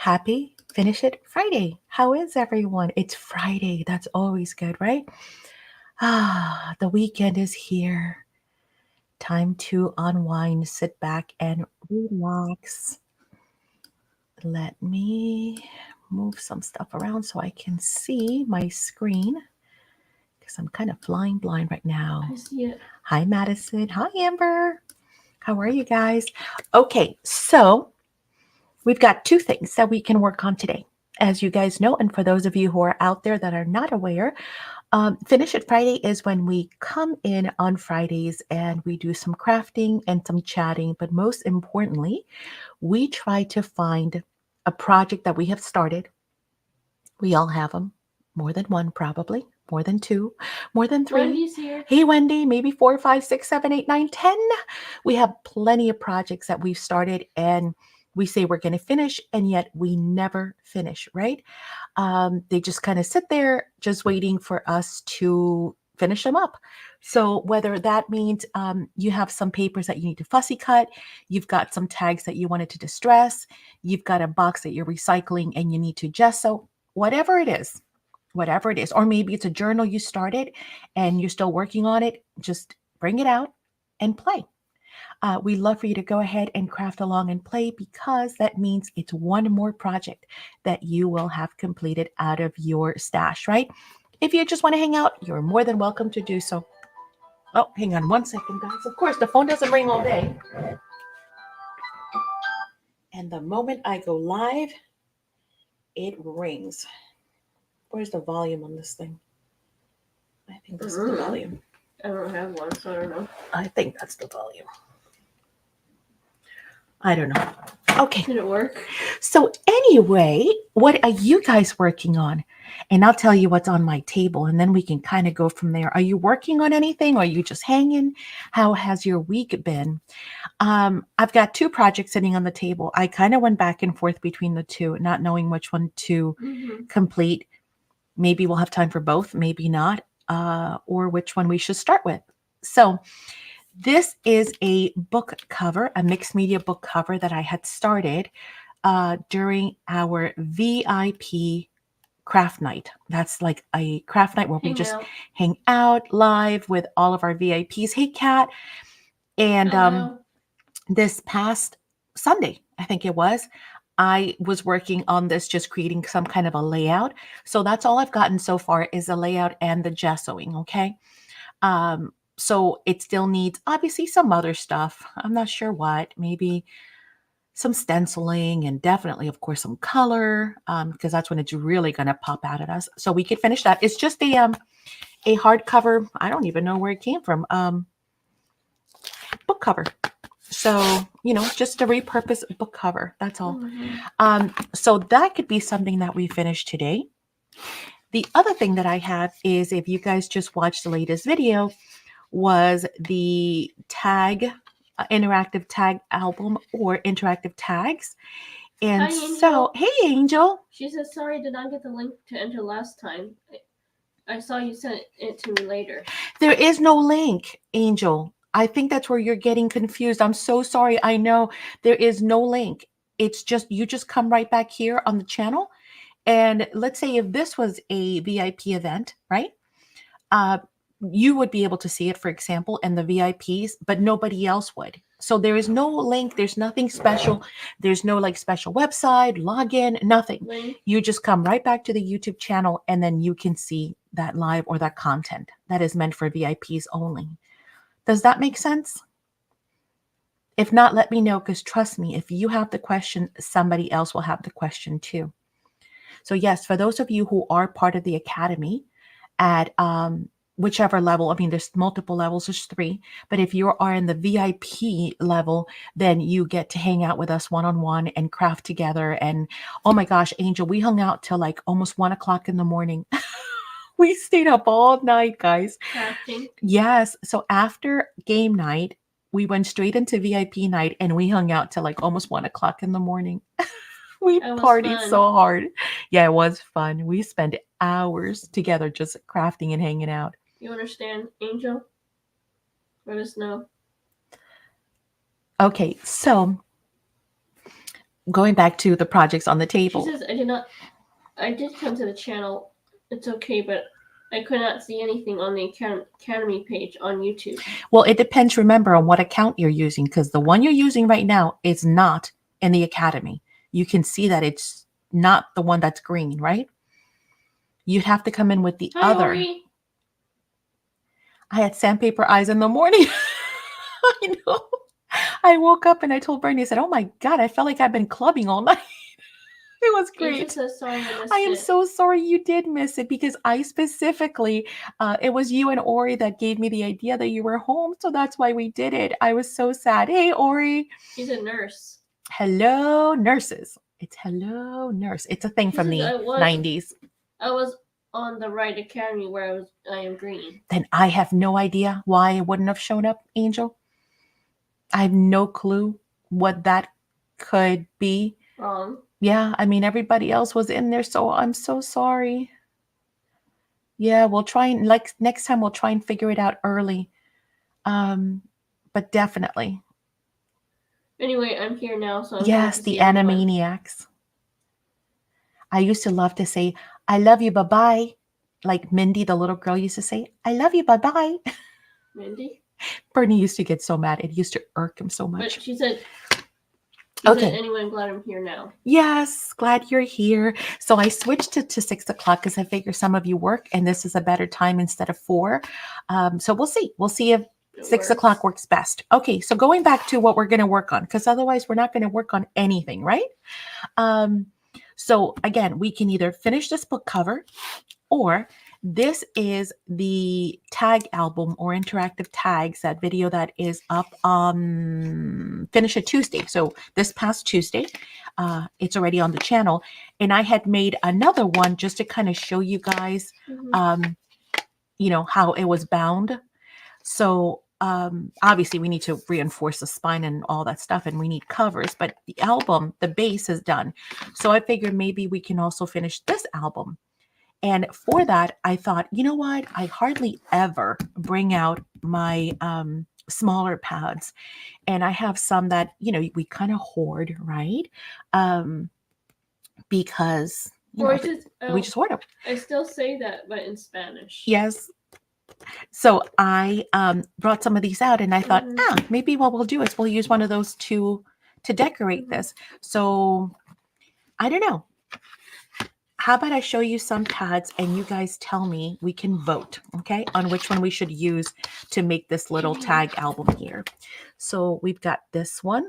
Happy Finish It Friday. How is everyone? It's Friday. That's always good, right? The weekend is here. Time to unwind, sit back, and relax. Let me move some stuff around so I can see my screen because I'm kind of flying blind right now. I see it. Hi, Madison. Hi, Amber. How are you guys? Okay, so we've got two things that we can work on today. As you guys know, and for those of you who are out there that are not aware, Finish It Friday is when we come in on Fridays and we do some crafting and some chatting. But most importantly, we try to find a project that we have started. We all have them, more than one, probably, more than two, more than three. Wendy's here. Hey, Wendy, maybe 4, 5, 6, 7, 8, 9, 10. We have plenty of projects that we've started and we say we're going to finish, and yet we never finish, right? They just kind of sit there just waiting for us to finish them up. So whether that means you have some papers that you need to fussy cut, you've got some tags that you wanted to distress, you've got a box that you're recycling and you need to gesso, whatever it is, whatever it is, or maybe it's a journal you started and you're still working on it, just bring it out and play. We love for you to go ahead and craft along and play because that means it's one more project that you will have completed out of your stash, right? If you just want to hang out, you're more than welcome to do so. Oh, hang on one second, guys. Of course, the phone doesn't ring all day. And the moment I go live, it rings. Where's the volume on this thing? I think this is the volume. I don't have one, so I don't know. I think that's the volume. I don't know. Okay. Did it work? So anyway, what are you guys working on? And I'll tell you what's on my table, and then we can kind of go from there. Are you working on anything, or are you just hanging? How has your week been? I've got two projects sitting on the table. I kind of went back and forth between the two, not knowing which one to complete. Maybe we'll have time for both, maybe not, or which one we should start with. So this is a book cover, a mixed media book cover that I had started during our VIP craft night. That's like a craft night where we just hang out live with all of our VIPs. Hey, Kat. And this past Sunday, I think it was, I was working on this, just creating some kind of a layout. So that's all I've gotten so far is the layout and the gessoing, okay? So it still needs obviously some other stuff. I'm not sure what, maybe some stenciling and definitely, of course, some color because that's when it's really going to pop out at us. So we could finish that. It's just a hardcover. I don't even know where it came from. Book cover. So, just a repurposed book cover. That's all. So that could be something that we finish today. The other thing that I have is, if you guys just watched the latest video, was the tag, interactive tag album or interactive tags. And Hi, hey, Angel. She says, sorry, I did not get the link to enter last time. I saw you sent it to me later. There is no link, Angel. I think that's where you're getting confused. I'm so sorry. I know there is no link. It's just, you just come right back here on the channel. And let's say if this was a VIP event, right? You would be able to see it, for example, and the VIPs, but nobody else would. So there is no link. There's nothing special. There's no like special website, login, nothing. Link. You just come right back to the YouTube channel and then you can see that live or that content that is meant for VIPs only. Does that make sense? If not, let me know, because trust me, if you have the question, somebody else will have the question too. So yes, for those of you who are part of the academy at whichever level, I mean, there's multiple levels, there's 3, but if you are in the VIP level, then you get to hang out with us one-on-one and craft together. And oh my gosh, Angel, we hung out till like almost 1 o'clock in the morning. We stayed up all night, guys. Crafting. Yes. So after game night, we went straight into VIP night and we hung out till like almost 1 o'clock in the morning. We partied so hard. Yeah, it was fun. We spent hours together just crafting and hanging out. You understand, Angel? Let us know. Okay, so going back to the projects on the She table. says I did come to the channel. It's okay, but I could not see anything on the Academy page on YouTube. Well, it depends, remember, on what account you're using, because the one you're using right now is not in the Academy. You can see that it's not the one that's green, right? You'd have to come in with the Hi, other. Ori. I had sandpaper eyes in the morning. I know. I woke up and I told Bernie, I said, oh my God, I felt like I've been clubbing all night. It was Angel great. says sorry I missed I am it. so sorry you did miss it because I specifically, it was you and Ori that gave me the idea that you were home. So that's why we did it. I was so sad. Hey, Ori. She's a nurse. Hello, nurses. It's hello, nurse. It's a thing She from says the 90s. I was on the right Academy where I am green. Then I have no idea why it wouldn't have shown up, Angel. I have no clue what that could be. Wrong. Yeah, I mean, everybody else was in there, so I'm so sorry. Yeah, we'll try and like next time we'll try and figure it out early. But definitely. Anyway, I'm here now, so I'm Yes, the Animaniacs. I used to love to say, I love you, bye-bye. Like Mindy, the little girl, used to say, I love you, bye-bye. Mindy? Bernie used to get so mad. It used to irk him so But much. she said, Okay. Anyway, I'm glad I'm here now. Yes, glad you're here. So I switched to 6 o'clock because I figure some of you work and this is a better time instead of 4. So we'll see. We'll see if 6 o'clock works best. Okay, so going back to what we're going to work on, because otherwise we're not going to work on anything, right? So again, we can either finish this book cover, or this is the tag album or interactive tags, that video that is up Finish It Tuesday. So this past Tuesday, it's already on the channel. And I had made another one just to kind of show you guys, you know, how it was bound. So obviously we need to reinforce the spine and all that stuff, and we need covers, but the album, the base is done. So I figured maybe we can also finish this album. And for that, I thought, you know what? I hardly ever bring out my smaller pads. And I have some that, you know, we kind of hoard, right? Because you know, we just hoard them. I still say that, but in Spanish. Yes. So I brought some of these out and I thought, maybe what we'll do is we'll use one of those to decorate this. So I don't know. How about I show you some pads and you guys tell me, we can vote, okay, on which one we should use to make this little tag album here. So we've got this one.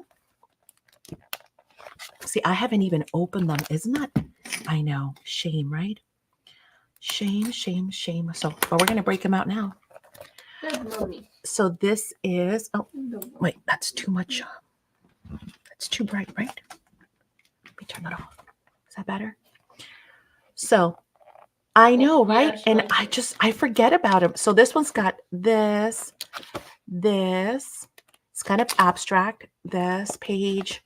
See, I haven't even opened them. Isn't that, I know, shame, right? Shame, shame, shame. So, but we're going to break them out now. So this is, oh, wait, that's too much. That's too bright, right? Let me turn that off. Is that better? So I know, right? And I forget about them. So this one's got this, it's kind of abstract, this page,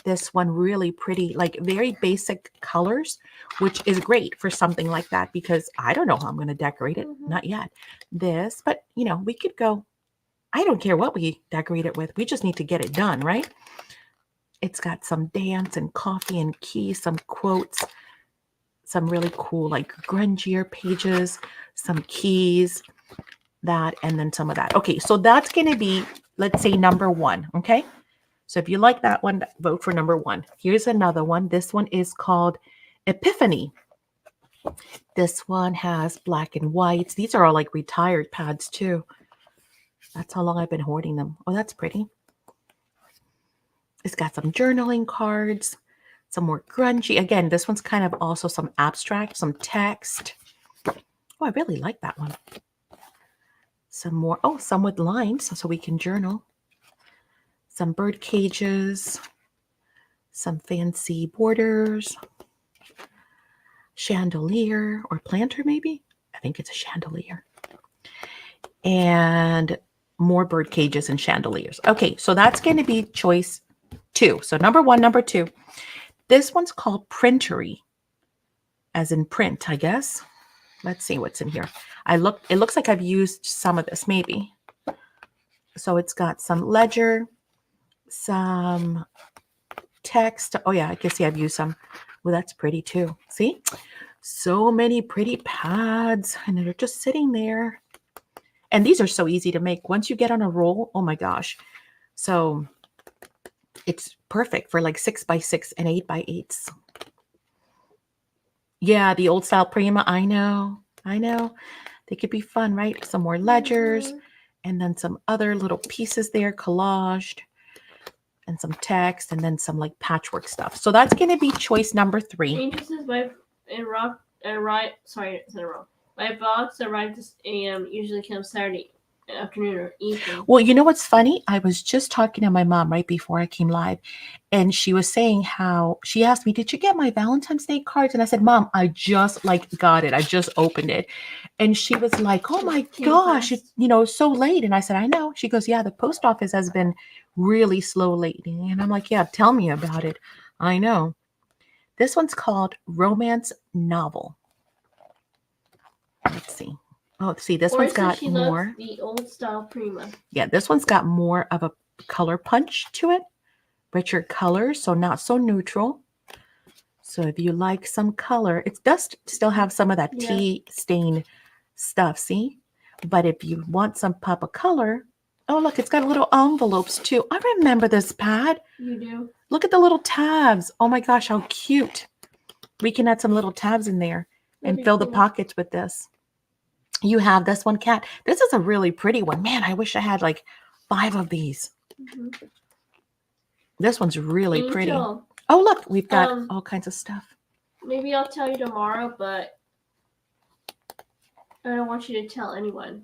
this one really pretty, like very basic colors, which is great for something like that because I don't know how I'm going to decorate it. Not yet. This, but you know, we could go, I don't care what we decorate it with. We just need to get it done, right? It's got some dance and coffee and keys, some quotes, some really cool, like grungier pages, some keys, that, and then some of that. Okay, so that's going to be, let's say, number 1. Okay, so if you like that one, vote for number 1. Here's another one. This one is called Epiphany. This one has black and whites. These are all like retired pads too. That's how long I've been hoarding them. Oh, that's pretty. It's got some journaling cards, some more grungy. Again, this one's kind of also some abstract, some text. Oh, I really like that one. Some more, oh, some with lines so we can journal. Some bird cages, some fancy borders, chandelier or planter maybe. I think it's a chandelier. And more bird cages and chandeliers. Okay, so that's going to be choice 2. So number 1, number 2. This one's called Printery, as in print, I guess. Let's see what's in here. It looks like I've used some of this, maybe. So it's got some ledger, some text. Oh yeah, I can see I've used some. Well, that's pretty too. See? So many pretty pads, and they're just sitting there. And these are so easy to make. Once you get on a roll, oh my gosh. So it's perfect for like 6x6 and 8x8s. Yeah, the old style Prima. I know. They could be fun, right? Some more ledgers and then some other little pieces there, collaged, and some text, and then some like patchwork stuff. So that's going to be choice number 3. Angel says sorry, it's wrong. My box arrived this AM. Usually comes Saturday afternoon or evening. Well, you know what's funny? I was just talking to my mom right before I came live, and she was saying how she asked me, "Did you get my Valentine's Day cards?" And I said, "Mom, I just got it. I just opened it." And she was like, "Oh my gosh, it's so late." And I said, "I know." She goes, "Yeah, the post office has been really slow lately." And I'm like, "Yeah, tell me about it." I know. This one's called Romance Novel. Let's see. Oh, see, this one's got more. The old style Prima. Yeah, this one's got more of a color punch to it. Richer colors, so not so neutral. So if you like some color, it does still have some of that tea stain stuff, see? But if you want some pop of color, oh, look, it's got little envelopes too. I remember this pad. You do? Look at the little tabs. Oh my gosh, how cute. We can add some little tabs in there and fill the pockets with this. You have this one, Kat. This is a really pretty one. Man, I wish I had like 5 of these. Mm-hmm. This one's really pretty. Oh, look, we've got all kinds of stuff. Maybe I'll tell you tomorrow, but I don't want you to tell anyone.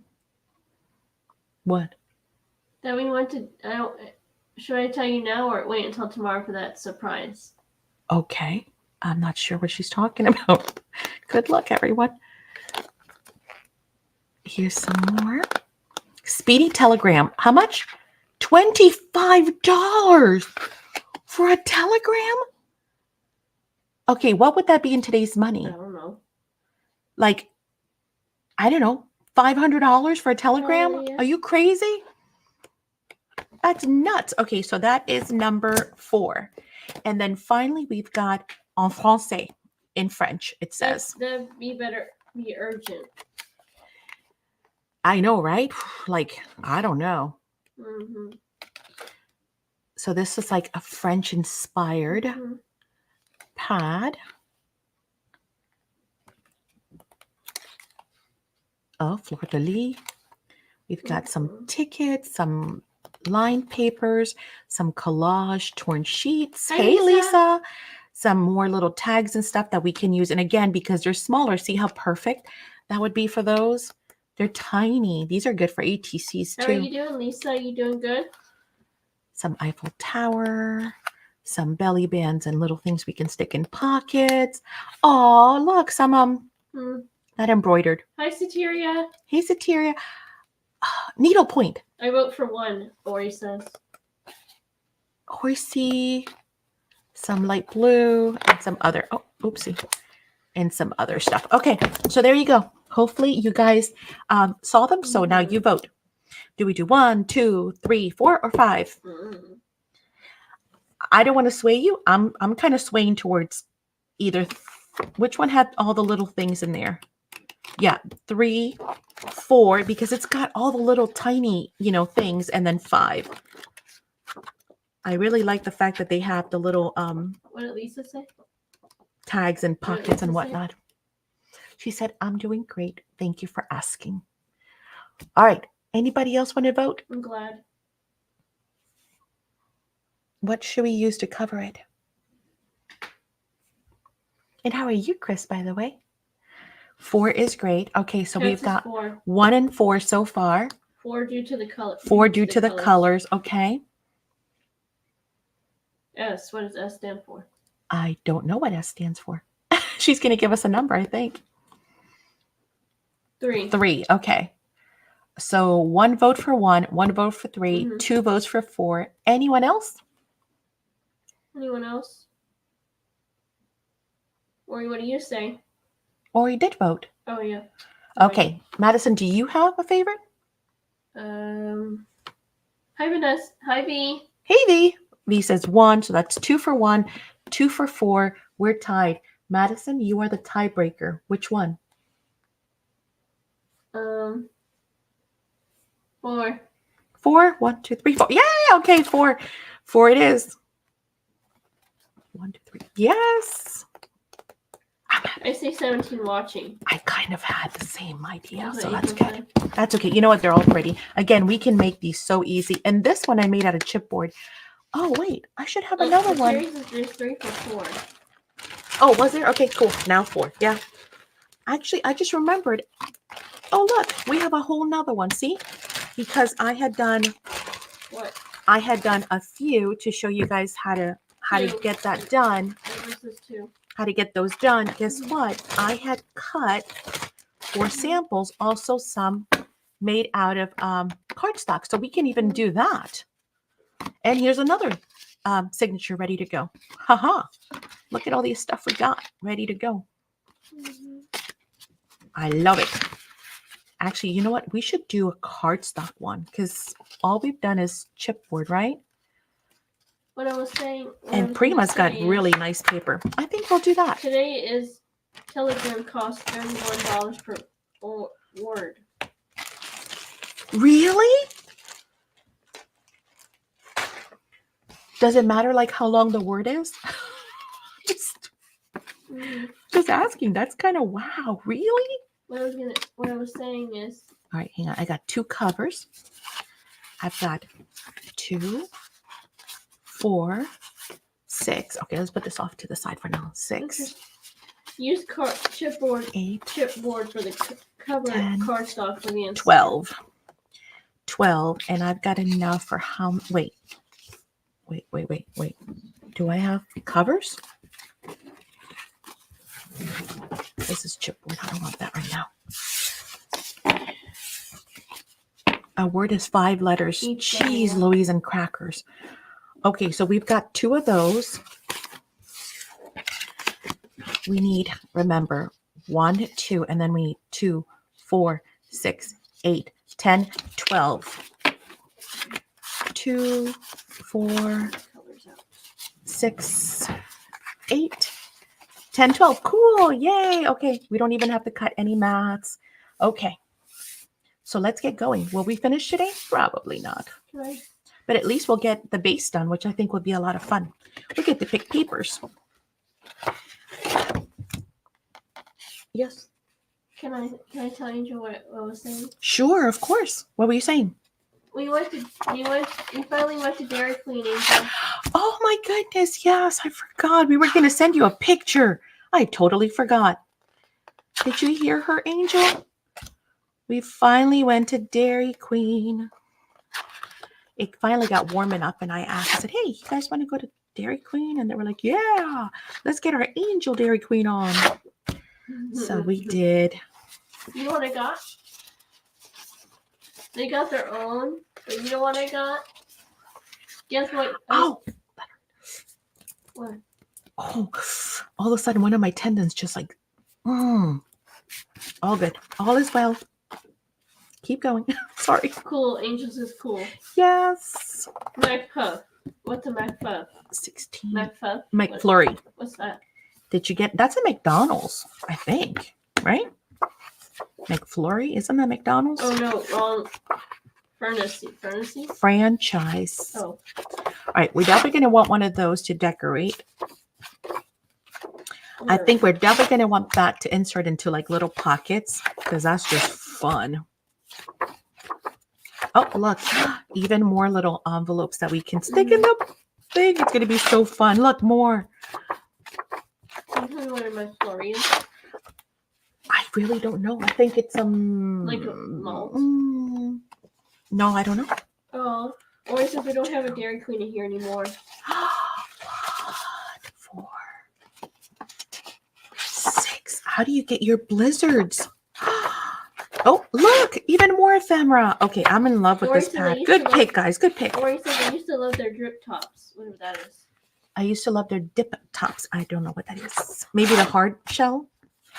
What? That we went to. Should I tell you now or wait until tomorrow for that surprise? Okay. I'm not sure what she's talking about. Good luck, everyone. Here's some more. Speedy Telegram. How much? $25 for a telegram? Okay, what would that be in today's money? I don't know. Like, I don't know, $500 for a telegram? Yeah. Are you crazy? That's nuts. Okay, so that is number 4. And then finally, we've got en français, in French, it says. That'd be better, be urgent. I know, right? Like, I don't know. Mm-hmm. So this is like a French-inspired pad. Oh, fleur-de-lis. We've got some tickets, some lined papers, some collage torn sheets. Hey, Lisa. Some more little tags and stuff that we can use. And again, because they're smaller, see how perfect that would be for those? They're tiny. These are good for ATCs too. How are you doing, Lisa? Are you doing good? Some Eiffel Tower, some belly bands and little things we can stick in pockets. Oh, look, some that embroidered. Hi, Sateria. Hey, Sateria. Needlepoint. I vote for 1, Ori says. Horsey, some light blue, and some other, and some other stuff. Okay, so there you go. Hopefully you guys saw them. So now you vote. Do we do 1, 2, 3, 4, or 5? I don't want to sway you. I'm kind of swaying towards either. Which one had all the little things in there? Yeah, 3, 4, because it's got all the little tiny, things, and then 5. I really like the fact that they have the little what did Lisa say? Tags and pockets and whatnot. She said, "I'm doing great. Thank you for asking." All right. Anybody else want to vote? I'm glad. What should we use to cover it? And how are you, Chris, by the way? 4 is great. Okay, so we've got 4. 1 and 4 so far. 4 due to the color. 4 due to the colors. Okay. S. What does S stand for? I don't know what S stands for. She's going to give us a number, I think. 3. 3. Okay. So 1 vote for 1, 1 vote for 3, 2 votes for 4. Anyone else? Anyone else? Ori, what do you say? Ori did vote. Oh, yeah. Okay. Right. Madison, do you have a favorite? Hi, Vanessa. Hi, V. Hey, V. V says 1, so that's 2 for 1, 2 for 4. We're tied. Madison, you are the tiebreaker. Which one? 4. 4. 1, 2, 3, 4. Yeah, okay, 4. 4 it is. 1, 2, 3. Yes. I say 17 watching. I kind of had the same idea, That's so what that's April good. said. That's okay. You know what? They're all pretty. Again, we can make these so easy. And this one I made out of chipboard. Oh, wait. I should have another one. There's 3 for 4. Oh, was there? Okay, cool. Now 4. Yeah. Actually, I just remembered. Oh, look. We have a whole nother one. See? Because I had done What? I had done a few to show you guys how to get that done. This is 2. How to get those done. Guess what? I had cut for samples also some made out of cardstock. So we can even do that. And here's another signature ready to go. Haha. Look at all the stuff we got ready to go. I love it. Actually, you know what? We should do a cardstock one because all we've done is chipboard, right? What I was saying. And Prima's got really nice paper. I think we'll do that. Today is Telegram costs $31 per word. Really? Does it matter like how long the word is? Just asking. That's kind of wow. Really? What I was saying is. All right, hang on. I got 2 covers. I've got 2, 4, 6. Okay, let's put this off to the side for now. 6. Use chipboard 8. Chipboard for the cover 10, cardstock for the inside. 12. 12. And I've got enough for how? Wait. Do I have covers? This is chipboard. I don't want that right now. A word is 5 letters. Cheese, Louise, and crackers. Okay, so we've got 2 of those. We need, remember, 1, 2, and then we need 2, 4, 6, 8, 10, 12. 2, 4, 6, 8, 10, 12. Cool. Yay. Okay. We don't even have to cut any mats. Okay. So let's get going. Will we finish today? Probably not. Right. But at least we'll get the base done, which I think would be a lot of fun. We get to pick papers. Yes. Can I tell Angel what I was saying? Sure, of course. What were you saying? We finally went to Dairy Queen, Angel. Oh my goodness, yes, I forgot. We were going to send you a picture. I totally forgot. Did you hear her, Angel? We finally went to Dairy Queen. It finally got warm enough, and I asked, I said, hey, you guys want to go to Dairy Queen? And they were like, yeah, let's get our Angel Dairy Queen on. So we did. You know what I got? They got their own, but you know what I got? Guess what? Oh. What? Oh, all of a sudden, one of my tendons just like, all good. All is well. Keep going. Sorry. Cool. Angels is cool. Yes. McPuff. What's a McPuff? 16. McPuff. McFlurry. What's that? Did you get? That's a McDonald's, I think. Right? McFlurry? Isn't that McDonald's? Oh, no. Wrong. Furnace. Franchise. Oh. All right. We're definitely going to want one of those to decorate. I think we're definitely going to want that to insert into like little pockets because that's just fun. Oh, look. Even more little envelopes that we can stick in the thing. It's going to be so fun. Look, more. Can you tell me what a McFlurry is? I really don't know. I think it's Like a malt? No, I don't know. Oh. Or is it we don't have a Dairy Queen in here anymore? 1, 4, 6. How do you get your blizzards? Oh, look, even more ephemera. Okay, I'm in love with this pad. Good pick, guys. Good pick. Or you said they used to love their drip tops, whatever that is. I used to love their dip tops. I don't know what that is. Maybe the hard shell?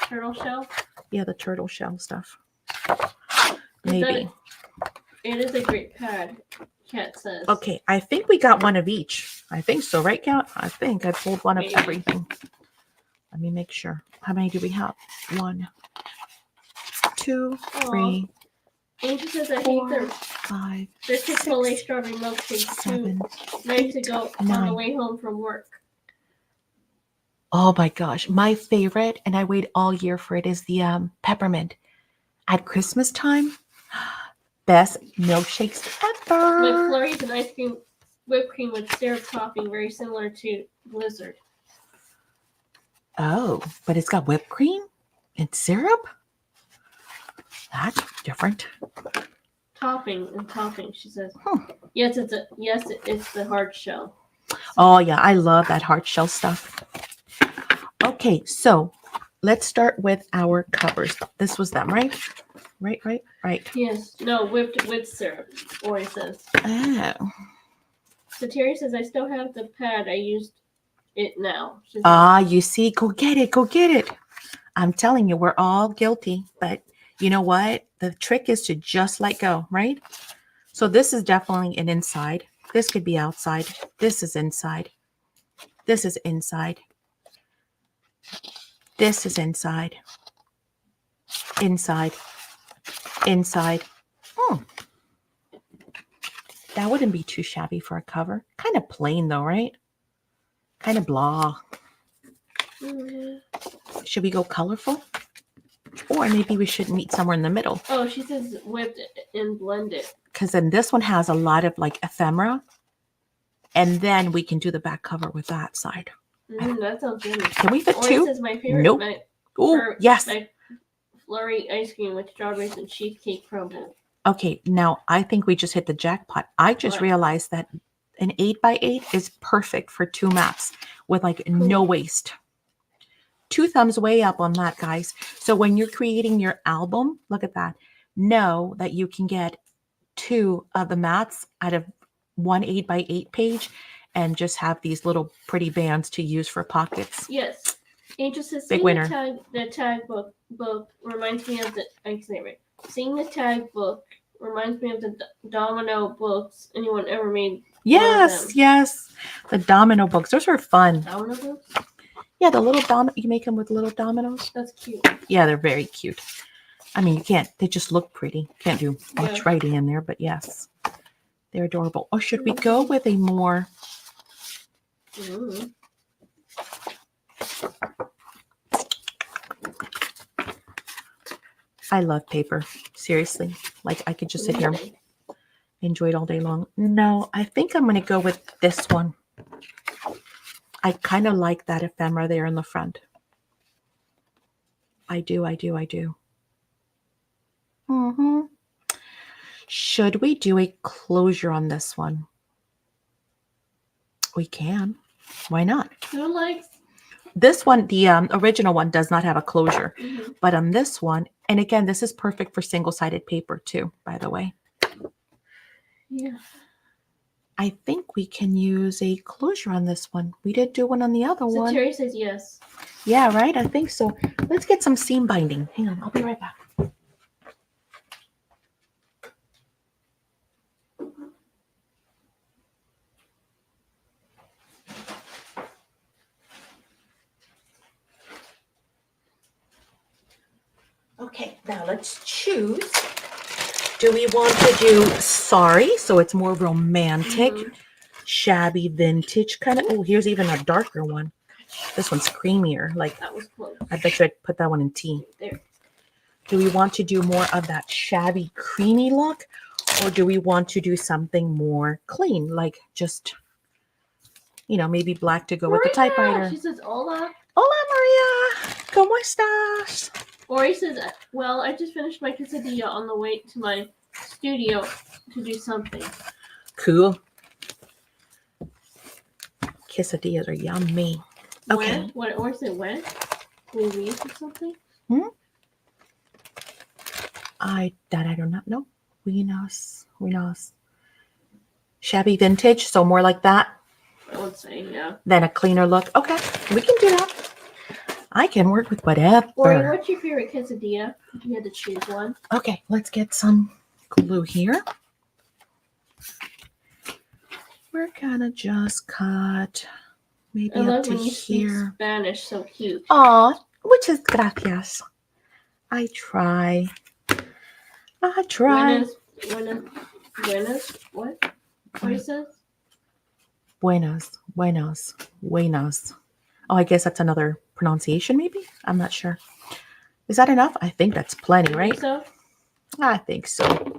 Turtle shell? Yeah, the turtle shell stuff. Maybe. It is a great pad. Cat says. Okay, I think we got one of each. I think so, right, Cat? I think I pulled one of Maybe. everything. Let me make sure. How many do we have? 1, 2, 3, Angel says I think 4, they're 5, Chick-fil-A 6, strawberry milkshakes 7. too nice to go on the 9. way home from work. Oh my gosh, my favorite, and I wait all year for it, is the peppermint. At Christmas time, best milkshakes ever. McFlurry's an ice cream, whipped cream with syrup topping, very similar to Blizzard. Oh, but it's got whipped cream and syrup? That's different. Topping, she says. Hmm. Yes, it's the hard shell. Oh yeah, I love that hard shell stuff. Okay, so let's start with our covers. This was them, right? Right. Yes. No, whipped with syrup, Ori says. Oh. So Terry says, I still have the pad. I used it now. You see, go get it. I'm telling you, we're all guilty, but you know what? The trick is to just let go, right? So this is definitely an inside. This could be outside. This is inside. This is inside. This is inside. Inside. That wouldn't be too shabby for a cover. Kind of plain though, right? Kind of blah. Mm-hmm. Should we go colorful? Or maybe we should meet somewhere in the middle. Oh, she says whipped and blended. Because then this one has a lot of like ephemera. And then we can do the back cover with that side. That sounds good. Can we fit two? This is my favorite. Nope. Oh, yes. My flurry ice cream with strawberries and cheesecake crumble. Okay, now I think we just hit the jackpot. I just realized that an 8x8 is perfect for 2 mats with like no waste. 2 thumbs way up on that, guys. So when you're creating your album, look at that. Know that you can get 2 of the mats out of 1 8x8 page and just have these little pretty bands to use for pockets. Yes. Angel says, big winner. The tag book reminds me of the, I can say it right. Seeing the tag book reminds me of the domino books anyone ever made. Yes. The domino books. Those are fun. Domino books? Yeah, the little domino. You make them with little dominoes. That's cute. Yeah, they're very cute. I mean, you can't. They just look pretty. Can't do much writing in there, but yes, they're adorable. Or should we go with a more? I love paper. Seriously, like I could just sit here, enjoy it all day long. No, I think I'm going to go with this one. I kind of like that ephemera there in the front. I do. Should we do a closure on this one? We can. Why not? Who likes? This one, the original one, does not have a closure. But on this one, and again, this is perfect for single-sided paper too, by the way. Yeah. I think we can use a closure on this one. We did do one on the other one. Terry says yes. Yeah, right? I think so. Let's get some seam binding. Hang on, I'll be right back. Okay, now let's choose. Do we want to do sorry, so it's more romantic, shabby, vintage kind of? Oh, here's even a darker one. This one's creamier. Like, that was close. I bet you I'd put that one in tea. There. Do we want to do more of that shabby, creamy look? Or do we want to do something more clean? Like just, maybe black to go with the typewriter. She says, hola. Hola, Maria. ¿Cómo estás? Ori says, well, I just finished my quesadilla on the way to my studio to do something. Cool. Quesadillas are yummy. Okay. When? What Ori said, when? Louise or something? I do not know. We knows. Shabby vintage, so more like that. I would say, yeah. Then a cleaner look. Okay, we can do that. I can work with whatever. Ori, what's your favorite quesadilla? If you had to choose one. Okay, let's get some glue here. we're gonna just cut maybe I up love to when you speak here. Spanish so cute. Aw, muchas gracias. I try. I try. Buenas, what? What it says? Buenas, buenas, buenas. Oh, I guess that's another pronunciation, maybe? I'm not sure. Is that enough? I think that's plenty, You right? think so? I think so.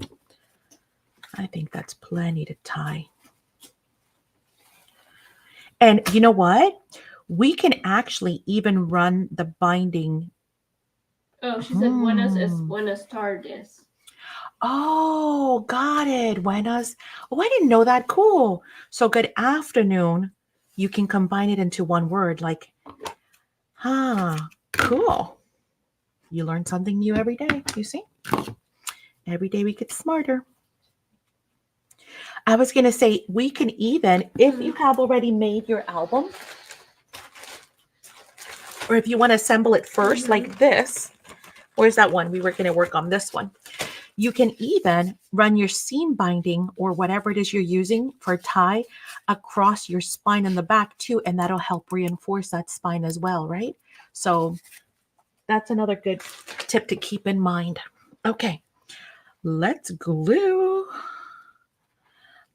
I think that's plenty to tie. And you know what? We can actually even run the binding. Oh, she said buenas es buenas tardes. Oh, got it. Buenas. Oh, I didn't know that. Cool. So good afternoon. You can combine it into one word like, cool. You learn something new every day. You see? Every day we get smarter. I was going to say, we can even, if you have already made your album, or if you want to assemble it first, like this, where's that one? We were going to work on this one. You can even run your seam binding or whatever it is you're using for tie across your spine in the back too, and that'll help reinforce that spine as well, right? So that's another good tip to keep in mind. Okay, let's glue.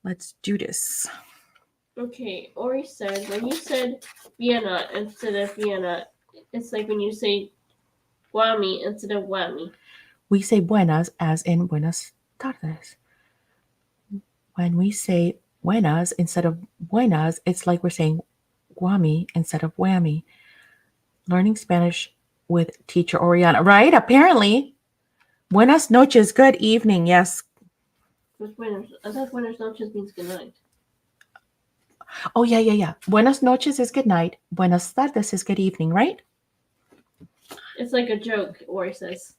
Let's do this. Okay, Ori said when you said Vienna instead of Vienna, it's like when you say Guami instead of Whammy. We say buenas as in buenas tardes. When we say buenas instead of buenas, it's like we're saying guami instead of whammy. Learning Spanish with teacher Oriana, right? Apparently. Buenas noches, good evening. Yes. I thought buenas noches means good night. Oh, yeah. Buenas noches is good night. Buenas tardes is good evening, right? It's like a joke, Ori says.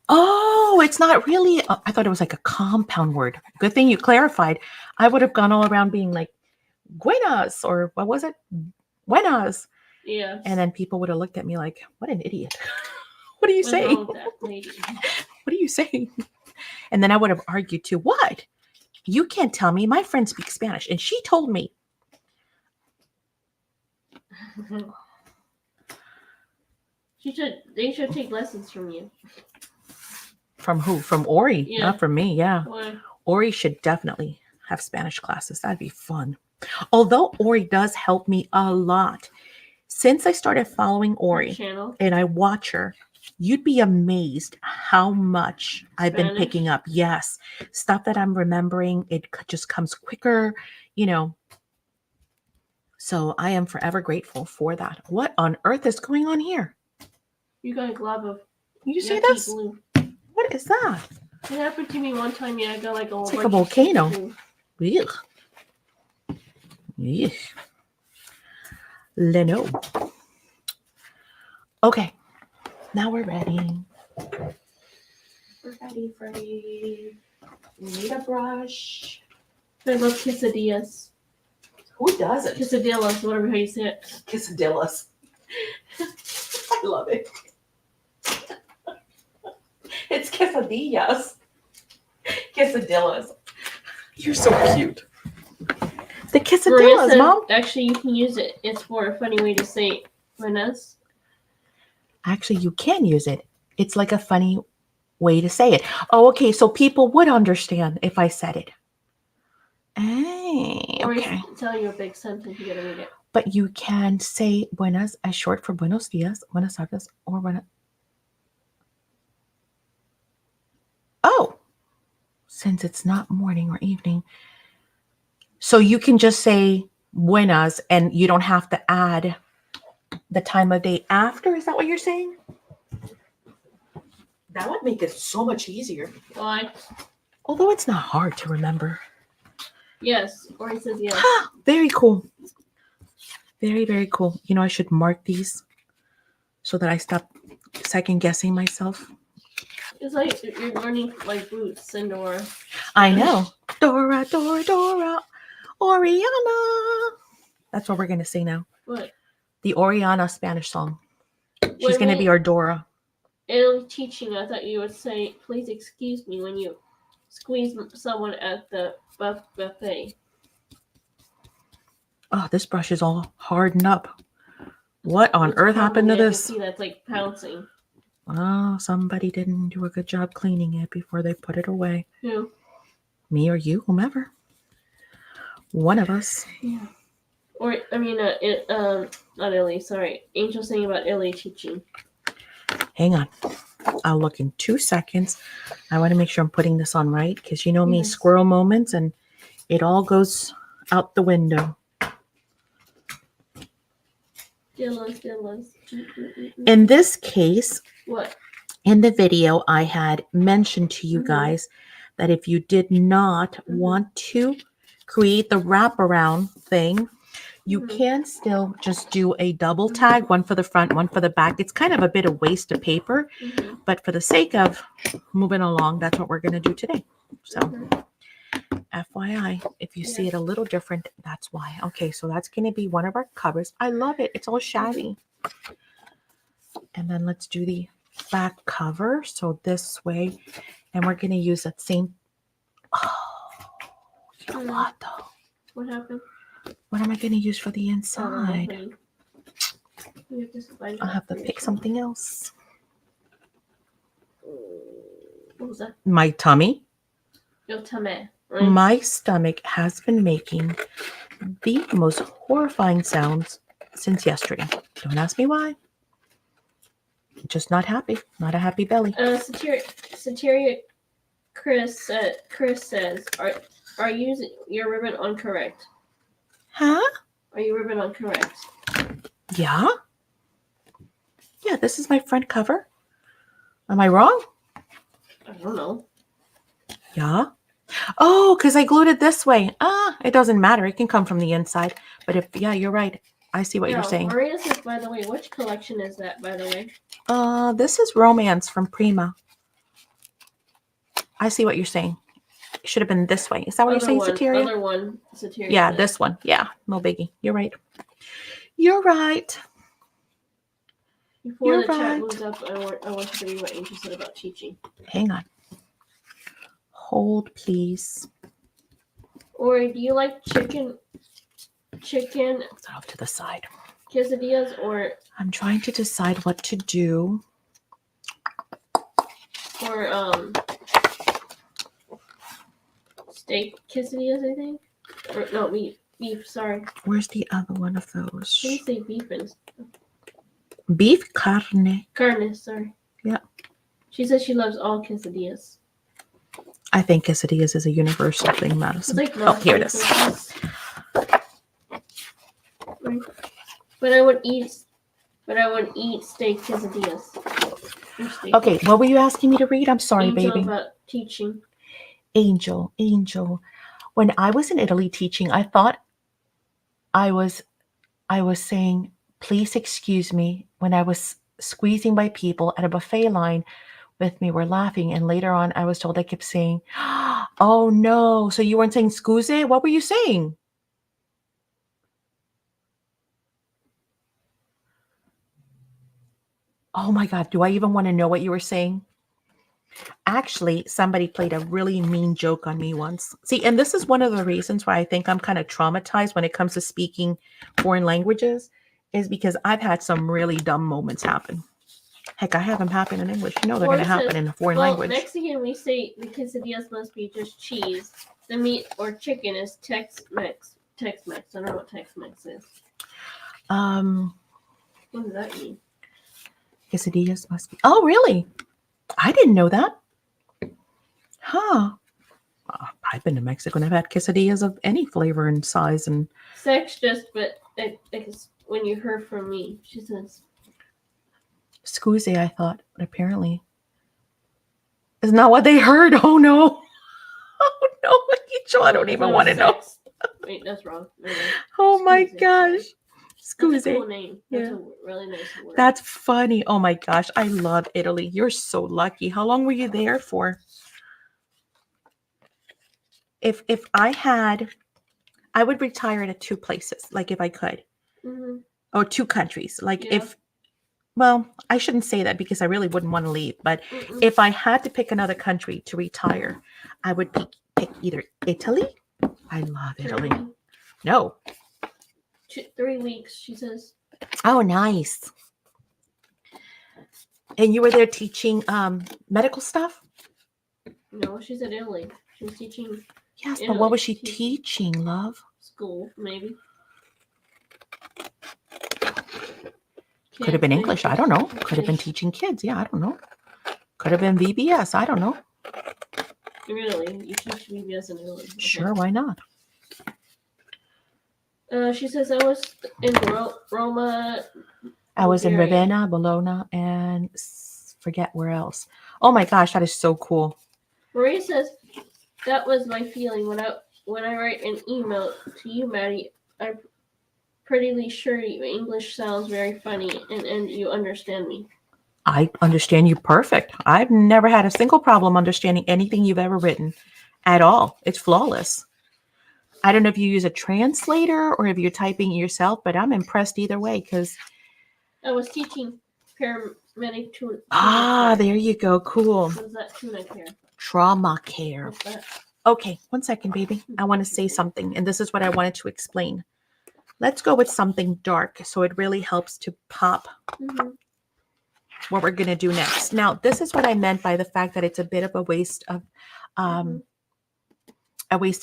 Oh, it's not really. I thought it was like a compound word. Good thing you clarified. I would have gone all around being like, buenas, or what was it? Buenas. Yeah. And then people would have looked at me like, what an idiot. What are you What's saying? wrong with that lady? What are you saying? And then I would have argued too. What? You can't tell me. My friend speaks Spanish, and she told me. They should take lessons from you. From who? From Ori, Yeah. not from me. Yeah. Why? Ori should definitely have Spanish classes. That'd be fun. Although Ori does help me a lot. Since I started following Ori Channel. and I watch her, you'd be amazed how much I've been Spanish? picking up. Yes. Stuff that I'm remembering. It just comes quicker, you know. So I am forever grateful for that. What on earth is going on here? You got a glob of You see yucky this? glue. What is that? It happened to me one time. Yeah, I got like a whole It's like bunch a of volcano. glue. Ugh. Ugh. Leno. Okay, now we're ready. We're ready. We need a brush. I love quesadillas. Who doesn't? Quesadillas, whatever how you say it. Quesadillas. I love it. It's quesadillas. Quesadillas. You're so cute. The quesadillas, Maria Mom. said, actually, you can use it. It's for a funny way to say buenas. Actually, you can use it. It's like a funny way to say it. Oh, okay. So people would understand if I said it. Hey, okay. Tell you a big sentence. You gotta read it. But you can say buenas as short for buenos dias, buenas tardes, or buenas. Oh, since it's not morning or evening. So you can just say buenas and you don't have to add the time of day after. Is that what you're saying? That would make it so much easier. Why? Although it's not hard to remember. Yes. Ori says yes. Very cool. Very, very cool. You know, I should mark these so that I stop second guessing myself. It's like you're learning like Boots and Dora. I know. Dora, Oriana. That's what we're going to say now. What? The Oriana Spanish song. She's going to be our Dora. In teaching, I thought you would say, please excuse me when you squeeze someone at the buffet. Oh, this brush is all hardened up. What on It's earth happened to probably, I can this? see that's like pouncing. Oh, somebody didn't do a good job cleaning it before they put it away. Who? Me or you, whomever. One of us. Yeah. Or I mean, not Italy. Sorry, Angel saying about Italy teaching. Hang on. I'll look in 2 seconds. I want to make sure I'm putting this on right because you know me, Yes. squirrel moments, and it all goes out the window. Dillas. In this case, What? in the video, I had mentioned to you Mhm. guys that if you did not want to create the wraparound thing, you can still just do a double tag, one for the front, one for the back. It's kind of a bit of waste of paper, but for the sake of moving along, that's what we're going to do today. So FYI, if you see it a little different, that's why. Okay, so that's going to be one of our covers. I love it. It's all shabby. And then let's do the back cover. So this way, and we're going to use that same. Oh, you know what though? What happened? What am I going to use for the inside? I'll have to pick something else. What was that? My tummy. Your tummy. Right? My stomach has been making the most horrifying sounds since yesterday. Don't ask me why. Just not happy. Not a happy belly. Sateria Chris says, are you your ribbon on correct? Huh? Are you ribbon on correct? Yeah. Yeah, this is my front cover. Am I wrong? I don't know. Yeah. Oh, because I glued it this way. It doesn't matter. It can come from the inside. But yeah, you're right. I see what you're saying. Maria says, by the way, which collection is that, by the way? This is Romance from Prima. I see what you're saying. It should have been this way. Is that what you're saying, Sateria? Other one, Sateria. Yeah, says. this one. Yeah, no biggie. You're right. You're right. Before chat moves up, I want you to read what Angel said about teaching. Hang on. Hold, please. Or do you like chicken Put that off to the side. quesadillas or? I'm trying to decide what to do. Or steak quesadillas, I think. Or no, beef. Sorry. Where's the other one of those? Can you say beef and Beef carne. carne? Sorry. Yeah. She says she loves all quesadillas. I think quesadillas is a universal thing, Madison. Like Here it is. But I would eat steak quesadillas. Okay, what were you asking me to read? I'm sorry, Angel baby. About teaching. Angel. When I was in Italy teaching, I thought I was saying, please excuse me, when I was squeezing by people at a buffet line with me were laughing, and later on I was told I kept saying, oh no, so you weren't saying scusi? What were you saying? Oh my God, do I even want to know what you were saying? Actually, somebody played a really mean joke on me once. See, and this is one of the reasons why I think I'm kind of traumatized when it comes to speaking foreign languages, is because I've had some really dumb moments happen. Heck, I have them happen in English. You know they're going to happen in a foreign language. Mexican, we say the quesadillas must be just cheese. The meat or chicken is Tex-Mex. Tex-Mex. I don't know what Tex-Mex is. What does that mean? Quesadillas must be. Oh, really? I didn't know that. Huh. I've been to Mexico and I've had quesadillas of any flavor and size and. Sex just, but it's when you heard from me, she says. Scusi, I thought, but apparently it's not what they heard. Oh no. Oh no, I don't even want to know. Wait, that's wrong. Oh my gosh. Scusi. That's a cool name. That's a really nice word. That's funny. Oh my gosh. I love Italy. You're so lucky. How long were you there for? If I had, I would retire to 2 places, like if I could. Mm-hmm. Or 2 countries. Like if, well, I shouldn't say that because I really wouldn't want to leave. But if I had to pick another country to retire, I would pick either Italy. I love Italy. No. 3 weeks, she says. Oh, nice. And you were there teaching medical stuff? No, she's at Italy. She was teaching Yes, but Italy. what was she teaching, love? School, maybe. Could have been English. I don't know. Could have been teaching kids. Yeah, I don't know. Could have been VBS. I don't know. Really? You teach VBS in Italy? Okay. Sure, why not? She says I was in Roma. I was in Bulgaria. Ravenna, Bologna, and forget where else. Oh my gosh, that is so cool. Maria says that was my feeling when I write an email to you, Maddie. I'm pretty sure your English sounds very funny and you understand me. I understand you perfect. I've never had a single problem understanding anything you've ever written at all. It's flawless. I don't know if you use a translator or if you're typing it yourself, but I'm impressed either way because... I was teaching paramedic tuna Ah, care. there you go. Cool. What is that tuna care? Trauma care. What's that? Okay, one second, baby. I want to say something, and this is what I wanted to explain. Let's go with something dark so it really helps to pop what we're going to do next. Now, this is what I meant by the fact that it's a bit of a waste of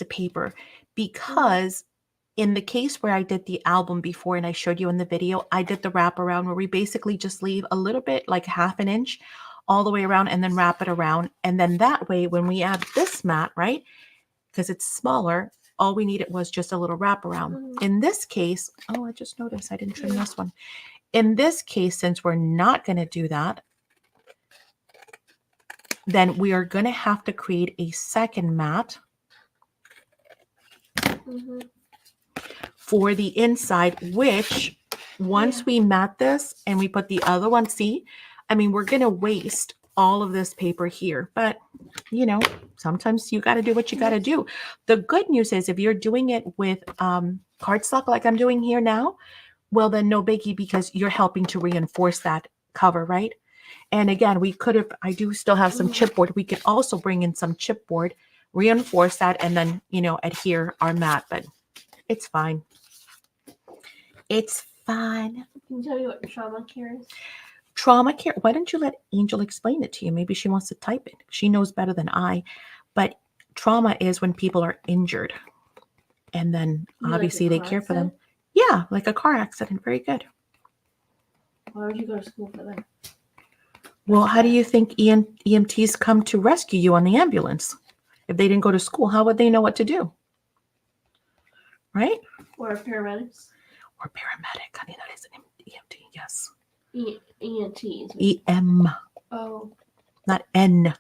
paper, because in the case where I did the album before and I showed you in the video, I did the wraparound where we basically just leave a little bit, like 1/2 inch all the way around and then wrap it around. And then that way, when we add this mat, right, because it's smaller, all we needed was just a little wraparound. In this case, oh, I just noticed I didn't trim this one. In this case, since we're not going to do that, then we are going to have to create a second mat for the inside, which once we mat this and we put the other one, see, I mean, we're going to waste all of this paper here, but you know, sometimes you got to do what you got to do. The good news is if you're doing it with cardstock like I'm doing here now, well, then no biggie, because you're helping to reinforce that cover, right? And again, we could have, I do still have some chipboard. We could also bring in some chipboard, reinforce that, and then, you know, adhere our mat, but it's fine. It's fine. Can you tell me what trauma care is? Trauma care. Why don't you let Angel explain it to you? Maybe she wants to type it. She knows better than I. But trauma is when people are injured. And then obviously they care for them. Yeah, like a car accident. Very good. Why would you go to school for that? Well, how do you think EMTs come to rescue you on the ambulance? If they didn't go to school, how would they know what to do? Right? Or paramedics? Or paramedic. Honey, that is an EMT, yes. ENTs. EM. Oh. Not N.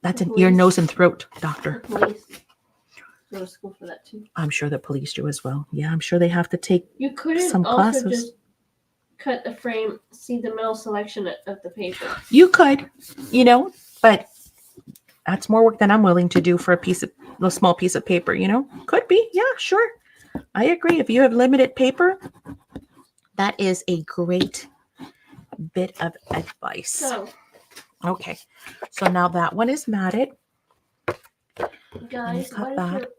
That's an ear, nose, and throat doctor. The police go to school for that too. I'm sure the police do as well. Yeah, I'm sure they have to take You couldn't some also classes. just cut the frame, see the middle selection of the paper. You could, you know, but that's more work than I'm willing to do for a small piece of paper, you know? Could be. Yeah, sure. I agree. If you have limited paper, that is a great bit of advice. So, okay. So now that one is matted. guys, cut that.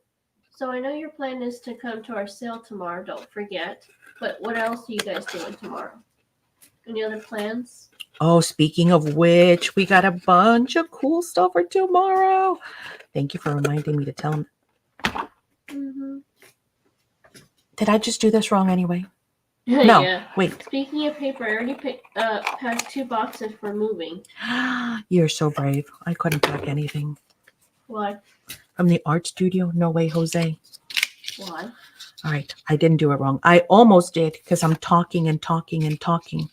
So I know your plan is to come to our sale tomorrow, don't forget. But what else are you guys doing tomorrow? Any other plans? Oh, speaking of which, we got a bunch of cool stuff for tomorrow. Thank you for reminding me to tell them. Did I just do this wrong anyway? No, Yeah. wait. Speaking of paper, I already packed 2 boxes for moving. You're so brave. I couldn't pack anything. Why? From the art studio? No way, Jose. Why? All right. I didn't do it wrong. I almost did because I'm talking and talking and talking.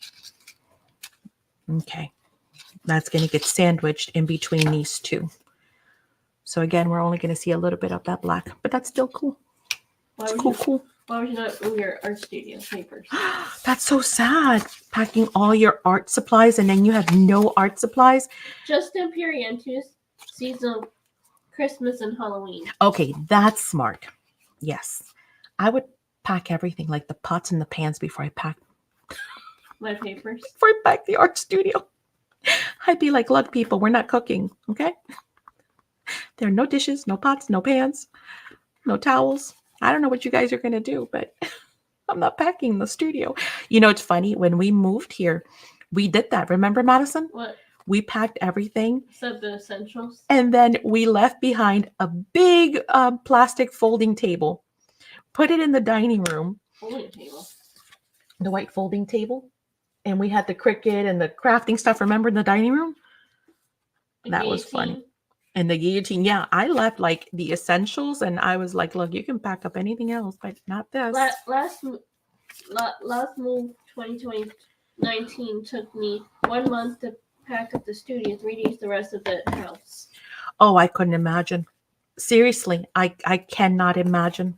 Okay. That's going to get sandwiched in between these two. So again, we're only going to see a little bit of that black, but that's still cool. It's cool. Why would you not move your art studio papers? That's so sad. Packing all your art supplies and then you have no art supplies. Just Imperial into seasonal Christmas and Halloween. Okay, that's smart. Yes. I would pack everything, like the pots and the pans, before I pack my papers. Before I pack the art studio. I'd be like, look, people, we're not cooking, okay? There are no dishes, no pots, no pans, no towels. I don't know what you guys are going to do, but I'm not packing the studio. You know, it's funny. When we moved here, we did that. Remember, Madison? What? We packed everything. Except the essentials. And then we left behind a big plastic folding table, put it in the dining room. Folding table. The white folding table. And we had the Cricut and the crafting stuff, remember, in the dining room? That was funny. And the guillotine. Yeah, I left like the essentials and I was like, look, you can pack up anything else, but not this. Last move 2019 took me 1 month to pack up the studio, 3 days the rest of the house. Oh, I couldn't imagine. Seriously, I cannot imagine.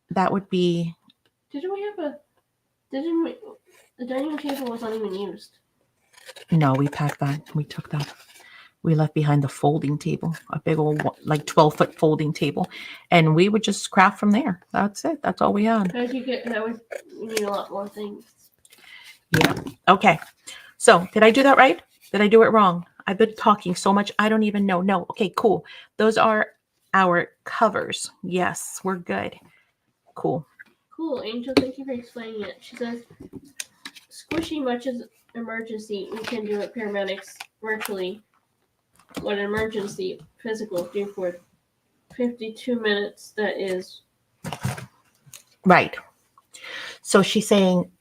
That would be... The dining room table was not even used. No, we packed that. We took that. We left behind the folding table, a big old, like 12-foot folding table. And we would just craft from there. That's it. That's all we had. How did you get that? You need a lot more things. Yeah. Okay. So did I do that right? Did I do it wrong? I've been talking so much. I don't even know. No. Okay, cool. Those are our covers. Yes, we're good. Cool. Cool. Angel, thank you for explaining it. She says, squishy much as emergency, we can do it paramedics virtually. What an emergency physical do for 52 minutes, that is. Right. So she's saying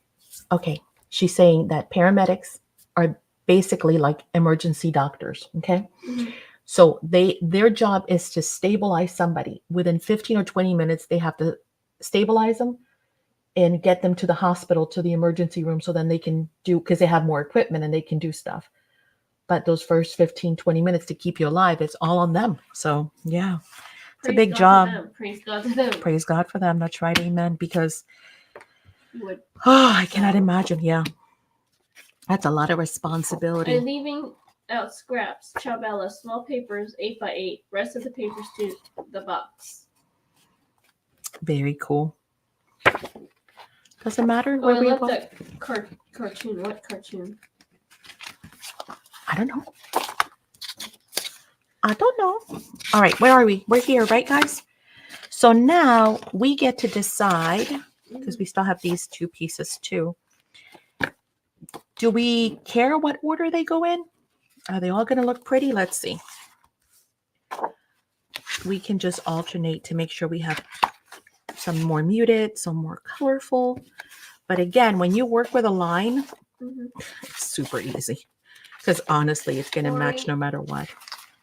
that paramedics are basically like emergency doctors, okay? Mm-hmm. So their job is to stabilize somebody. Within 15 or 20 minutes, they have to stabilize them and get them to the hospital, to the emergency room, so then they can do, because they have more equipment and they can do stuff. But those first 15, 20 minutes to keep you alive, it's all on them. So, yeah, it's a big job. Praise God to them. Praise God for them. That's right. Amen. Because, I cannot imagine. Yeah. That's a lot of responsibility. And leaving out scraps, Chabella, small papers, 8x8, rest of the papers to the box. Very cool. Doesn't matter where we left that cartoon. What cartoon? I don't know. All right, where are we? We're here, right, guys? So now we get to decide, because we still have these two pieces too. Do we care what order they go in? Are they all going to look pretty? Let's see. We can just alternate to make sure we have some more muted, some more colorful. But again, when you work with a line, it's super easy. Because honestly, it's going to match no matter what.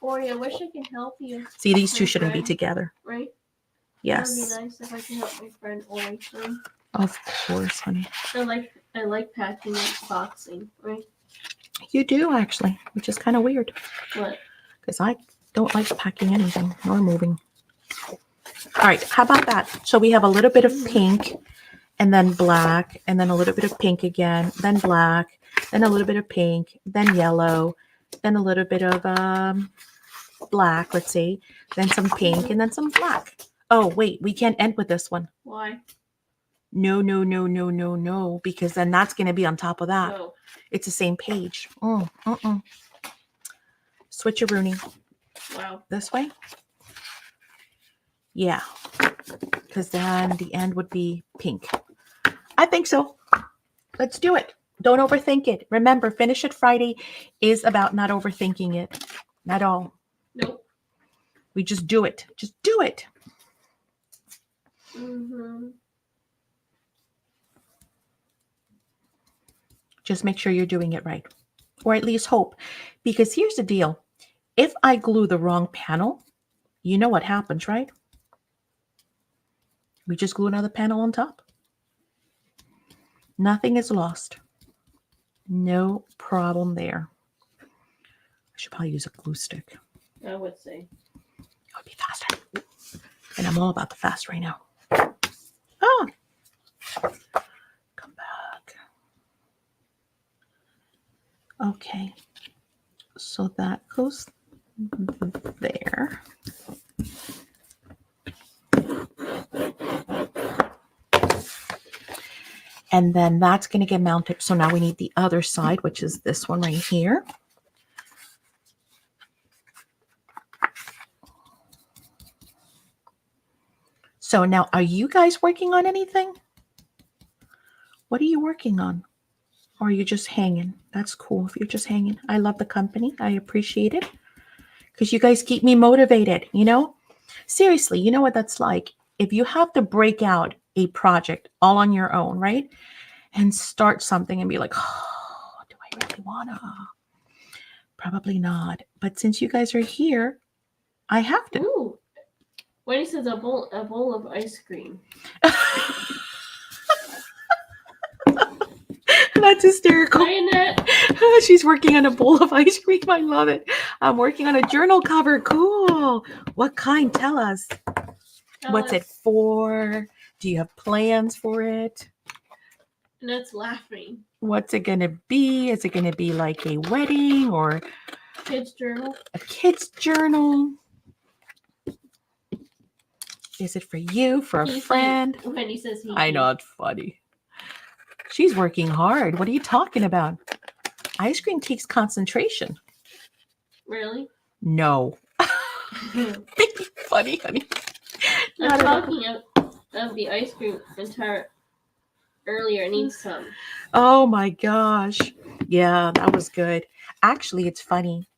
Ori, I wish I could help you. See, these two shouldn't be together. Right? Yes. It would be nice if I could help my friend Ori too. Of course, honey. I like packing and boxing, right? You do, actually, which is kind of weird. What? Because I don't like packing anything nor moving. All right, how about that? So we have a little bit of pink and then black and then a little bit of pink again, then black, then a little bit of pink, then yellow, then a little bit of black, let's see, then some pink and then some black. Oh, wait, we can't end with this one. Why? No, because then that's going to be on top of that. No. It's the same page. Switcheroony. Wow. This way? Yeah, because then the end would be pink. I think so. Let's do it. Don't overthink it. Remember, Finish It Friday is about not overthinking it. Not all. Nope. We just do it. Just do it. Just make sure you're doing it right. Or at least hope. Because here's the deal. If I glue the wrong panel, you know what happens, right? We just glue another panel on top. Nothing is lost. No problem there. I should probably use a glue stick. I would say. It would be faster. And I'm all about the fast right now. Ah! Come back. Okay. So that goes there. And then that's going to get mounted. So now we need the other side, which is this one right here. So now, are you guys working on anything? What are you working on? Or are you just hanging? That's cool if you're just hanging. I love the company. I appreciate it because you guys keep me motivated, you know? Seriously, you know what that's like? If you have to break out a project all on your own, right? And start something and be like, oh, do I really wanna? Probably not. But since you guys are here, I have to. Ooh. Wendy says a bowl of ice cream. That's hysterical. Lionette. She's working on a bowl of ice cream. I love it. I'm working on a journal cover. Cool. What kind? Tell us. What's it for? Do you have plans for it? Annette's laughing. What's it going to be? Is it going to be like a wedding or Kids journal? a kid's journal? Is it for you, for a friend? Wendy says he. I know, it's funny. She's working hard. What are you talking about? Ice cream takes concentration. Really? No. Funny, honey. I'm talking of the ice cream entire earlier. I need some. Oh my gosh. Yeah, that was good. Actually, it's funny.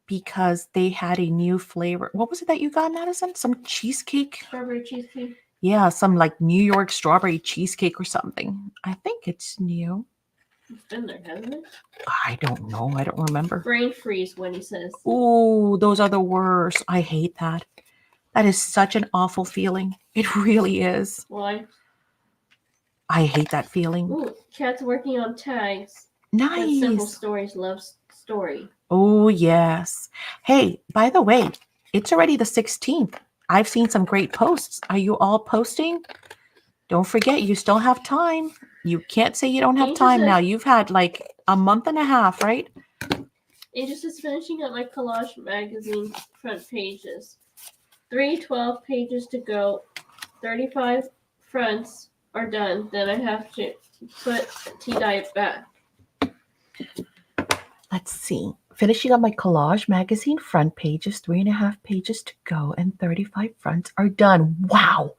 Because they had a new flavor. What was it that you got, Madison? Some cheesecake? Strawberry cheesecake? Yeah, some like New York strawberry cheesecake or something. I think it's new. It's been there, hasn't it? I don't know. I don't remember. Brain freeze, Wendy says. Ooh, those are the worst. I hate that. That is such an awful feeling. It really is. Why? I hate that feeling. Ooh, Kat's working on tags. Nice. Simple Stories loves story. Oh, yes. Hey, by the way, it's already the 16th. I've seen some great posts. Are you all posting? Don't forget, you still have time. You can't say you don't have time now. You've had like a month and a half, right? Aegis is finishing up my collage magazine front pages. 312 pages to go. 35 fronts are done. Then I have to put tea-dye back. Let's see. Finishing up my collage magazine front pages, 3.5 pages to go, and 35 fronts are done. Wow.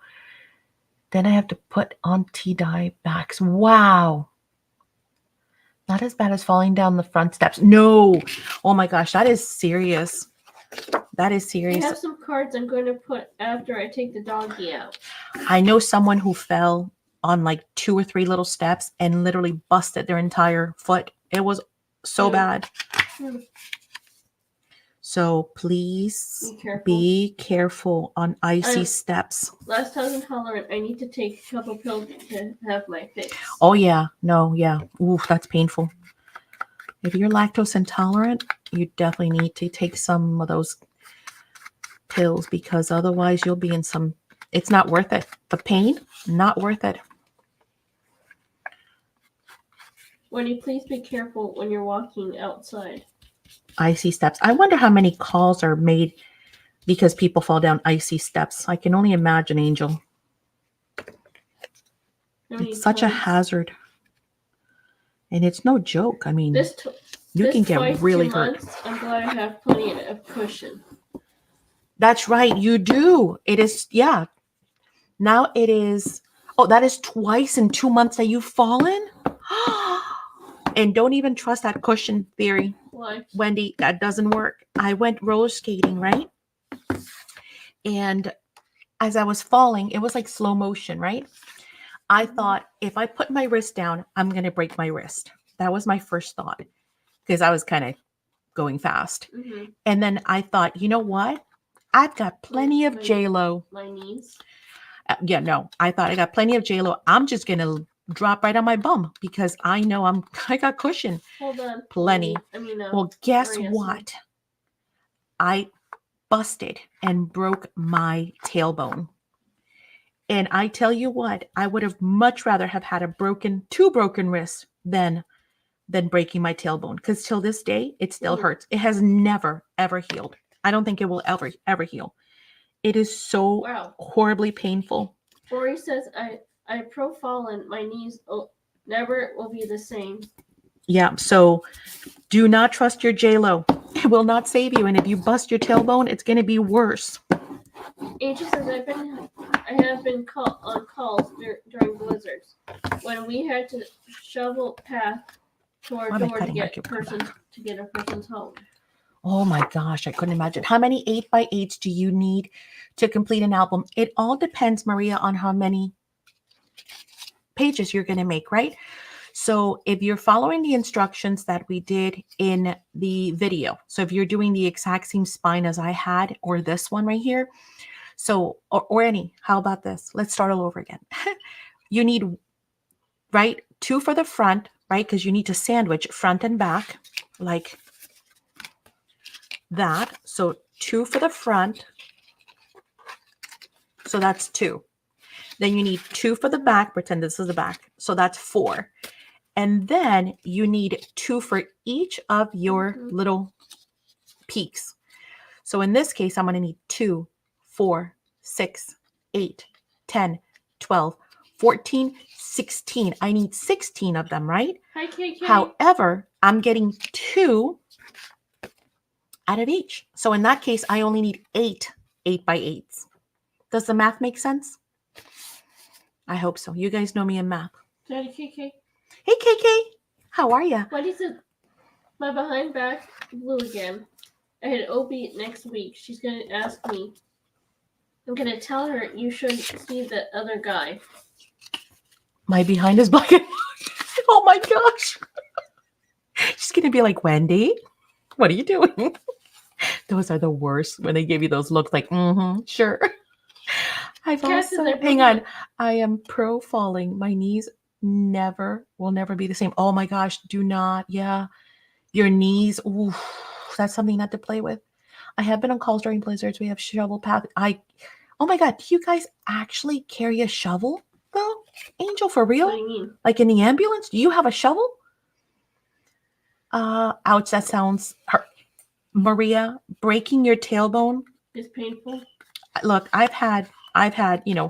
Then I have to put on tea-dye backs. Wow. Not as bad as falling down the front steps. No. Oh my gosh, that is serious. That is serious. I have some cards I'm going to put after I take the doggy out. I know someone who fell on like 2 or 3 little steps and literally busted their entire foot. It was so bad. So please be careful on icy steps. Lactose intolerant. I need to take a couple pills to have my fix. Oh yeah, no, yeah. Ooh, that's painful. If you're lactose intolerant, you definitely need to take some of those pills because otherwise you'll be in some. It's not worth it. The pain, not worth it. Wendy, please be careful when you're walking outside. Icy steps. I wonder how many calls are made because people fall down icy steps. I can only imagine, Angel. It's such a hazard. And it's no joke. I mean, you can get really hurt. I'm glad I have plenty of cushion. That's right. You do. It is, yeah. Now it is, oh, that is twice in 2 months that you've fallen? And don't even trust that cushion theory. Why? Wendy, that doesn't work. I went roller skating, right? And as I was falling, it was like slow motion, right? I thought if I put my wrist down, I'm going to break my wrist. That was my first thought because I was kind of going fast. Mm-hmm. And then I thought, you know what? I've got plenty of J-Lo. My knees? Yeah, no. I thought I got plenty of J-Lo. I'm just going to drop right on my bum because I know I got cushion. Hold on. Plenty. Well, guess Maria, what? I busted and broke my tailbone. And I tell you what, I would have much rather have had two broken wrists than breaking my tailbone. Because till this day, it still hurts. It has never, ever healed. I don't think it will ever heal. It is so horribly painful. Rory says, I pro-fallen. My knees never will be the same. Yeah, so do not trust your J-Lo. It will not save you. And if you bust your tailbone, it's going to be worse. Angel says I have been on calls during blizzards when we had to shovel path to our Why am I door to cutting? I get could come back. a person's home. Oh my gosh, I couldn't imagine. How many 8x8s do you need to complete an album? It all depends, Maria, on how many pages you're going to make, right? So if you're following the instructions that we did in the video, so if you're doing the exact same spine as I had, or this one right here, so, or any, how about this? Let's start all over again. You need, right, 2 for the front, right? Because you need to sandwich front and back like that. So 2 for the front. So that's 2. Then you need 2 for the back. Pretend this is the back. So that's 4. And then you need 2 for each of your little peaks. So in this case, I'm going to need 2, 4, 6, 8, 10, 12, 14, 16. I need 16 of them, right? Hi, KK. However, I'm getting 2 out of each. So in that case, I only need 8 8x8s. Does the math make sense? I hope so. You guys know me in math. Daddy KK. Hey, KK. How are ya? What is it? My behind back blue again. I had OB next week. She's going to ask me. I'm going to tell her you should see the other guy. My behind is black and white. Oh my gosh. She's going to be like, Wendy, what are you doing? Those are the worst when they give you those looks like, sure. I've also, hang on. I am pro falling. My knees will never be the same. Oh my gosh. Do not. Yeah. Your knees. Ooh, that's something not to play with. I have been on calls during blizzards. We have shovel path. Oh my God. Do you guys actually carry a shovel though? Angel, for real? What do you mean? Like in the ambulance? Do you have a shovel? Ouch. That sounds hurt. Maria, breaking your tailbone is painful. Look, I've had,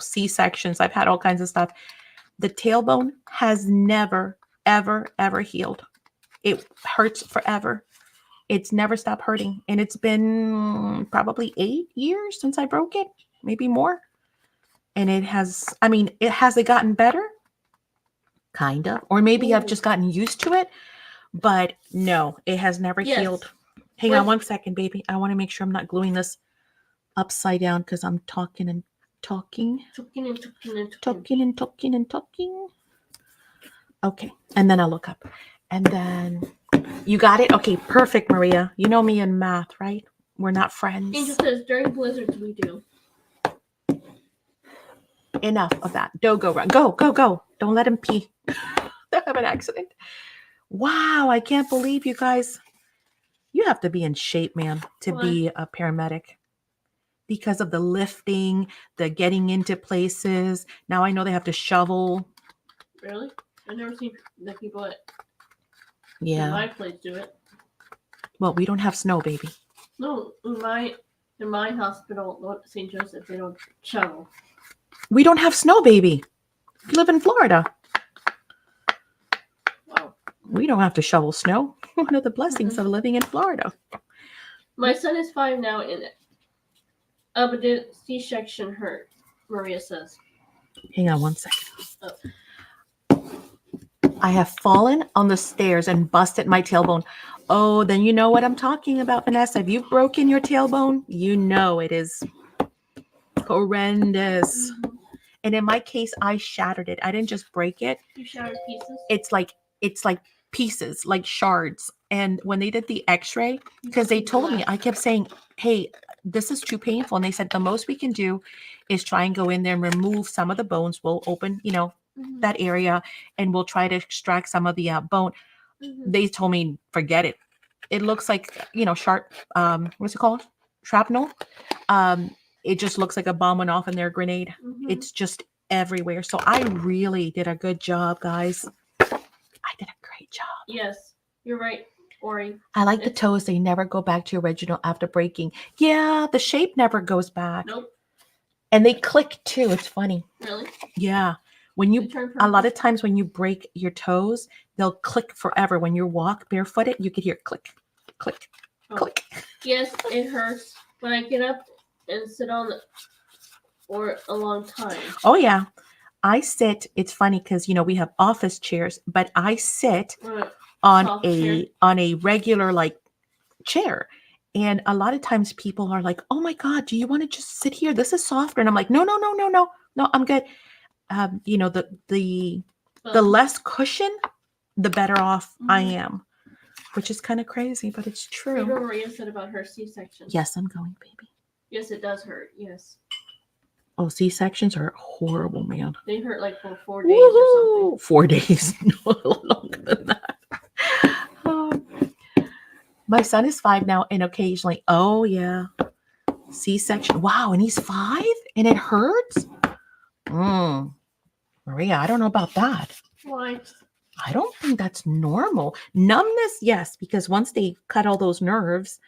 C-sections. I've had all kinds of stuff. The tailbone has never, ever, ever healed. It hurts forever. It's never stopped hurting. And it's been probably 8 years since I broke it, maybe more. And has it gotten better? Kind of. Or maybe I've just gotten used to it. But no, it has never healed. Hang on 1 second, baby. I want to make sure I'm not gluing this upside down because I'm talking and talking. Okay. And then I'll look up. And then you got it? Okay, perfect, Maria. You know me in math, right? We're not friends. Angel says during blizzards we do. Enough of that. Go, run. Go. Don't let him pee. They'll have an accident. Wow, I can't believe you guys. You have to be in shape, man, to be a paramedic. Because of the lifting, the getting into places. Now I know they have to shovel. Really? I've never seen the people at my place do it. Well, we don't have snow, baby. No, in my hospital, St. Joseph, they don't shovel. We don't have snow, baby. We live in Florida. Wow. We don't have to shovel snow. One of the blessings of living in Florida. My son is 5 now, but the C-section hurt, Maria says. Hang on 1 second. I have fallen on the stairs and busted my tailbone. Oh, then you know what I'm talking about, Vanessa. If you've broken your tailbone, you know it is horrendous. Mm-hmm. And in my case, I shattered it. I didn't just break it. You shattered pieces? It's like pieces, like shards. And when they did the x-ray, because they told me, I kept saying, hey, this is too painful. And they said the most we can do is try and go in there and remove some of the bones. We'll open, that area, and we'll try to extract some of the bone. Mm-hmm. They told me, forget it. It looks like, sharp, what's it called? Shrapnel. It just looks like a bomb went off in their grenade. Mm-hmm. It's just everywhere. So I really did a good job, guys. I did a great job. Yes, you're right, Ori. I like the toes. They never go back to original after breaking. Yeah, the shape never goes back. Nope. And they click too. It's funny. Really? Yeah. When a lot of times when you break your toes, they'll click forever. When you walk barefooted, you could hear click, click, click. Yes, it hurts when I get up and sit on or a long time? Oh yeah. I sit, it's funny because we have office chairs, but I sit Or on soft chair? a regular like chair. And a lot of times people are like, "Oh my God, do you want to just sit here? This is softer." And I'm like, "No, no, no, no, no, no, I'm good." The Well, less cushion, the better off I Mhm. am, which is kind of crazy, but it's true. remember what Maria said about her C-section? Yes, I'm going, baby. Yes, it does hurt. Yes. Oh, C-sections are horrible, man. They hurt like for 4 days or something. Woo-hoo! 4 days, no longer than that. Oh. My son is 5 now, and occasionally, oh yeah, C-section. Wow, and he's 5, and it hurts. Maria, I don't know about that. Why? I don't think that's normal. Numbness, yes, because once they cut all those nerves,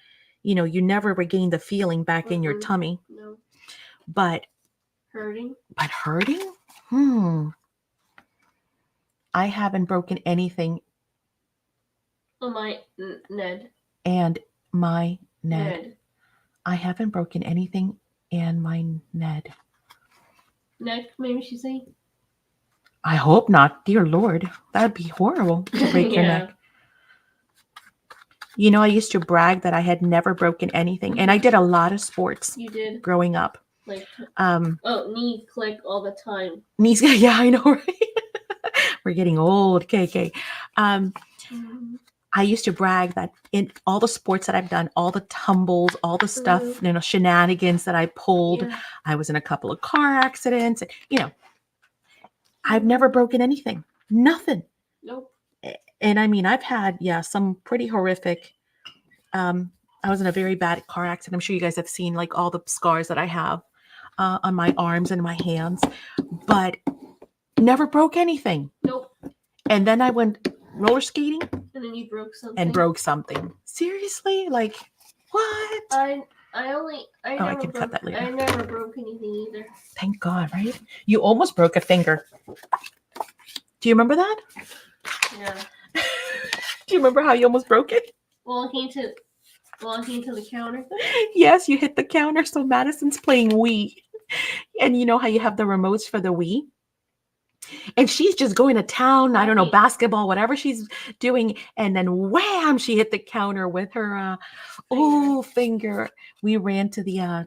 you never regain the feeling back in your tummy. No. But Hurting? hurting? I haven't broken anything. Oh, my Ned. And my Ned. I haven't broken anything and my Ned. Neck, maybe she's saying? I hope not. Dear Lord, that'd be horrible to break your neck. I used to brag that I had never broken anything, and I did a lot of sports. You did? Growing up. Like, knee click all the time. Knees, yeah, I know, right? We're getting old, KK. I used to brag that in all the sports that I've done, all the tumbles, all the stuff, shenanigans that I pulled. Yeah. I was in a couple of car accidents. I've never broken anything. Nothing. Nope. And I mean, I've had, some pretty horrific. I was in a very bad car accident. I'm sure you guys have seen like all the scars that I have on my arms and my hands, but never broke anything. Nope. And then I went roller skating. And then you broke something. And broke something. Seriously? Like, what? I can cut that later. I never broke anything either. Thank God, right? You almost broke a finger. Do you remember that? Yeah. Do you remember how you almost broke it? Walking to the counter. Yes, you hit the counter. So Madison's playing Wii. And you know how you have the remotes for the Wii? And she's just going to town, I don't know, basketball, whatever she's doing. And then wham, she hit the counter with her finger. We ran to the,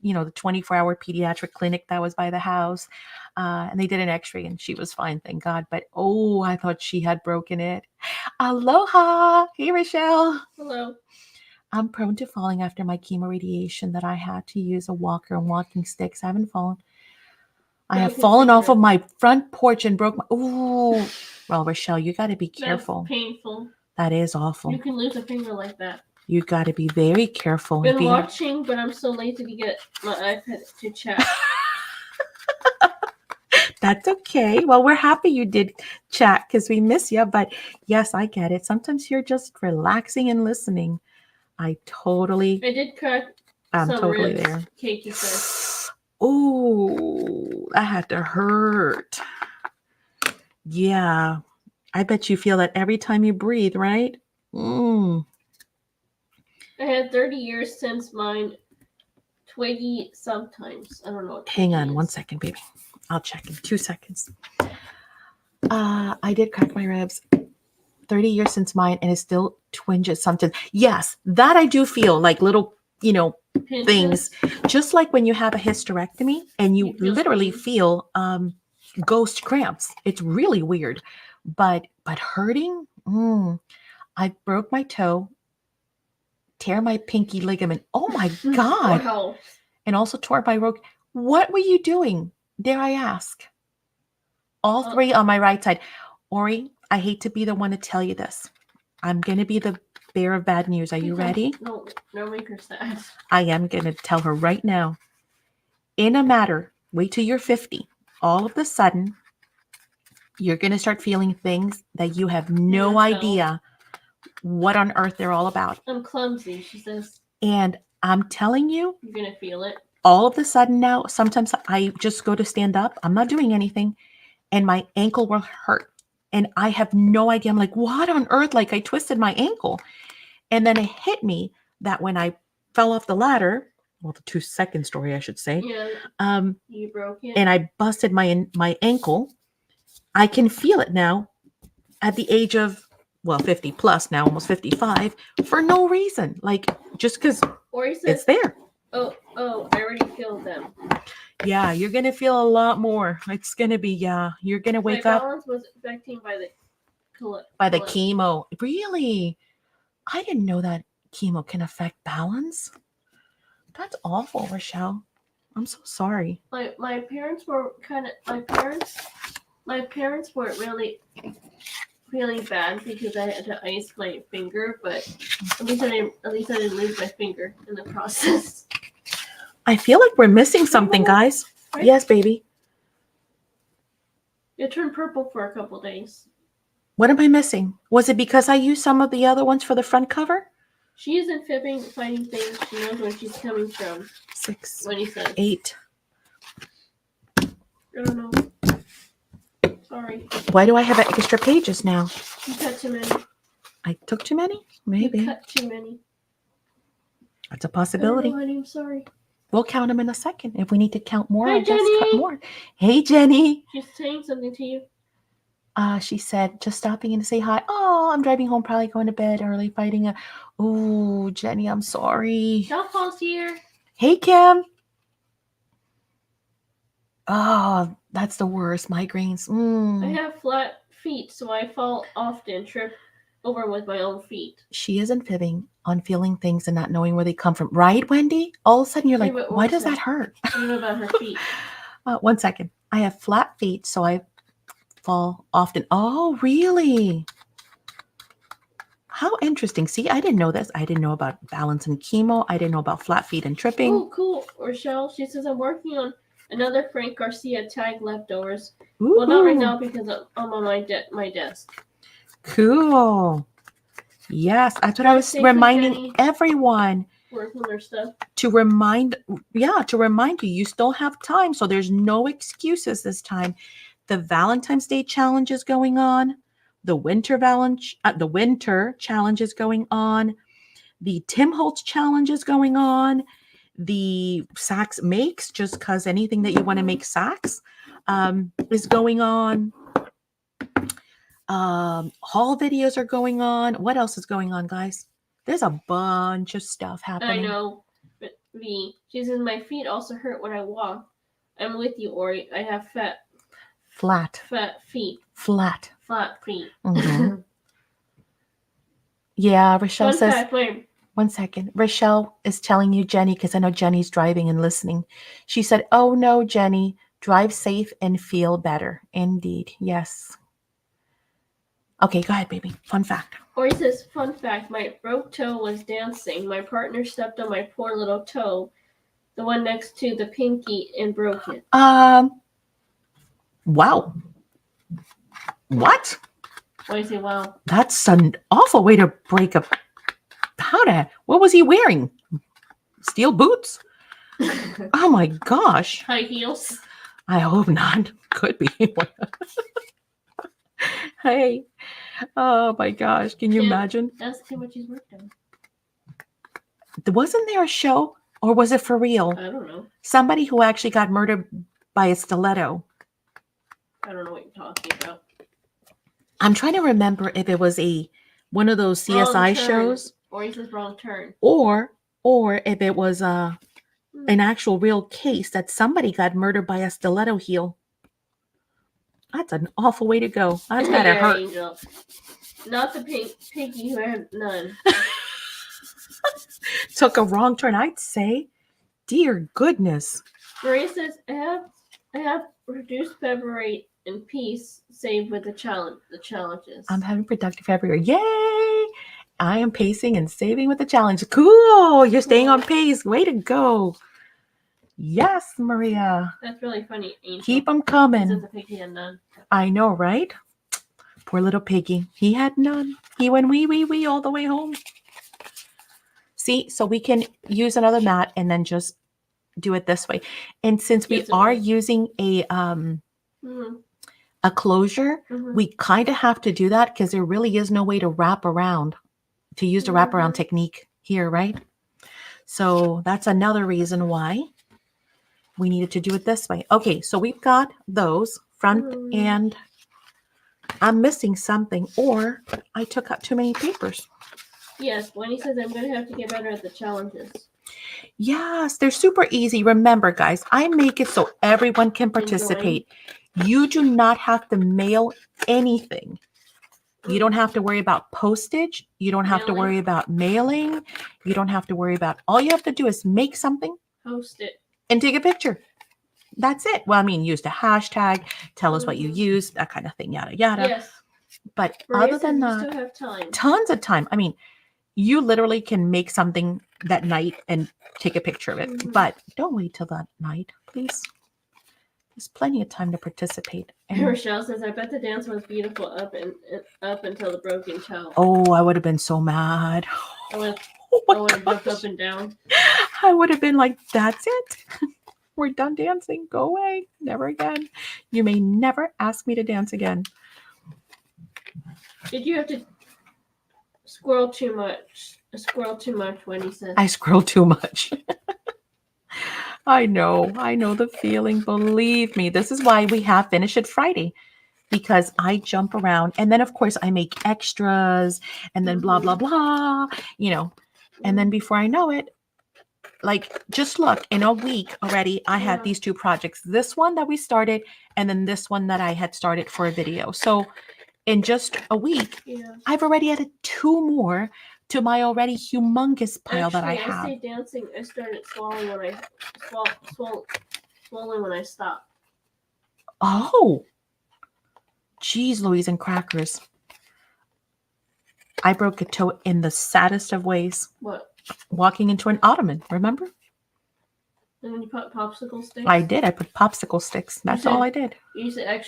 the 24-hour pediatric clinic that was by the house. And they did an x-ray and she was fine, thank God. But, I thought she had broken it. Aloha. Hey, Rochelle. Hello. I'm prone to falling after my chemo radiation that I had to use a walker and walking sticks. I haven't fallen. I have fallen off of my front porch and broke my... Ooh. Well, Rochelle, you got to be careful. That's painful. That is awful. You can lose a finger like that. You got to be very careful. Been watching, but I'm so lazy to get my iPad to chat. That's okay. Well, we're happy you did chat because we miss you. But yes, I get it. Sometimes you're just relaxing and listening. I did crack I'm some totally ribs, there. Katie said. Oh, that had to hurt. Yeah. I bet you feel that every time you breathe, right? I had 30 years since mine. Twiggy sometimes. I don't know. Hang on 1 second, baby. I'll check in 2 seconds. I did crack my ribs. 30 years since mine, and it still twinges sometimes. Yes, that I do feel like little, Pinches. Things. Just like when you have a hysterectomy and you literally feel ghost cramps. It's really weird. But hurting? I broke my toe, tear my pinky ligament. Oh my God. Wow. And also tore my rogue. What were you doing? Dare I ask? All three on my right side. Ori, I hate to be the one to tell you this. I'm going to be the bearer of bad news. Are you ready? No, make her sad. I am going to tell her right now. In a matter, wait till you're 50. All of a sudden, you're going to start feeling things that you have no idea what on earth they're all about. I'm clumsy, she says. And I'm telling you. You're going to feel it. All of a sudden now, sometimes I just go to stand up. I'm not doing anything. And my ankle will hurt. And I have no idea. I'm like, what on earth? Like I twisted my ankle. And then it hit me that when I fell off the ladder, well, the 2-second story, I should say. Yeah, you broke it. And I busted my ankle. I can feel it now at the age of, well, 50 plus now, almost 55, for no reason. Like, just because Or he says, it's there. oh, I already feel them. Yeah, you're going to feel a lot more. It's going to be, you're going to wake My up balance was affected by the chemo. Really? I didn't know that chemo can affect balance. That's awful, Rochelle. I'm so sorry. My parents were my parents weren't really feeling bad because I had to ice my finger, but at least I didn't lose my finger in the process. I feel like we're missing something, guys. Right? Yes, baby. It turned purple for a couple days. What am I missing? Was it because I used some of the other ones for the front cover? She isn't fibbing, finding things. She knows where she's coming from. 6, When he says 8. I don't know. Sorry. Why do I have extra pages now? You cut too many. I took too many? Maybe. You cut too many. That's a possibility. I don't know, honey, I'm sorry. We'll count them in a second. If we need to count more, Hi, I'll just cut Jenny. more. Hey, Jenny. She's saying something to you. She said, just stopping in to say hi. Oh, I'm driving home, probably going to bed early, fighting a... Oh, Jenny, I'm sorry. Dollfall's here. Hey, Kim. Oh, that's the worst. Migraines. I have flat feet, so I fall often, trip over with my own feet. She isn't fibbing on feeling things and not knowing where they come from. Right, Wendy? All of a sudden, you're like, why does that hurt? What about her feet? 1 second. I have flat feet, so I fall often. Oh, really? How interesting. See, I didn't know this. I didn't know about balance and chemo. I didn't know about flat feet and tripping. Oh, cool. Rochelle, she says, I'm working on another Frank Garcia tag leftovers. Ooh. Well, not right now because I'm on my desk. Cool. Yes, that's what I was reminding everyone. Working on their stuff. To remind you, you still have time. So there's no excuses this time. The Valentine's Day challenge is going on. The winter challenge is going on. The Tim Holtz challenge is going on. The SACs makes, just because anything that you want to make SACs, is going on. Haul videos are going on. What else is going on, guys? There's a bunch of stuff happening. I know. But she says, my feet also hurt when I walk. I'm with you, Ori. I have flat feet. Flat feet. Mm-hmm. Yeah, Rochelle Fun says, fact, 1 second. Rochelle is telling you, Jenny, because I know Jenny's driving and listening. She said, oh no, Jenny, drive safe and feel better. Indeed. Yes. Okay, go ahead, baby. Fun fact. Ori says, fun fact, my broke toe was dancing. My partner stepped on my poor little toe, the one next to the pinky, and broke it. Wow. What? Why do you say wow? That's an awful way to break up. What was he wearing? Steel boots? Oh my gosh. High heels? I hope not. Could be. Hey. Oh my gosh. Can you imagine? Ask him what he's worked on. Wasn't there a show, or was it for real? I don't know. Somebody who actually got murdered by a stiletto. I don't know what you're talking about. I'm trying to remember if it was one of those CSI shows. Or he says wrong turn. Or if it was an actual real case that somebody got murdered by a stiletto heel. That's an awful way to go. That's gotta hurt. Angel. Not the piggy who had none. Took a wrong turn, I'd say. Dear goodness. Maria says, I have reduced February in peace, save with the challenges. I'm having productive February. Yay! I am pacing and saving with the challenge. Cool. You're staying on pace. Way to go. Yes, Maria. That's really funny, Angel. Keep them coming. Since the piggy had none. I know, right? Poor little piggy. He had none. He went wee all the way home. See, so we can use another mat and then just do it this way. And since we are using a closure, we kind of have to do that because there really is no way to wrap around, to use the wraparound technique here, right? So that's another reason why we needed to do it this way. Okay, so we've got those front and I'm missing something, or I took out too many papers. Yes, Wendy says I'm going to have to get better at the challenges. Yes, they're super easy. Remember, guys, I make it so everyone can participate. You do not have to mail anything. You don't have to worry about postage. You don't have to worry about mailing. You don't have to worry about, all you have to do is make something, post it, and take a picture. That's it. Well, I mean, use the hashtag, tell us what you use, that kind of thing, yada, yada. Yes. But Maria other than that, still have time. Tons of time. I mean, you literally can make something that night and take a picture of it. But don't wait till that night, please. There's plenty of time to participate. And Rochelle says, I bet the dance was beautiful up until the broken toe. Oh, I would have been so mad. I would have jumped up and down. I would have been like, that's it. We're done dancing. Go away. Never again. You may never ask me to dance again. Did you have to squirrel too much? Wendy says. I squirrel too much. I know the feeling. Believe me. This is why we have Finish It Friday, because I jump around and then of course I make extras and then blah, blah, blah, and then before I know it, like, just look, in a week already, I had these two projects, this one that we started and then this one that I had started for a video. So in just a week, I've already added 2 more to my already humongous pile that I have. I stayed dancing. I started swallowing when I stopped. Oh, geez, Louise and crackers. I broke a toe in the saddest of ways. What? Walking into an ottoman, remember? And then you put popsicle sticks? I did. I put popsicle sticks. That's all I did. You said,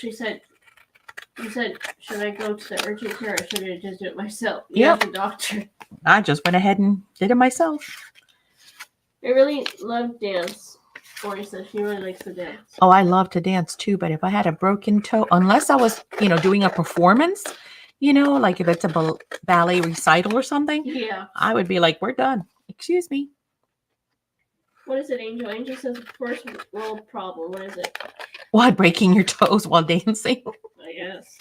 should I go to the urgent care or should I just do it myself? Yeah, the doctor. I just went ahead and did it myself. I really love dance. Ori says she really likes to dance. Oh, I love to dance too, but if I had a broken toe, unless I was, doing a performance, like if it's a ballet recital or something, I would be like, we're done. Excuse me. What is it, Angel? Angel says, first world problem. What is it? What, breaking your toes while dancing? I guess.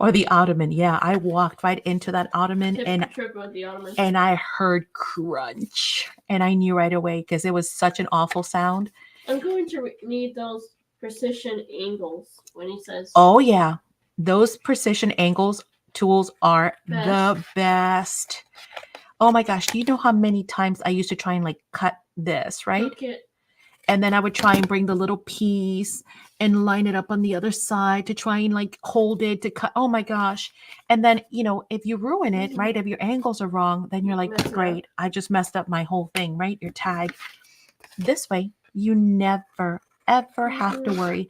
Or the ottoman. Yeah, I walked right into that ottoman and I heard crunch. And I knew right away because it was such an awful sound. I'm going to need those precision angles when he says. Oh, yeah. Those precision angles tools are the best. Oh my gosh. Do you know how many times I used to try and cut this, right? And then I would try and bring the little piece and line it up on the other side to try and hold it to cut. Oh my gosh. And then, if you ruin it, right, if your angles are wrong, then you're like, great, I just messed up my whole thing, right? Your tag. This way, you never, ever have to worry.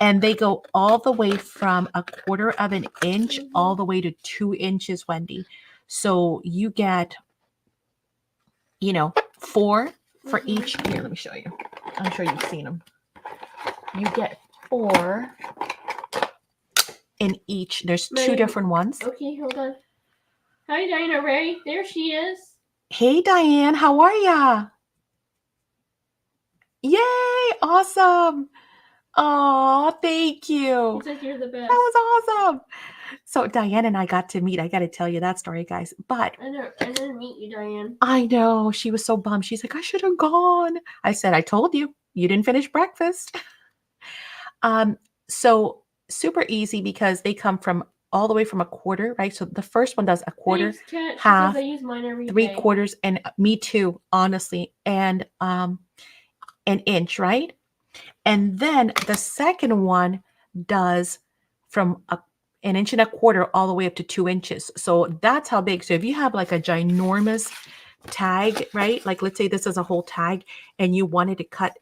And they go all the way from 1/4 of an inch all the way to 2 inches, Wendy. So you get, 4 for each. Here, let me show you. I'm sure you've seen them. You get 4 in each. There's 2 different ones. Okay, hold on. Hi, Diana Ray. There she is. Hey, Diane. How are ya? Yay! Awesome. Oh, thank you. She said you're the best. That was awesome. So Diane and I got to meet. I got to tell you that story, guys. But I didn't meet you, Diane. I know. She was so bummed. She's like, I should have gone. I said, I told you. You didn't finish breakfast. So super easy because they come from all the way from 1/4, right? So the first one does 1/4, half, 3/4, and me too, honestly, and an inch, right? And then the second one does from an inch and 1/4 all the way up to 2 inches. So that's how big. So if you have a ginormous tag, right? Let's say this is a whole tag and you wanted to cut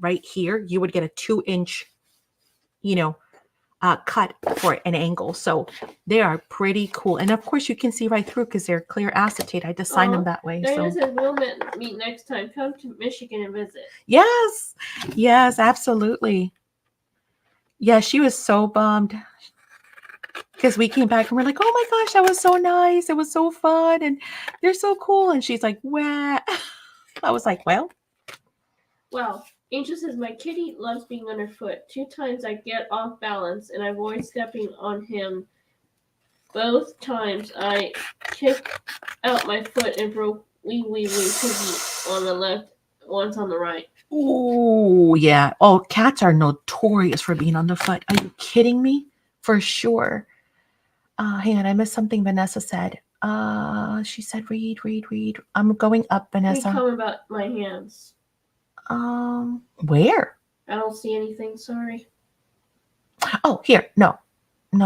right here, you would get a 2-inch, cut for an angle. So they are pretty cool. And of course you can see right through because they're clear acetate. I designed them that way. Diana says we'll meet next time. Come to Michigan and visit. Yes. Yes, absolutely. Yeah, she was so bummed. Because we came back and we're like, oh my gosh, that was so nice. It was so fun. And they're so cool. And she's like, wah. I was like, well, Wow. Angel says, my kitty loves being underfoot. 2 times I get off balance and I avoid stepping on him. Both times I kicked out my foot and broke wee piggy on the left, once on the right. oh, yeah. Oh, cats are notorious for being on the foot. Are you kidding me? For sure. Hang on, I missed something Vanessa said. She said, read. I'm going up, Hey, Vanessa. comment about my hands. Where? I don't see anything, sorry. Oh, here. No,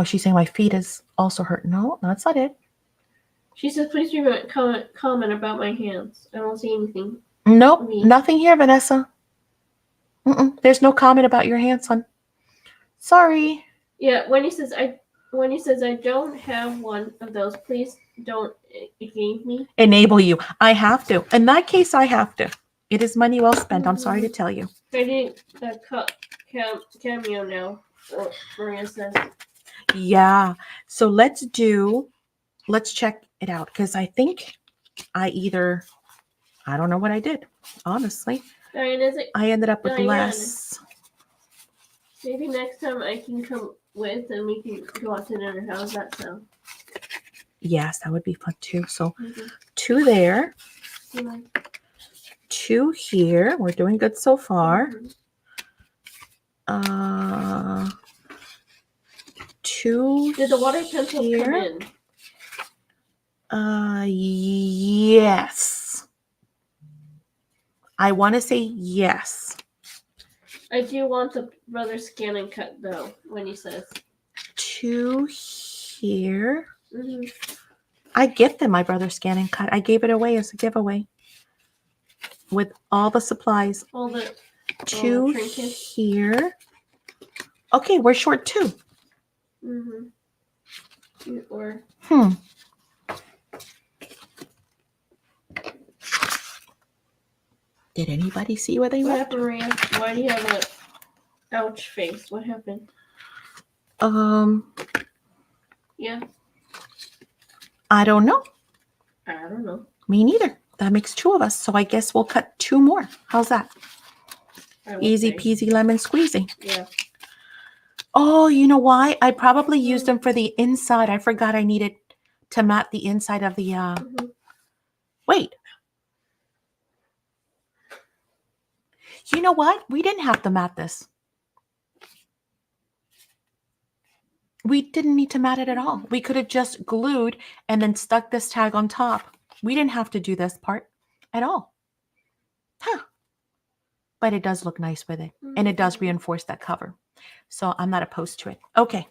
she's saying my feet is also hurt. No, that's not it. She says, please comment about my hands. I don't see anything. Nope, Me. nothing here, Vanessa. There's no comment about your hands, hon. Sorry. Yeah, when he says I don't have one of those, please don't engage me. Enable you. I have to. In that case, I have to. It is money well spent. I'm sorry to tell you. I need a cameo now. Maria says. Yeah. So let's check it out because I think I don't know what I did, honestly. Diane, I ended up with Diane, less. Maybe next time I can come with and we can go out to dinner. How does that sound? Yes, that would be fun too. So 2 there. 2 here. We're doing good so far. 2 Did the water pencil here. come in? Yes. I want to say yes. I do want the brother scan and cut though, when he says. 2 here. Mm-hmm. I gifted my brother scan and cut. I gave it away as a giveaway. With all the supplies. All the 2 trinkets. here. Okay, we're short 2. Mm-hmm. Or. Did anybody see where they went? What happened, Maria? Why do you have a ouch face? What happened? Yeah. I don't know. I don't know. Me neither. That makes 2 of us. So I guess we'll cut 2 more. How's that? Easy peasy lemon squeezy. Yeah. Oh, you know why? I probably used them for the inside. I forgot I needed to mat the inside of the Wait. You know what? We didn't have to mat this. We didn't need to mat it at all. We could have just glued and then stuck this tag on top. We didn't have to do this part at all. Huh. But it does look nice with it. And it does reinforce that cover. So I'm not opposed to it. Okay.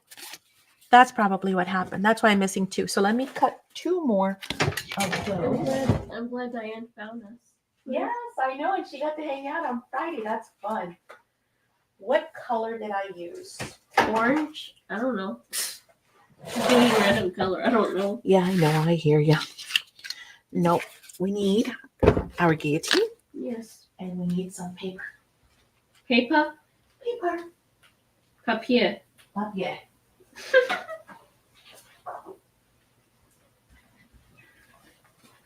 That's probably what happened. That's why I'm missing 2. So let me cut 2 more of those. I'm glad Diane found us. Yes, I know. And she got to hang out on Friday. That's fun. What color did I use? Orange? I don't know. Doing random color. I don't know. Yeah, I know. I hear you. Nope. We need our guillotine. Yes. And we need some paper. Paper? Paper. Papier. Papier.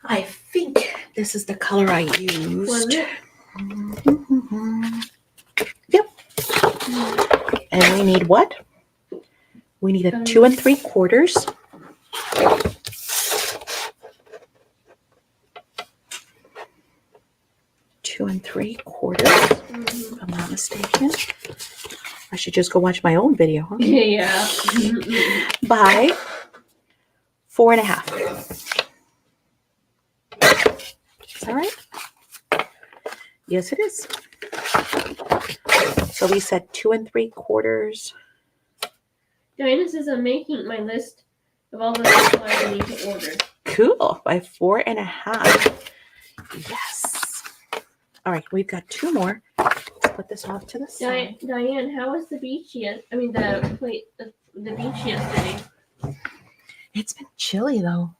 I think this is the color I used. Was it? Yep. And we need what? We need a 2 3/4. Two and 3/4. If I'm not mistaken. I should just go watch my own video, huh? Yeah. By 4.5. Is that right? Yes, it is. So we said 2 3/4. Diana says I'm making my list of all the supplies I need to order. Cool. By 4.5. Yes. All right, we've got 2 more. Let's put this off to the side. Diane, how was the beach the beach yesterday? It's been chilly though.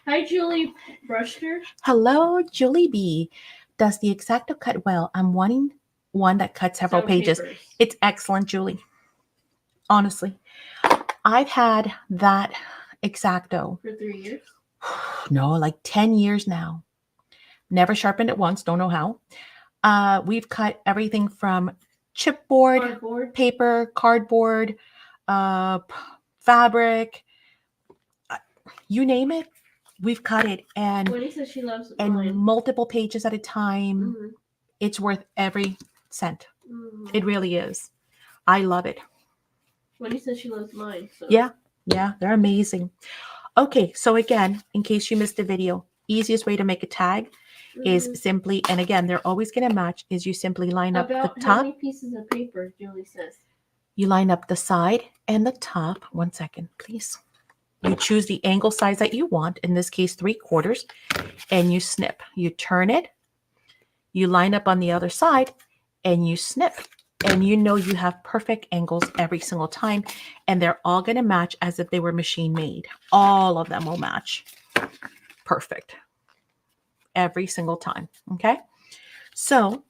Hi, Julie Brushner. Hello, Julie B. Does the X-Acto cut well? I'm wanting one that cuts several pages. Papers. It's excellent, Julie. Honestly. I've had that Exacto, For 3 years. no, like 10 years now. Never sharpened it once, don't know how. We've cut everything from chipboard, Cardboard. paper, cardboard, uh, fabric, you name it, we've cut it, and Wendy says she loves and mine. multiple pages at a time. Mhm. It's worth every cent. Mhm. It really is. I love it. Wendy says she loves mine. So. Yeah, they're amazing. Okay, so again, in case you missed the video, easiest way to make a tag is Mhm. simply, and again, they're always going to match, is you simply line up the About how top. many pieces of paper? Julie says. You line up the side and the top. 1 second, please. You choose the angle size that you want, in this case 3/4, and you snip. You turn it, you line up on the other side, and you snip. And you know you have perfect angles every single time, and they're all going to match as if they were machine made. All of them will match. Perfect. Every single time. Okay? So,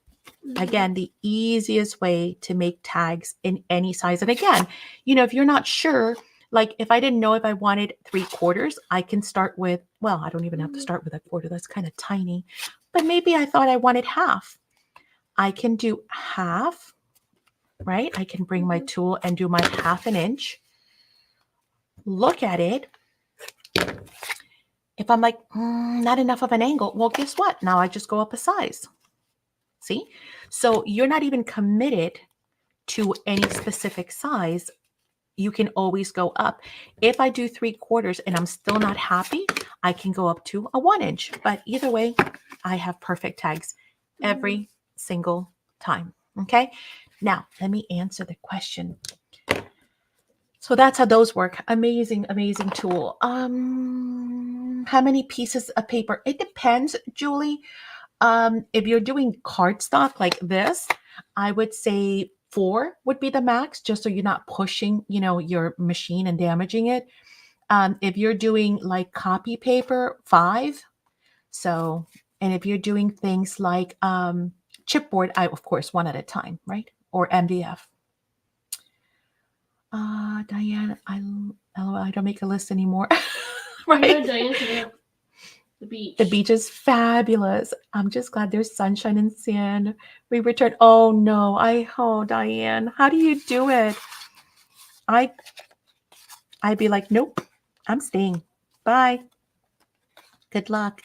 again, the easiest way to make tags in any size. And again, if you're not sure, like if I didn't know if I wanted 3/4, I can start with, well, I don't even have to start with a quarter. That's kind of tiny. But maybe I thought I wanted half. I can do half, right? I can bring my tool and do my 1/2 inch. Look at it. If I'm like, not enough of an angle, well, guess what? Now I just go up a size. See? So you're not even committed to any specific size. You can always go up. If I do 3/4 and I'm still not happy, I can go up to a 1 inch. But either way, I have perfect tags every single time. Okay. Now let me answer the question. So that's how those work. Amazing, amazing tool. How many pieces of paper? It depends, Julie. If you're doing cardstock like this, I would say 4 would be the max, just so you're not pushing, your machine and damaging it. If you're doing like copy paper, 5. So, and if you're doing things like chipboard, of course, 1 at a time, right? Or MDF. Diane, I don't make a list anymore. Right? Yeah, Diane said the beach. The beach is fabulous. I'm just glad there's sunshine and sand. We returned. Oh no, Diane, how do you do it? I'd be like, nope, I'm staying. Bye. Good luck.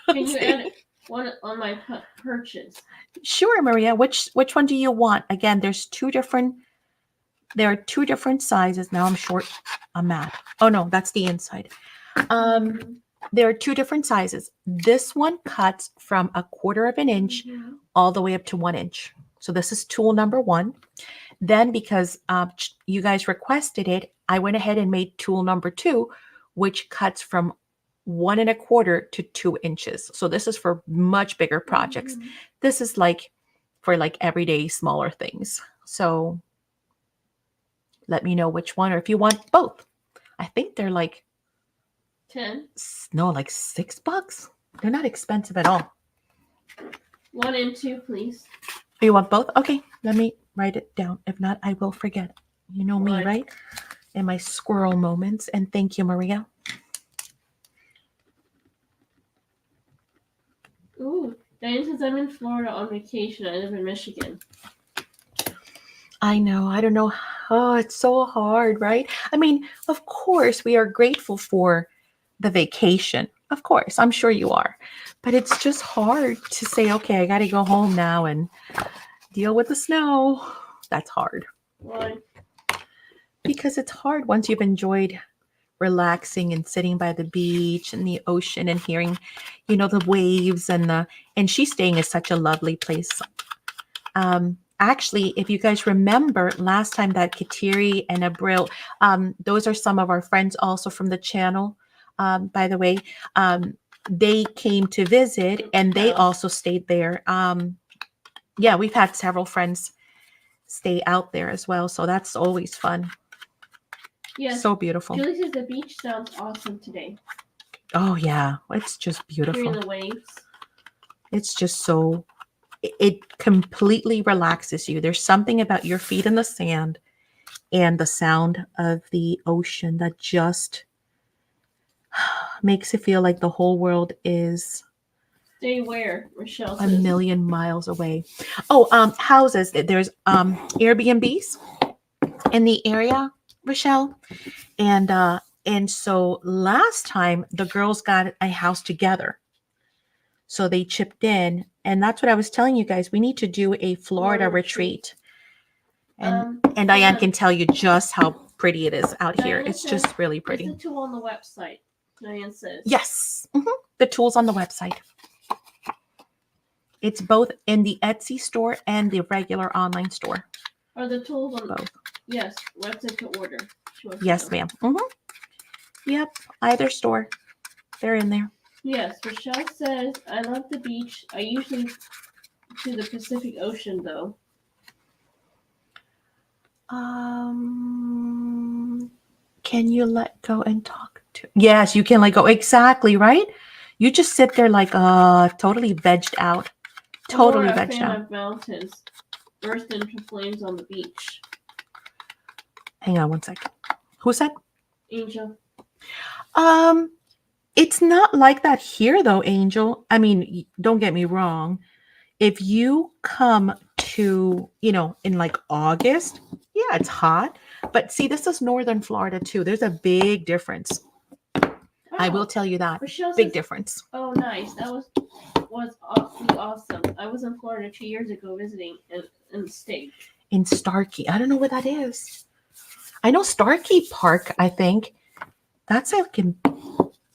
Can you add one on my purchase? Sure, Maria. Which one do you want? Again, there are 2 different sizes. Now I'm short on math. Oh no, that's the inside. There are 2 different sizes. This one cuts from 1/4 inch all the way up to 1 inch. So this is tool number 1. Then because you guys requested it, I went ahead and made tool number 2, which cuts from 1 1/4 to 2 inches. So this is for much bigger projects. This is like for like everyday smaller things. So let me know which one, or if you want both. I think they're like 10. No, like $6. They're not expensive at all. 1 and 2, please. You want both? Okay, let me write it down. If not, I will forget. You know me, right? And my squirrel moments. And thank you, Maria. Ooh, Diane says I'm in Florida on vacation. I live in Michigan. I know. I don't know. Oh, it's so hard, right? I mean, of course, we are grateful for the vacation. Of course, I'm sure you are. But it's just hard to say, okay, I got to go home now and deal with the snow. That's hard. Why? Because it's hard once you've enjoyed relaxing and sitting by the beach and the ocean and hearing, the waves and she's staying in such a lovely place. Actually, if you guys remember last time that Kateri and Abril, those are some of our friends also from the channel. By the way, they came to visit and they also stayed there. Yeah, we've had several friends stay out there as well. So that's always fun. Yes. So beautiful. Julie says the beach sounds awesome today. Oh, yeah. It's just beautiful. Hearing the waves. It's just so, it completely relaxes you. There's something about your feet in the sand and the sound of the ocean that just makes it feel like the whole world is Stay where? Rochelle a says. million miles away. Oh, houses. There's Airbnbs in the area, Rochelle. And so last time the girls got a house together. So they chipped in, and that's what I was telling you guys. We need to do a Florida retreat. And Diane can tell you just how pretty it is out here. Diana It's says just really pretty. It's the tool on the website, Diane says. Yes. The tools on the website. It's both in the Etsy store and the regular online store. Are the tools on Both. Yes, website to order. Yes, ma'am. Yep, either store. They're in there. Yes, Rochelle says, I love the beach. I usually to the Pacific Ocean, though. Can you let go and talk to? Yes, you can let go. Exactly, right? You just sit there like totally vegged out. Totally Or a vegged fan out. of mountains burst into flames on the beach. Hang on one second. Who said? Angel. It's not like that here though, Angel. I mean, don't get me wrong. If you come to, in like August, yeah, it's hot. But see, this is northern Florida too. There's a big difference. I will tell you that. Rochelle Big says, difference. Oh, nice. That was awesome. I was in Florida 2 years ago visiting in the state. In Starkey. I don't know where that is. I know Starkey Park, I think. That's like in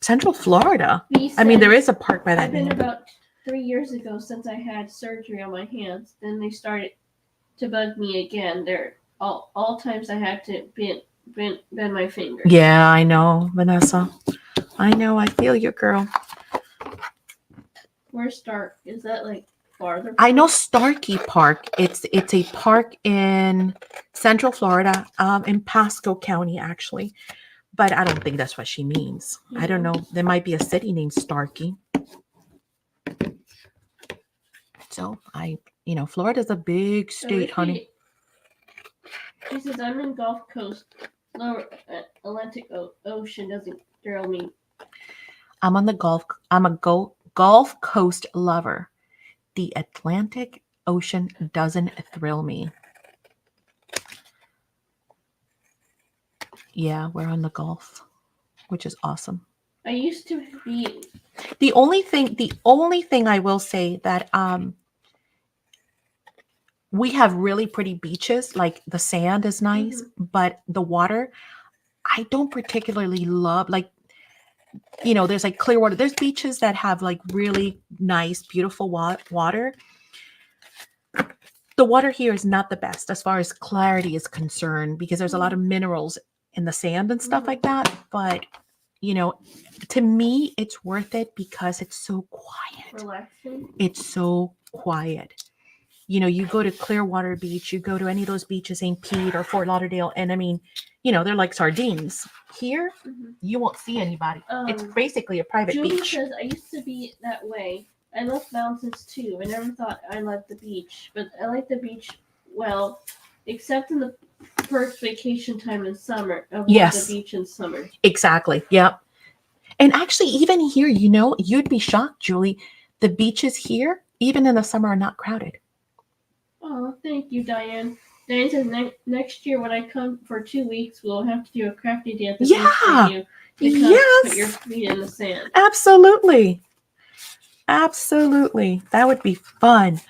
Central Florida. I mean, there is a park by that I've been name. about 3 years ago since I had surgery on my hands. Then they started to bug me again. They're all times I had to bend my fingers. Yeah, I know, Vanessa. I know. I feel you, girl. Where's Stark? Is that like farther? I know Starkey Park. It's a park in Central Florida, in Pasco County, actually. But I don't think that's what she means. I don't know. There might be a city named Starkey. So Florida's a big state, honey. She says, I'm in Gulf Coast. Lower Atlantic Ocean doesn't thrill me. I'm a Gulf Coast lover. The Atlantic Ocean doesn't thrill me. Yeah, we're on the Gulf, which is awesome. I used to be. The only thing I will say that we have really pretty beaches, like the sand is nice, but the water, I don't particularly love. Like, there's like Clearwater. There's beaches that have like really nice, beautiful water. The water here is not the best as far as clarity is concerned because there's a lot of minerals in the sand and stuff like that. But, to me, it's worth it because it's so quiet. Relaxing. It's so quiet. You go to Clearwater Beach, you go to any of those beaches, St. Pete or Fort Lauderdale, and I mean, they're like sardines. Here, you won't see anybody. It's basically a private Julie beach. Says, I used to be that way. I love mountains too. I never thought I liked the beach, but I like the beach, well, except in the first vacation time in summer. I love the beach in summer. Exactly. Yep. And actually, even here, you'd be shocked, Julie. The beaches here, even in the summer, are not crowded. Oh, thank you, Diane. Diane says next year when I come for 2 weeks, we'll have to do a crafty day at the beach for you. Put your feet in the sand. Absolutely. Absolutely. That would be fun.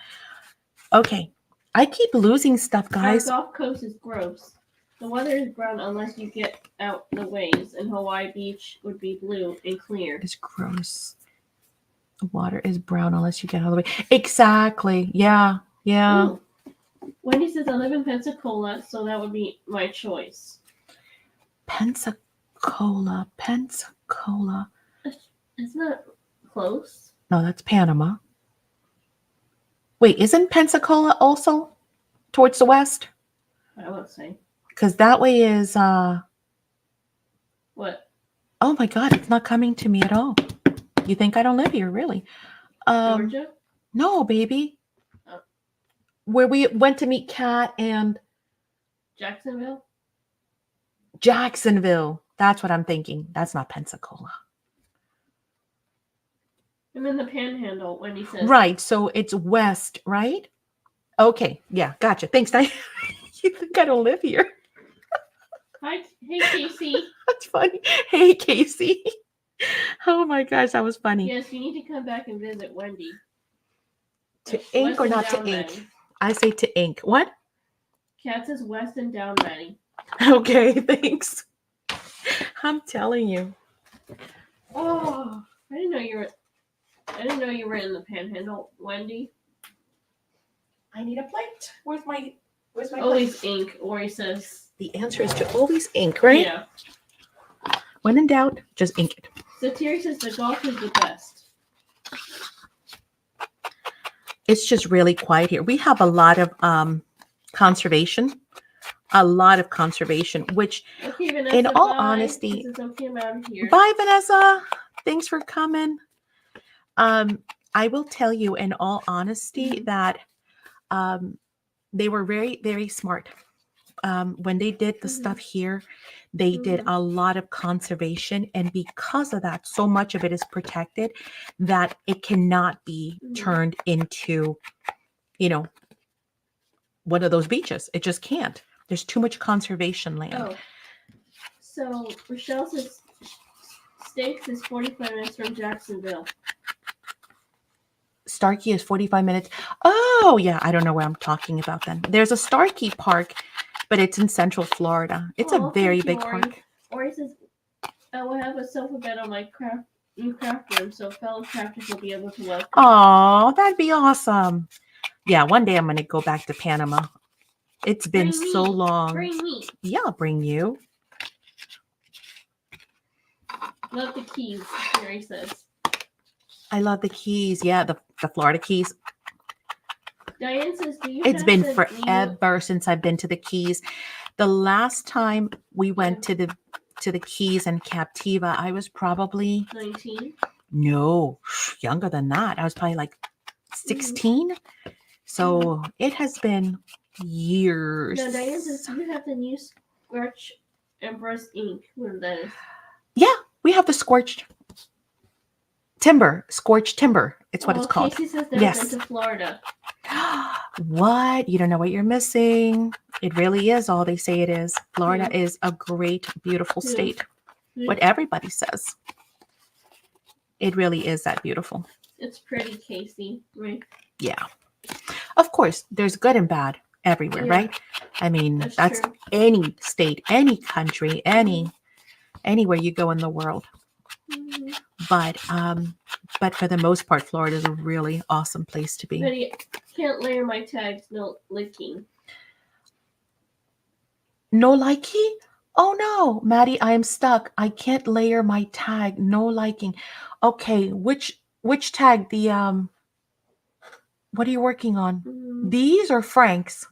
Okay. I keep losing stuff, guys. Our Gulf Coast is gross. The weather is brown unless you get out the waves, and Hawaii Beach would be blue and clear. It's gross. The water is brown unless you get out of the way. Exactly. Yeah. Yeah. Ooh. Wendy says, I live in Pensacola, so that would be my choice. Pensacola. Isn't that close? No, that's Panama. Wait, isn't Pensacola also towards the west? I would say. Because that way is What? Oh my God, it's not coming to me at all. You think I don't live here, really? Georgia? No, baby. Oh. Where we went to meet Kat and Jacksonville? Jacksonville. That's what I'm thinking. That's not Pensacola. I'm in the Panhandle. Wendy says. Right. So it's west, right? Okay. Yeah. Gotcha. Thanks, Diane. You think I don't live here? Hi, hey Casey. That's funny. Hey, Casey. Oh my gosh, that was funny. Yes, you need to come back and visit Wendy. To ink or not to ink? Maddie. I say to ink. What? Cat says west and down, Maddie. Okay, thanks. I'm telling you. Oh, I didn't know you were in the Panhandle, Wendy. I need a plate. Where's my Always ink, Ori says. The answer is to always ink, right? Yeah. When in doubt, just ink it. So Terry says the golf is the best. It's just really quiet here. We have a lot of conservation. A lot of conservation, which Okay, Vanessa, in all bye. honesty, This is okay, I'm out of here. bye, Vanessa. Thanks for coming. I will tell you in all honesty that they were very, very smart. When they did the stuff here, they did a lot of conservation. And because of that, so much of it is protected that it cannot be turned into, one of those beaches. It just can't. There's too much conservation land. Oh. So Rochelle says Stakes is 45 minutes from Jacksonville. Starkey is 45 minutes. Oh, yeah. I don't know where I'm talking about then. There's a Starkey Park, but it's in Central Florida. It's a very big park. Ori says, I will have a sofa bed on my new craft room, so fellow crafters will be able to welcome. Oh, that'd be awesome. Yeah, one day I'm going to go back to Panama. It's been so long. Bring me. Yeah, I'll bring you. Love the Keys, Mary says. I love the Keys. Yeah, the Florida Keys. Diane says, do you It's been forever since I've been to the Keys. The last time we went to the Keys and Captiva, I was probably 19. No, younger than that. I was probably like 16. So it has been years. Now, Diane says, you have the new Scratch and Brush ink. What that is? Yeah, we have the scorched timber. It's what it's called. Casey says they've been to Florida. What? You don't know what you're missing. It really is all they say it is. Florida is a great, beautiful state. What everybody says. It really is that beautiful. It's pretty, Casey, right? Yeah. Of course, there's good and bad everywhere, right? I mean, that's any state, any country, anywhere you go in the world. But for the most part, Florida is a really awesome place to be. Betty, can't layer my tags, no liking. No liking? Oh no, Maddie, I am stuck. I can't layer my tag. No liking. Okay, which tag? The what are you working on? These or Frank's?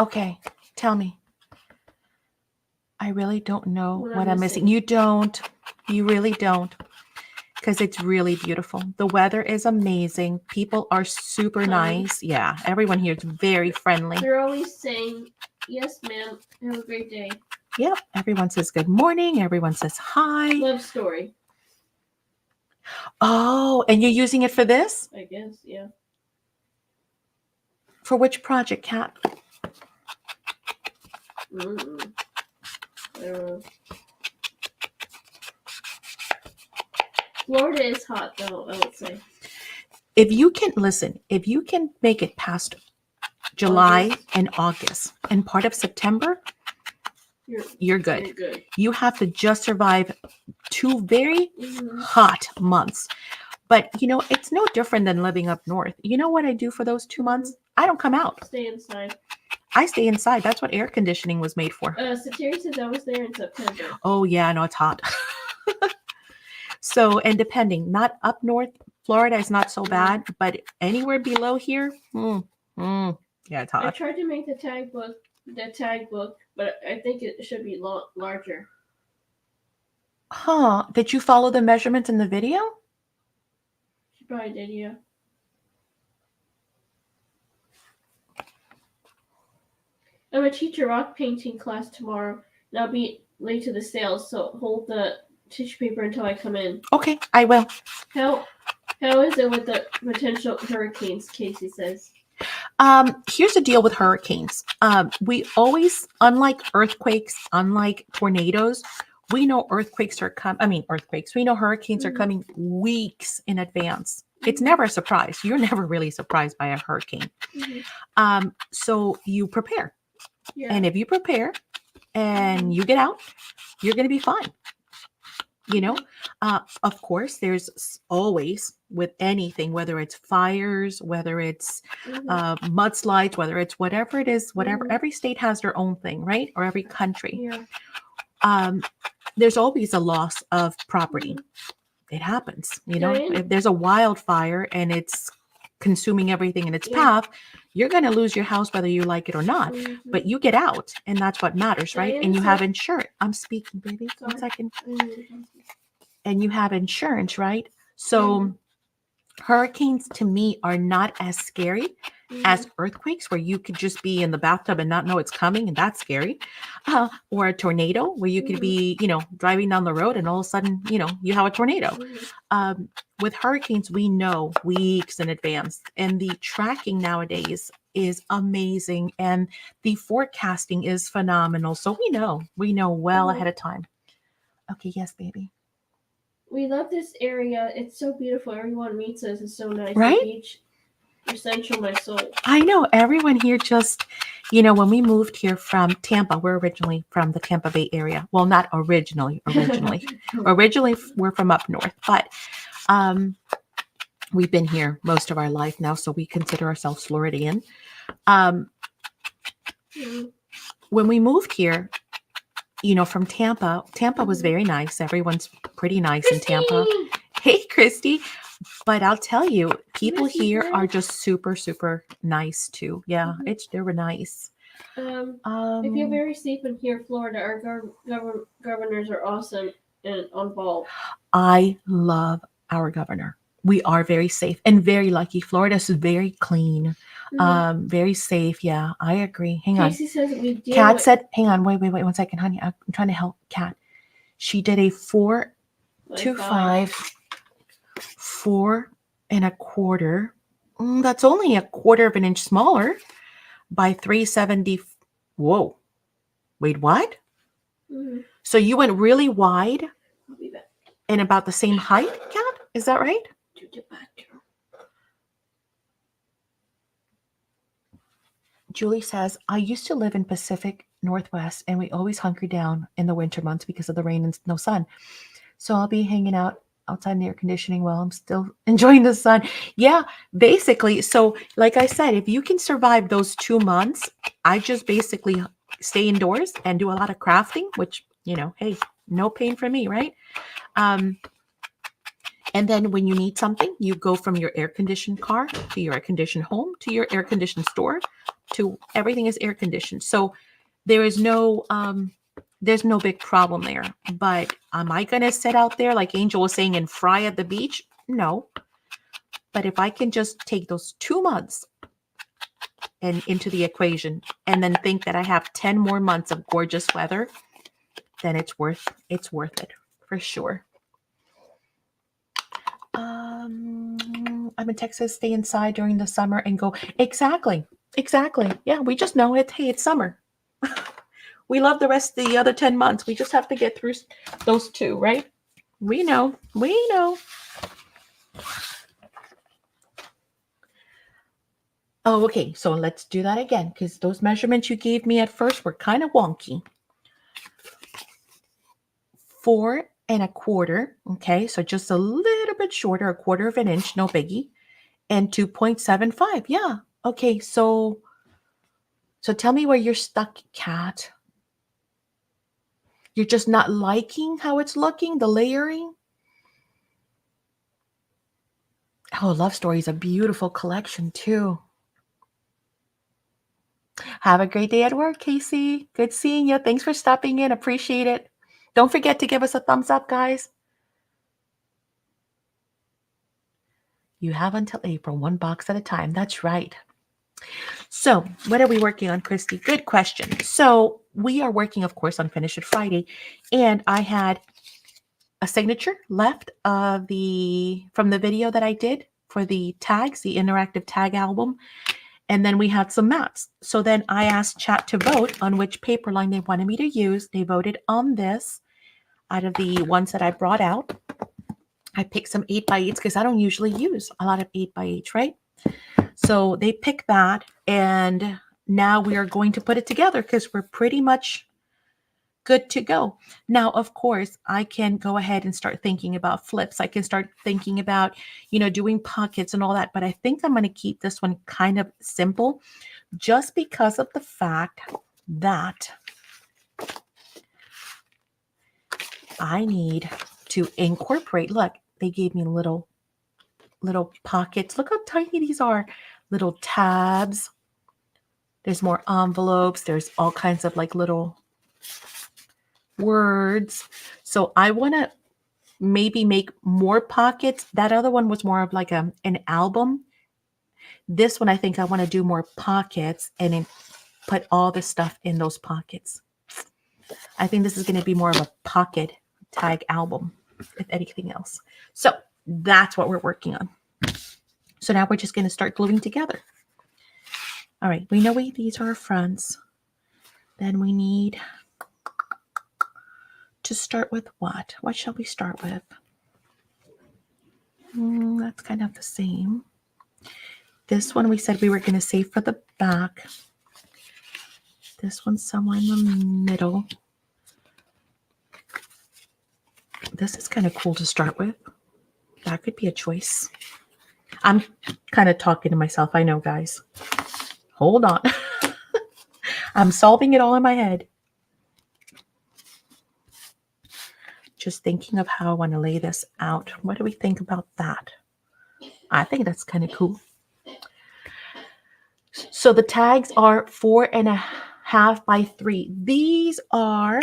Okay, tell me. I really don't know what I'm missing. You don't. You really don't. Because it's really beautiful. The weather is amazing. People are super nice. Yeah, everyone here is very friendly. They're always saying, yes, ma'am. Have a great day. Yep. Everyone says good morning. Everyone says hi. Love story. Oh, and you're using it for this? I guess, yeah. For which project, Kat? I don't know. Florida is hot, though, I would say. If you can make it past July and August and part of September, you're good. You're good. You have to just survive 2 very hot months. But, it's no different than living up north. You know what I do for those 2 months? I don't come out. Stay inside. I stay inside. That's what air conditioning was made for. Satiri says I was there in September. Oh, yeah, no, it's hot. So, and depending, not up north, Florida is not so bad, but anywhere below here, yeah, it's hot. I tried to make the tag book, but I think it should be larger. Huh? Did you follow the measurements in the video? She probably did, yeah. I'm a teacher rock painting class tomorrow, and I'll be late to the sales, so hold the tissue paper until I come in. Okay, I will. How is it with the potential hurricanes? Casey says. Here's the deal with hurricanes. We always, unlike earthquakes, unlike tornadoes, we know earthquakes are coming. I mean, earthquakes. We know hurricanes are coming weeks in advance. It's never a surprise. You're never really surprised by a hurricane. So you prepare. Yeah. And if you prepare and you get out, you're going to be fine. You know, of course, there's always with anything, whether it's fires, whether it's mudslides, whether it's whatever it is, whatever, every state has their own thing, right? Or every country. Yeah. There's always a loss of property. It happens, you know, if there's a wildfire and it's consuming everything in its path, you're going to lose your house whether you like it or not. But you get out, and that's what matters, right? And you have insurance. I'm speaking, baby. 1 second. And you have insurance, right? So hurricanes to me are not as scary as earthquakes, where you could just be in the bathtub and not know it's coming, and that's scary. Or a tornado, where you could be, you know, driving down the road and all of a sudden, you know, you have a tornado. With hurricanes, we know weeks in advance, and the tracking nowadays is amazing, and the forecasting is phenomenal. So we know well ahead of time. Okay, yes, baby. We love this area. It's so beautiful. Everyone meets us. It's so nice. Right? The beach, essential my soul. I know everyone here just, you know, when we moved here from Tampa, we're originally from the Tampa Bay area. Well, not originally. Originally, we're from up north, but we've been here most of our life now, so we consider ourselves Floridian. When we moved here, you know, from Tampa was very nice. Everyone's pretty nice in Tampa. Hey, Christy. But I'll tell you, people here are just super, super nice too. Yeah, they were nice. I feel very safe in here, Florida. Our governors are awesome and on ball. I love our governor. We are very safe and very lucky. Florida is very clean, very safe. Yeah, I agree. Hang on. Casey says we deal Kat with... said, hang on, wait 1 second, honey. I'm trying to help Kat. She did a 4.25, 4 1/4. That's only a 1/4 of an inch smaller by 370. Whoa. Wait, what? So you went really wide and about the same height, Kat? Is that right? Julie says, I used to live in Pacific Northwest, and we always hunker down in the winter months because of the rain and no sun. So I'll be hanging out outside in the air conditioning while I'm still enjoying the sun. Yeah, basically. So like I said, if you can survive those 2 months, I just basically stay indoors and do a lot of crafting, which, you know, hey, no pain for me, right? And then when you need something, you go from your air-conditioned car to your air-conditioned home to your air-conditioned store to everything is air-conditioned. So there is no there's no big problem there. But am I going to sit out there like Angel was saying and fry at the beach? No. But if I can just take those 2 months and into the equation and then think that I have 10 more months of gorgeous weather, then it's worth it for sure. I'm in Texas, stay inside during the summer and go. Exactly. Yeah, we just know it. Hey, it's summer. We love the rest of the other 10 months. We just have to get through those 2, right? We know. Oh, okay. So let's do that again because those measurements you gave me at first were kind of wonky. 4 1/4. Okay, so just a little bit shorter, a 1/4 of an inch, no biggie, and 2.75. Yeah. Okay, so tell me where you're stuck, Kat. You're just not liking how it's looking, the layering? Oh, Love Story is a beautiful collection too. Have a great day at work, Casey. Good seeing you. Thanks for stopping in. Appreciate it. Don't forget to give us a thumbs up, guys. You have until April, 1 box at a time. That's right. So what are we working on, Christy? Good question. So we are working, of course, on Finish It Friday. And I had a signature left from the video that I did for the tags, the interactive tag album. And then we had some mats. So then I asked chat to vote on which paper line they wanted me to use. They voted on this out of the ones that I brought out. I picked some 8x8s because I don't usually use a lot of 8x8s, right? So they picked that, and now we are going to put it together because we're pretty much good to go. Now, of course, I can go ahead and start thinking about flips. I can start thinking about, doing pockets and all that, but I think I'm going to keep this one kind of simple just because of the fact that I need to incorporate. Look, they gave me little pockets. Look how tiny these are. Little tabs. There's more envelopes. There's all kinds of like little words. So I want to maybe make more pockets. That other one was more of like an album. This one, I think I want to do more pockets and then put all the stuff in those pockets. I think this is going to be more of a pocket tag album, if anything else. So that's what we're working on. So now we're just going to start gluing together. All right, we know these are our fronts. Then we need to start with what? What shall we start with? That's kind of the same. This one we said we were going to save for the back. This one's somewhere in the middle. This is kind of cool to start with. That could be a choice. I'm kind of talking to myself. I know, guys. Hold on. I'm solving it all in my head. Just thinking of how I want to lay this out. What do we think about that? I think that's kind of cool. So the tags are 4.5 by 3. These are,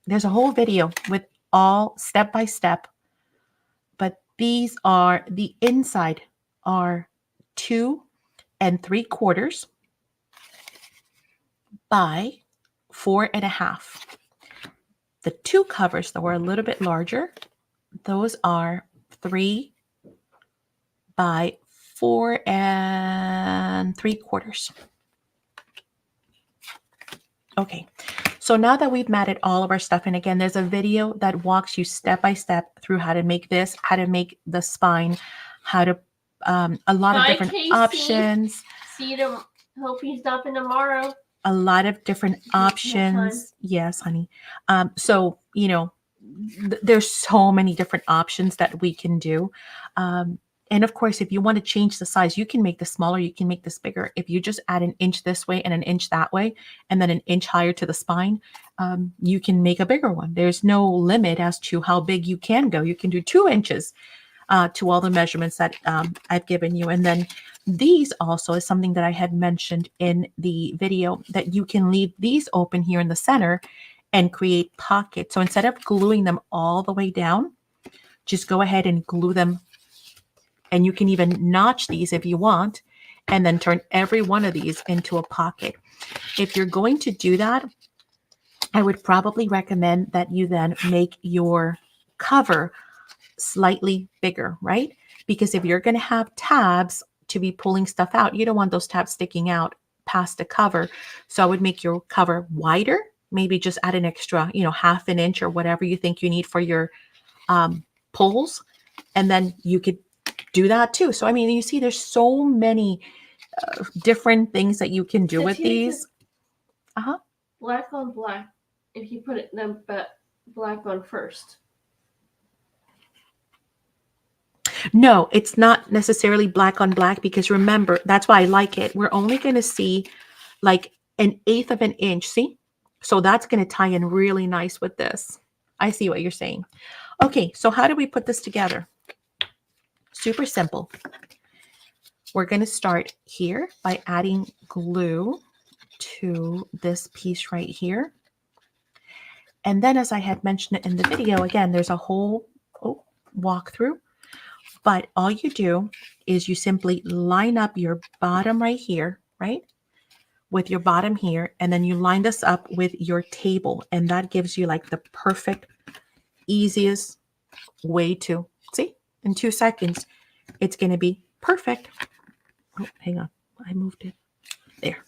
there's a whole video with all step by step, but these are the inside are 2 3/4 by 4.5. The 2 covers that were a little bit larger, those are 3 by 4 3/4. Okay, so now that we've matted all of our stuff, and again, there's a video that walks you step by step through how to make this, how to make the spine, how to, a lot of different options. See you. Hope you stop in tomorrow. A lot of different options. Yes, honey. So, there's so many different options that we can do. And of course, if you want to change the size, you can make this smaller, you can make this bigger. If you just add an inch this way and an inch that way, and then an inch higher to the spine, you can make a bigger one. There's no limit as to how big you can go. You can do 2 inches to all the measurements that I've given you. And then these also is something that I had mentioned in the video, that you can leave these open here in the center and create pockets. So instead of gluing them all the way down, just go ahead and glue them. And you can even notch these if you want, and then turn every one of these into a pocket. If you're going to do that, I would probably recommend that you then make your cover slightly bigger, right? Because if you're going to have tabs to be pulling stuff out, you don't want those tabs sticking out past the cover. So I would make your cover wider, maybe just add an extra, 1/2 inch or whatever you think you need for your pulls. And then you could do that too. So, you see there's so many different things that you can do with these. Black on black. If you put them black on first. No, it's not necessarily black on black, because remember, that's why I like it. We're only going to see like 1/8 of an inch. See? So that's going to tie in really nice with this. I see what you're saying. Okay, so how do we put this together? Super simple. We're going to start here by adding glue to this piece right here. And then, as I had mentioned in the video, again, there's a whole walkthrough. But all you do is you simply line up your bottom right here, right? With your bottom here, and then you line this up with your table, and that gives you like the perfect, easiest way to see in 2 seconds. It's going to be perfect. Oh, hang on. I moved it. There.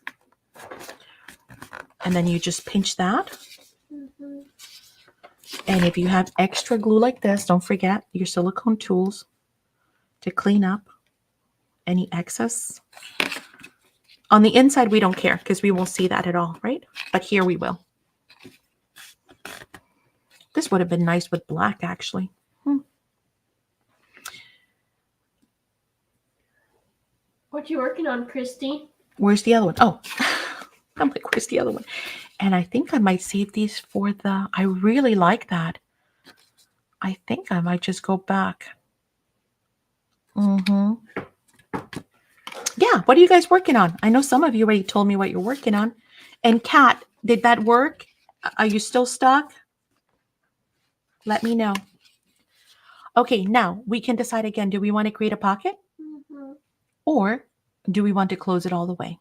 And then you just pinch that. Mhm. And if you have extra glue like this, don't forget your silicone tools to clean up any excess. On the inside, we don't care because we won't see that at all, right? But here we will. This would have been nice with black, actually. What you working on, Christy? Where's the other one? Oh, I'm like, where's the other one? And I think I might save these for I really like that. I think I might just go back. Yeah, what are you guys working on? I know some of you already told me what you're working on. And Kat, did that work? Are you still stuck? Let me know. Okay, now we can decide again. Do we want to create a pocket? Mhm. Or do we want to close it all the way?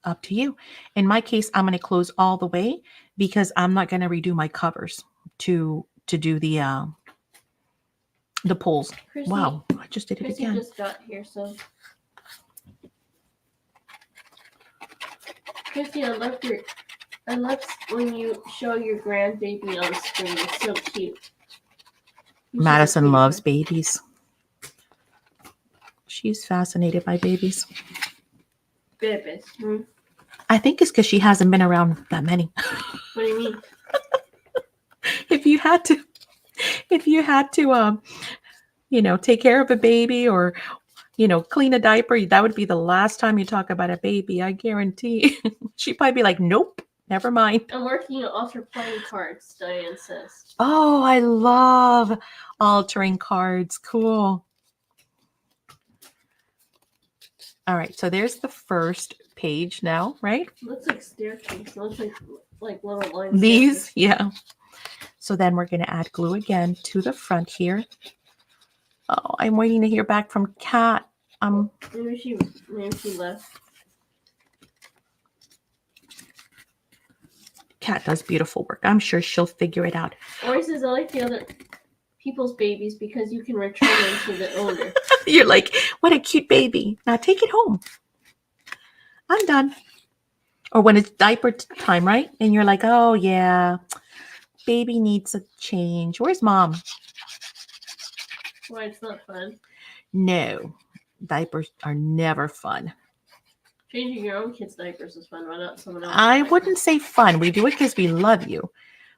Up to you. In my case, I'm going to close all the way because I'm not going to redo my covers to do the poles. Christy, Wow, I just did it Christy again. just got here, so. Christy, I love when you show your grandbaby on screen. It's so cute. Madison loves babies. She's fascinated by babies. Babies. I think it's because she hasn't been around that many. What do you mean? If you had to, take care of a baby or, clean a diaper, that would be the last time you talk about a baby. I guarantee. She'd probably be like, nope, never mind. I'm working on altar playing cards, Diane says. Oh, I love altering cards. Cool. All right, so there's the first page now, right? Looks like staircase. It looks like little lines. These, yeah. So then we're going to add glue again to the front here. Oh, I'm waiting to hear back from Kat. Maybe she left. Kat does beautiful work. I'm sure she'll figure it out. Or he says, I like the other people's babies because you can return them to the owner. You're like, what a cute baby. Now take it home. I'm done. Or when it's diaper time, right? And you're like, oh, yeah, baby needs a change. Where's mom? Why, it's not fun. No, diapers are never fun. Changing your own kids' diapers is fun, why not someone else's? I wouldn't say fun. We do it because we love you.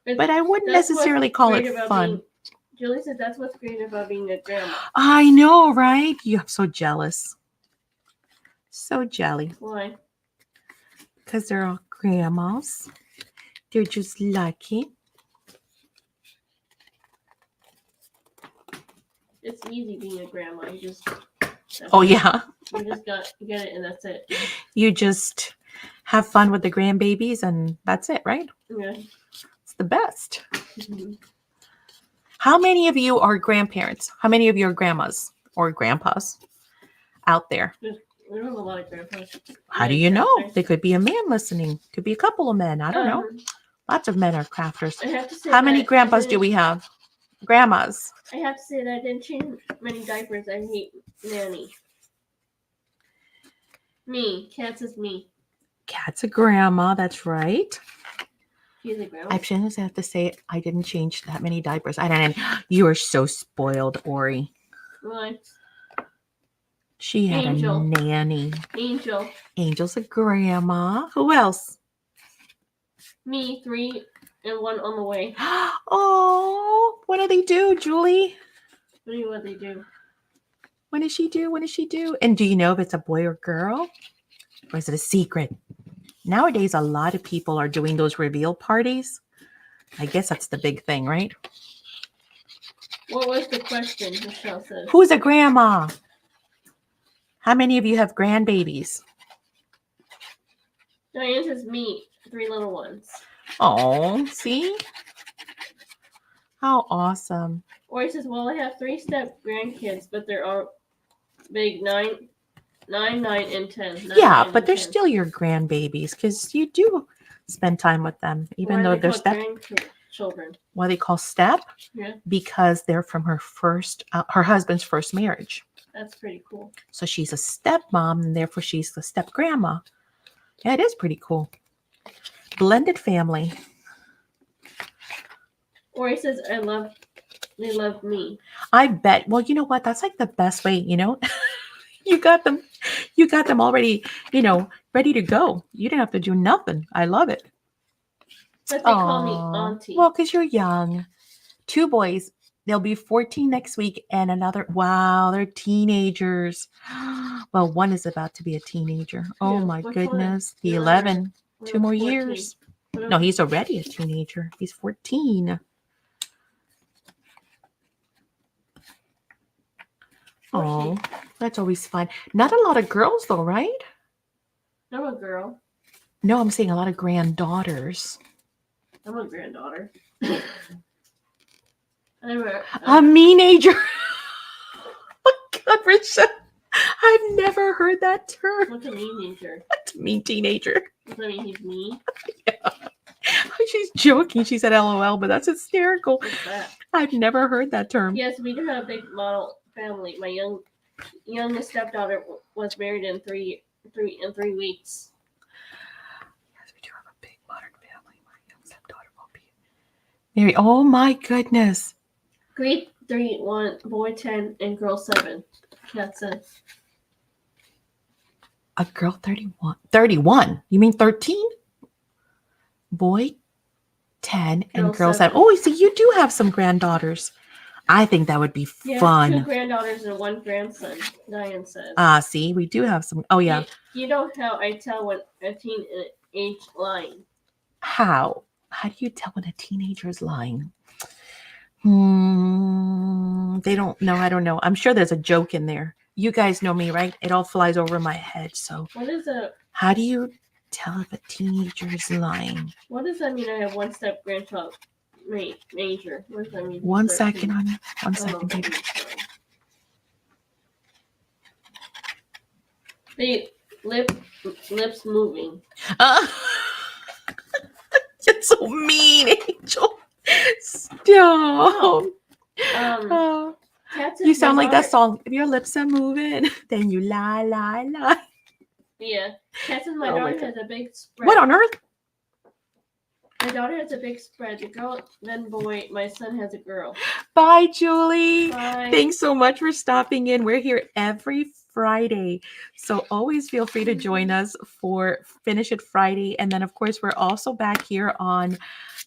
But I wouldn't necessarily call it fun. Julie said that's what's great about being a grandma. I know, right? You're so jealous. So jelly. Why? Because they're all grandmas. They're just lucky. It's easy being a grandma. You just. Oh, yeah. You just get it and that's it. You just have fun with the grandbabies and that's it, right? Yeah. It's the best. Mm-hmm. How many of you are grandparents? How many of you are grandmas or grandpas out there? We don't have a lot of grandpas. How do you know? There could be a man listening. Could be a couple of men. I don't know. Lots of men are crafters. I have to say how many grandpas do we have? Grandmas. I have to say that I didn't change many diapers. I hate nanny. Me. Kat says me. Kat's a grandma. That's right. She's a grandma. I shouldn't have to say it. I didn't change that many diapers. I don't know. You are so spoiled, Ori. Why? She had Angel. a nanny. Angel. Angel's a grandma. Who else? Me, 3 and 1 on the way. Oh, what do they do, Julie? What do you what they do? What does she do? What does she do? And do you know if it's a boy or girl? Or is it a secret? Nowadays, a lot of people are doing those reveal parties. I guess that's the big thing, right? What was the question, Michelle says? Who's a grandma? How many of you have grandbabies? Diane says me, 3 little ones. Oh, see? How awesome. Ori says, well, I have 3 step grandkids, but they're all big 9, 9, and 10. 9, Yeah, 9, but and they're 10. still your grandbabies because you do spend time with them, even Why though are they they're called step. grandchildren? Why they call step? Yeah, Because they're from her husband's first marriage. that's pretty cool. So she's a stepmom, and therefore she's the step grandma. Yeah, it is pretty cool. Blended family. Ori says, they love me. I bet. Well, you know what? That's like the best way, you got them already, ready to go. You didn't have to do nothing. I love it. But they call me Aw. auntie. Well, because you're young. 2 boys. They'll be 14 next week, and another. Wow, they're teenagers. Well, one is about to be a teenager. Oh Yeah, my which one? goodness. The The 11. What 2 about more 14? years. What No, about- he's already a teenager. He's 14. Oh, 14. that's always fun. Not a lot of girls, though, right? I'm a girl. No, I'm saying a lot of granddaughters. I'm a granddaughter. I'm A a, meenager. Oh my God, Risha. I've never heard that term. what's a teenager? What mean teenager? Does that mean he's me? She's joking. She said LOL, but that's hysterical. What's that? I've never heard that term. Yes, we do have a big model family. My youngest stepdaughter was married in 3 weeks. Yes, we do have a big modern family. My young stepdaughter will be married. Oh my goodness. Grade 3, 1, boy 10, and girl 7. That's it. A girl 31. 31? You mean 13? Boy 10 and Girl girl 7. 7. Oh, see, you do have some granddaughters. I think that would be Yeah, 2 fun. granddaughters and 1 grandson, Diane says. See, we do have some. Oh, yeah. You know how I tell when a teenage lying. How? How do you tell when a teenager is lying? They don't know. I don't know. I'm sure there's a joke in there. You guys know me, right? It all flies over my head. So, What is a how do you tell if a teenager is lying? What does that mean? I have 1 step grandchild major. What does that mean? One 13. second, honey. One Oh, second, baby. sorry. The lips moving. You're so mean, Angel. Stop. Oh. Cats You is sound my like that daughter- song. If your lips are moving, then you lie, lie, lie. Yeah, Cats is my Oh my daughter God. has a big spread. What on earth? My daughter has a big spread. The girl, then boy. My son has a girl. Bye, Julie. Bye. Thanks so much for stopping in. We're here every Friday. So always feel free to join us for Finish It Friday. And then, of course, we're also back here on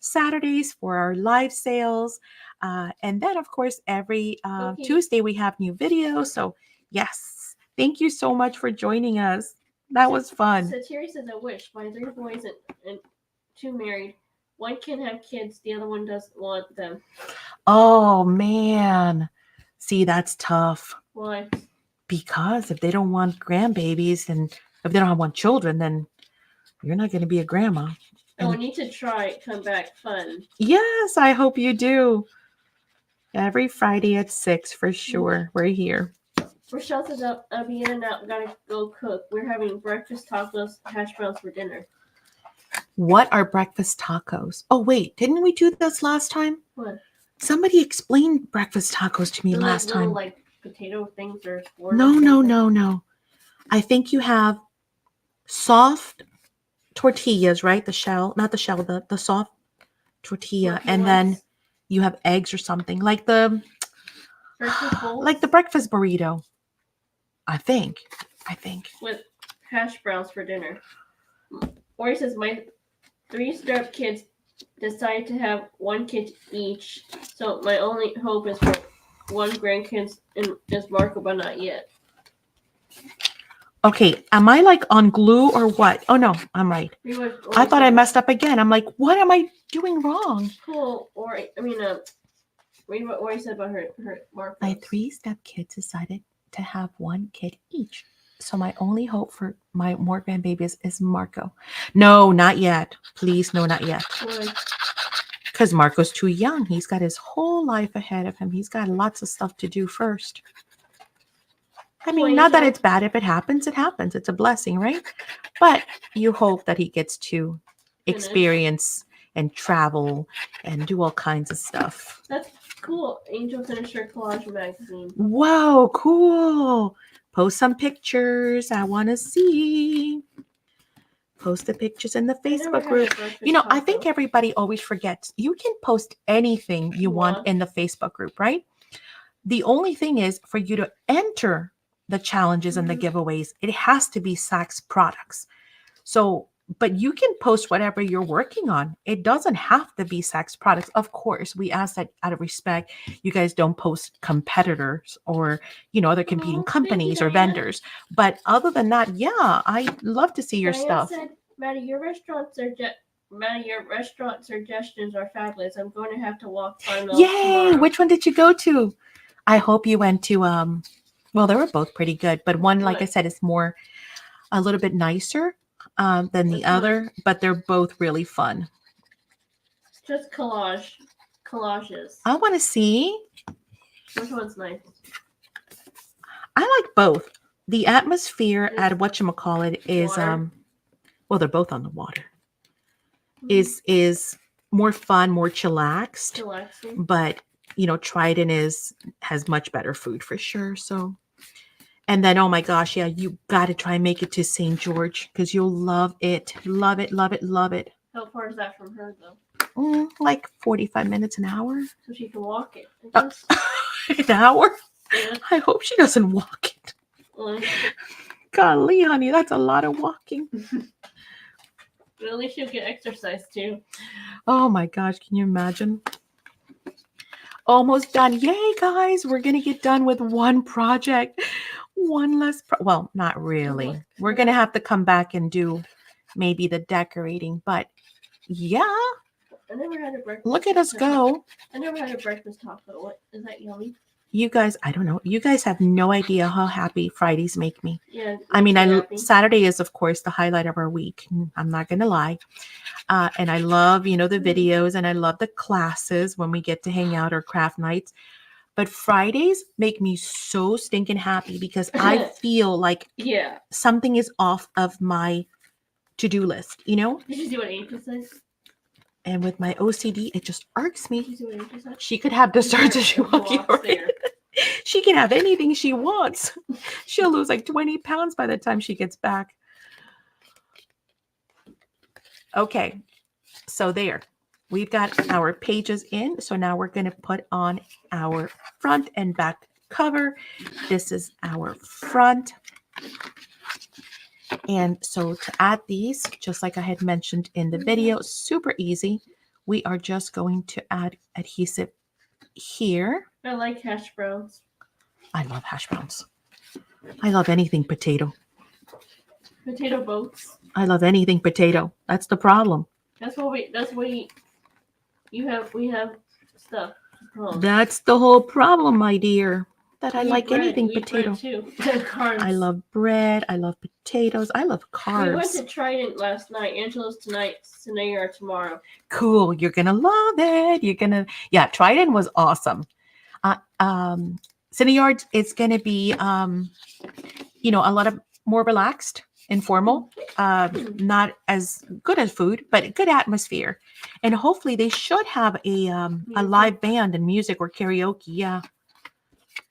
Saturdays for our live sales. And then, of course, every Okay. Tuesday we have new videos. So, yes, thank you so much for joining us. That was fun. So Terry says, "I wish my 3 boys and 2 married. 1 can have kids. The other one doesn't want them. Oh, man. See, that's tough. Why? Because if they don't want grandbabies and if they don't want children, then you're not going to be a grandma. Oh, we need to try come back fun. Yes, I hope you do. Every Friday at 6 for sure. We're here. Rochelle says, I'll be in and out. Gotta go cook. We're having breakfast tacos, hash browns for dinner. What are breakfast tacos? Oh, wait. Didn't we do this last time? What? Somebody explained breakfast tacos to me They're last little, time. like potato things or No. I think you have soft tortillas, right? The shell, not the shell, the soft tortilla. And then you have eggs or something like the breakfast burrito. I think. with hash browns for dinner. Or he says, my 3 step kids decide to have 1 kid each. So my only hope is for 1 grandkid is Marco, but not yet. Okay, am I like on glue or what? Oh no, I'm right. I thought I messed up again. I'm like, what am I doing wrong? Cool. Or read what Ori said about her Marco. My 3 step kids decided to have 1 kid each. So my only hope for my more grandbabies is Marco. No, not yet. Please, no, not yet. Why? Because Marco's too young. He's got his whole life ahead of him. He's got lots of stuff to do first. I mean, not that it's bad if it happens. It happens. It's a blessing, right? But you hope that he gets to experience and travel and do all kinds of stuff. That's cool. Angel finished her collage magazine. Wow, cool. Post some pictures. I want to see. Post the pictures in the Facebook group. You know, I think everybody always forgets. You can post anything you want in the Facebook group, right? The only thing is for you to enter the challenges and the giveaways, it has to be SACs products. So, but you can post whatever you're working on. It doesn't have to be SACs products. Of course, we ask that out of respect. You guys don't post competitors or, you know, other competing companies or vendors. But other than that, yeah, I'd love to see your stuff. Said, Maddie, your restaurant suggestions are fabulous. I'm going to have to walk 5 miles tomorrow. Which one did you go to? I hope you went to, well, they were both pretty good, but one, like I said, is more, a little bit nicer than the other, but they're both really fun. Just collages. I want to see. Which one's nice? I like both. The atmosphere at whatchamacallit is, well, they're both on the water. Is more fun, more chillaxed. But, you know, Trident has much better food for sure. So, and then, oh my gosh, yeah, you got to try and make it to St. George because you'll love it. Love it, love it, love it. How far is that from her, though? Like 45 minutes, an hour. So she can walk it, I guess. An hour? Yeah. I hope she doesn't walk it. Golly, honey, that's a lot of walking. But at least she'll get exercise, too. Oh my gosh, can you imagine? Almost done. Yay, guys. We're going to get done with one project. One less. Well, not really. We're going to have to come back and do maybe the decorating. But yeah. I never had a breakfast. Look at us go. I never had a breakfast taco. What is that, yummy? You guys, I don't know. You guys have no idea how happy Fridays make me. Yeah. I mean, Saturday is, of course, the highlight of our week. I'm not going to lie. And I love, you know, the videos and I love the classes when we get to hang out or craft nights. But Fridays make me so stinking happy because I feel like something is off of my to-do list, you know? Did you see what Angel said? And with my OCD, it just irks me. Did you see what Angel said? She could have desserts if she wants. She can have anything she wants. She'll lose like 20 pounds by the time she gets back. Okay, so there. We've got our pages in. So now we're going to put on our front and back cover. This is our front. And so to add these, just like I had mentioned in the video, super easy. We are just going to add adhesive here. I like hash browns. I love hash browns. I love anything potato. Potato boats. I love anything potato. That's the problem. We have stuff. That's the whole problem, my dear. That I like anything potato. Too. I love bread. I love potatoes. I love carbs. We went to Trident last night. Angela's tonight. Cinear are tomorrow. Cool. You're gonna love it. Yeah. Trident was awesome. Cineyards, it's gonna be you know, a lot of more relaxed, informal, not as good as food, but good atmosphere. And hopefully they should have a live band and music or karaoke. Yeah.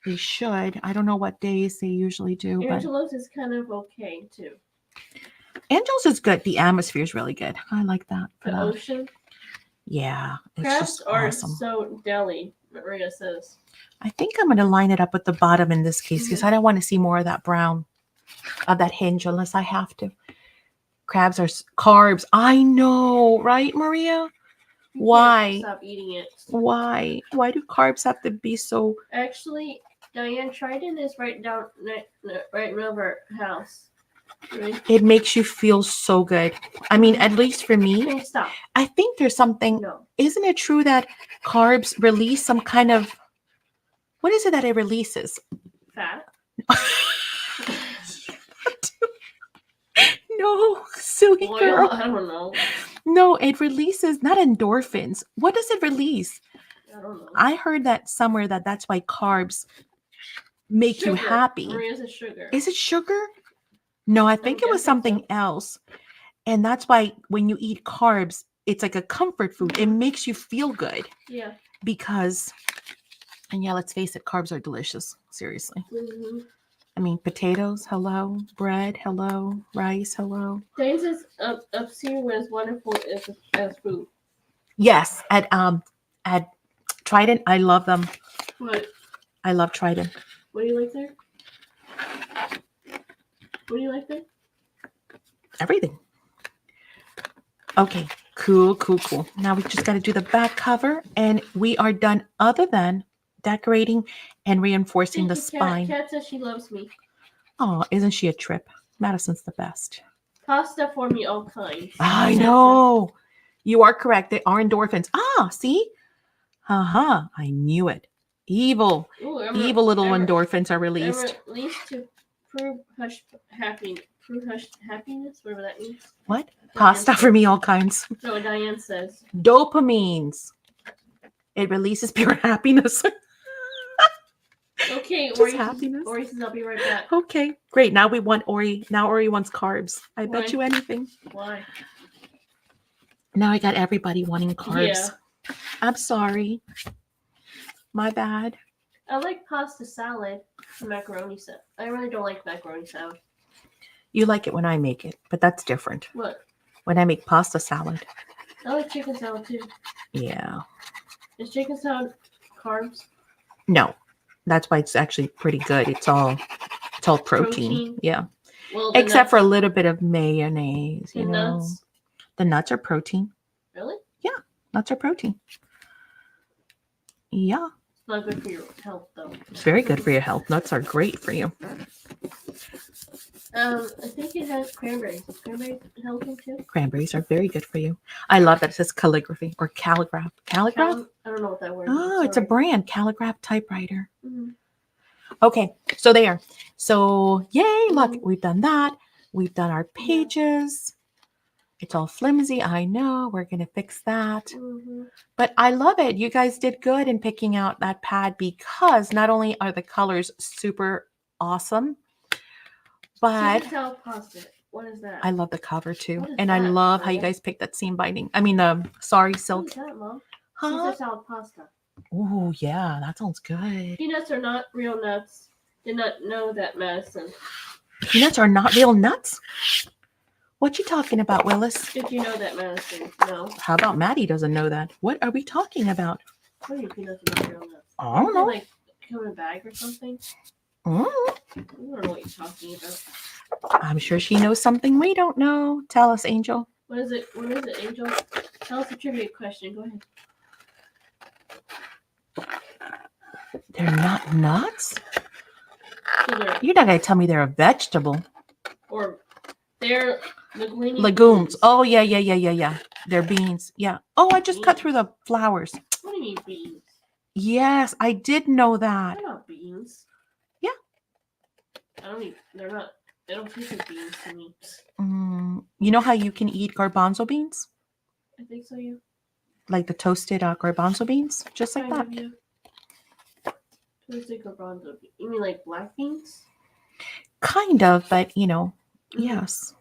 They should. I don't know what days they usually do. Angelo's is kind of okay too. Angelo's is good. The atmosphere is really good. I like that. The ocean. Yeah, it's crabs just are awesome. So deli. Maria says. I think I'm going to line it up at the bottom in this case because I don't want to see more of that brown, of that hinge unless I have to. Crabs are carbs. I know, right, Maria? Why? Stop eating it. Why? Why do carbs have to be so? Actually, Diane, Trident is right above our house. Right? It makes you feel so good. I mean, at least for me. Okay, stop. I think there's something. No. Isn't it true that carbs release some kind of? What is it that it releases? Fat. No, silly Oil, girl. I don't know. No, it releases not endorphins. What does it release? I don't know. I heard that somewhere that's why carbs make you Sugar. happy. Maria's a sugar. Is it sugar? No, I think it was guessing something so. else. And that's why when you eat carbs, it's like a comfort food. It makes you feel good Yeah. because, and yeah, let's face it, carbs are delicious. Seriously. Mm-hmm. I mean, potatoes, hello. Bread, hello. Rice, hello. James is upstairs was wonderful as food. Yes, at Trident, I love them. What? I love Trident. What do you like there? What do you like there? Everything. Okay, cool. Now we just got to do the back cover, and we are done. Other than decorating and reinforcing the spine. Kat says she loves me. Oh, isn't she a trip? Madison's the best. Pasta for me, all kinds. I know. You are correct. They are endorphins. See? I knew it. Evil little endorphins are released. Released to prove hush happiness, whatever that means. What? Pasta for me, all kinds. No, Diane says. Dopamines. It releases pure happiness. Okay, Just happiness. Ori says I'll be right back. Okay, great. Now we want Ori. Now Ori wants carbs. I Why? bet you anything. Why? Now I got everybody wanting carbs. Yeah. I'm sorry. My bad. I like pasta salad and macaroni salad. I really don't like macaroni salad. You like it when I make it, but that's different. What? When I make pasta salad. I like chicken salad too. Yeah. Is chicken salad carbs? No. That's why it's actually pretty good. It's all protein. Yeah. Well, except for a little bit of mayonnaise, you know. Nuts? The nuts are protein. Really? Yeah. Nuts are protein. Yeah. It's not good for your health though. It's very good for your health. Nuts are great for you. I think it has cranberries. Is cranberry healthy too? Cranberries are very good for you. I love that it says calligraphy or calligraph. Calligraph? I don't know what that word Oh, is. it's a brand. Calligraph typewriter. Mm-hmm. Okay, so there. So yay, look, we've done that. We've done our pages. It's all flimsy. I know. We're going to fix that. Mm-hmm. But I love it. You guys did good in picking out that pad because not only are the colors super awesome, but what is that? I love the cover too. What is And I that, love how you Maria? guys picked that seam binding. I mean, the sorry What silk. is that, Mom? Huh? Caesar salad pasta. Oh, yeah, that sounds good. Peanuts are not real nuts. Did not know that, Madison. Peanuts are not real nuts? What you talking about, Willis? Did you know that, Madison? No. How about Maddie doesn't know that? What are we talking about? What do you mean peanuts are not real nuts? I don't know. They, like come in a bag or something? Mm. I don't know what you're talking about. I'm sure she knows something we don't know. Tell us, Angel. What is it, Angel? Tell us a trivia question. Go ahead. They're not nuts? So You're not going to tell me they're a vegetable. Or they're legumes. Beans. Oh, yeah. They're beans. Yeah. Oh, I just cut through the flowers. What do you mean beans? Yes, I did know that. They're not beans. Yeah. They're not. They don't taste like beans to me. You know how you can eat garbanzo beans? I think so, yeah. Like the toasted garbanzo beans? Just like that. Yeah. Toasted garbanzo beans. You mean like black beans? Kind of, but yes.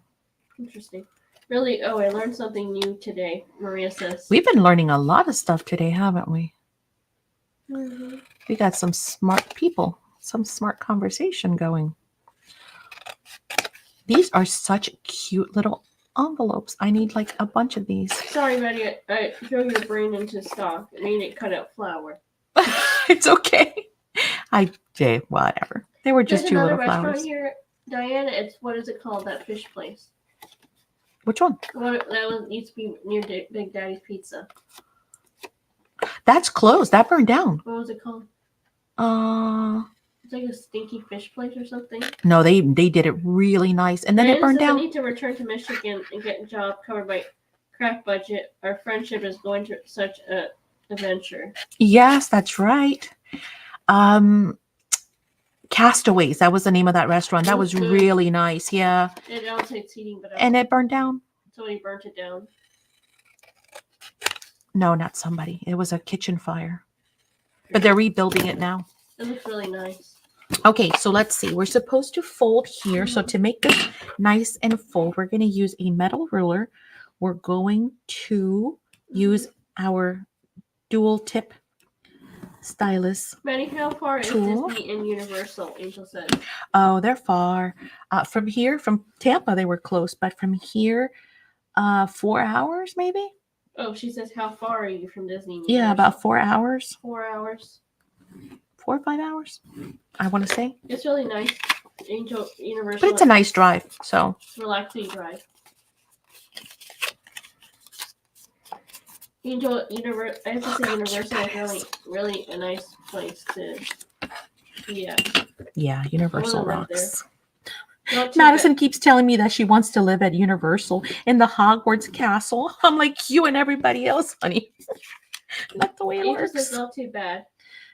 Interesting. Really? Oh, I learned something new today, Maria says. We've been learning a lot of stuff today, haven't we? Mm-hmm. We got some smart people, some smart conversation going. These are such cute little envelopes. I need like a bunch of these. Sorry, Maddie. I threw your brain into stock. I made it cut out flour. It's okay. Whatever. They were just two little flowers. There's another restaurant here, Diana. It's, what is it called? That fish place. Which one? That one used to be near Big Daddy's Pizza. That's closed. That burned down. What was it called? It's like a stinky fish place or something. No, they did it really nice, and then it burned down. I need to return to Michigan and get a job covered by craft budget. Our friendship is going to such a adventure. Yes, that's right. Castaways. That was the name of that restaurant. That was really nice. Yeah. It outside seating, but and it burned down. Somebody burnt it down. No, not somebody. It was a kitchen fire. But they're rebuilding it now. It looks really nice. Okay, so let's see. We're supposed to fold here. So to make this nice and fold, we're going to use a metal ruler. We're going to use our dual tip stylus. Maddie, how far tool. is Disney and Universal? Angel said. Oh, they're far. From here, from Tampa, they were close. But from here, 4 hours maybe? Oh, she says, how far are you from Disney? And Yeah, Universal? about 4 hours. 4 hours. 4 or 5 hours, I want to say. It's really nice. Angel Universal. But it's a nice drive, so. Relaxing drive. Angel Universal. I have to say, Universal is really a nice place to be at. Yeah, Universal I wanna live rocks. Not too Madison bad. keeps telling me that she wants to live at Universal in the Hogwarts castle. I'm like, you and everybody else, honey. Not the way it Angel says works. not too bad.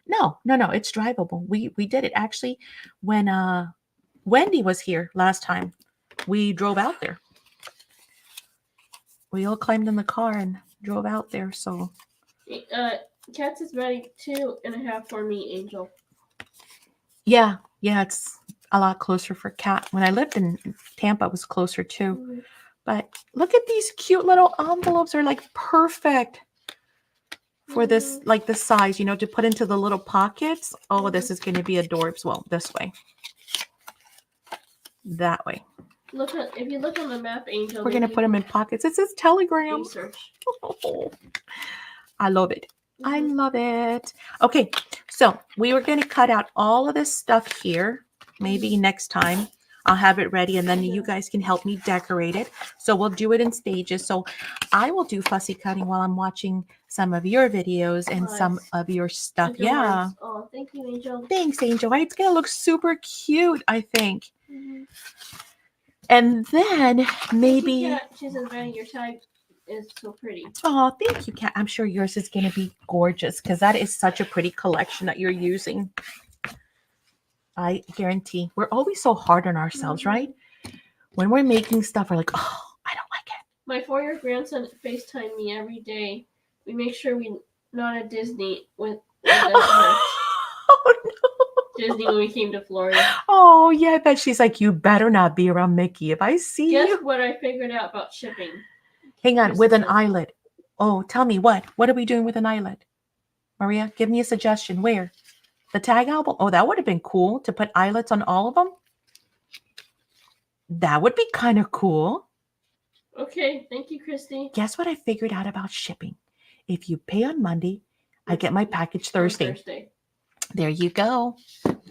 No, it's drivable. We did it actually when Wendy was here last time. We drove out there. We all climbed in the car and drove out there. So Kat says Maddie 2.5 for me, Angel. yeah, it's a lot closer for Kat. When I lived in Tampa, it was closer too. Mm-hmm. But look at these cute little envelopes. They're like perfect for this, like the size, to put into the little pockets. Oh, this is going to be adorable. Well, this way. That way. If you look on the map, Angel. We're going to put them in pockets. It says Telegram. Research. Oh, I love it. I love it. Okay, so we were going to cut out all of this stuff here. Maybe next time I'll have it ready and then you guys can help me decorate it. So we'll do it in stages. So I will do fussy cutting while I'm watching some of your videos and some of your stuff. Yeah. Oh, thank you, Angel. Thanks, Angel. Right? It's going to look super cute, I think. And then maybe... Yeah, she says, Maddie, your tag is so pretty. Oh, thank you, Kat. I'm sure yours is going to be gorgeous because that is such a pretty collection that you're using. I guarantee. We're always so hard on ourselves, right? When we're making stuff, we're like, oh, I don't like it. My 4-year grandson FaceTime me every day. We make sure we're not at Disney with Oh, no. Disney when we came to Florida. Oh, yeah, I bet she's like, you better not be around Mickey if I see Guess you. what I figured out about shipping? Hang on, with an eyelet. Oh, tell me what? What are we doing with an eyelet? Maria, give me a suggestion. Where? The tag album? Oh, that would have been cool to put eyelets on all of them. That would be kind of cool. Okay, thank you, Christy. Guess what I figured out about shipping? If you pay on Monday, I get my package Thursday. There you go.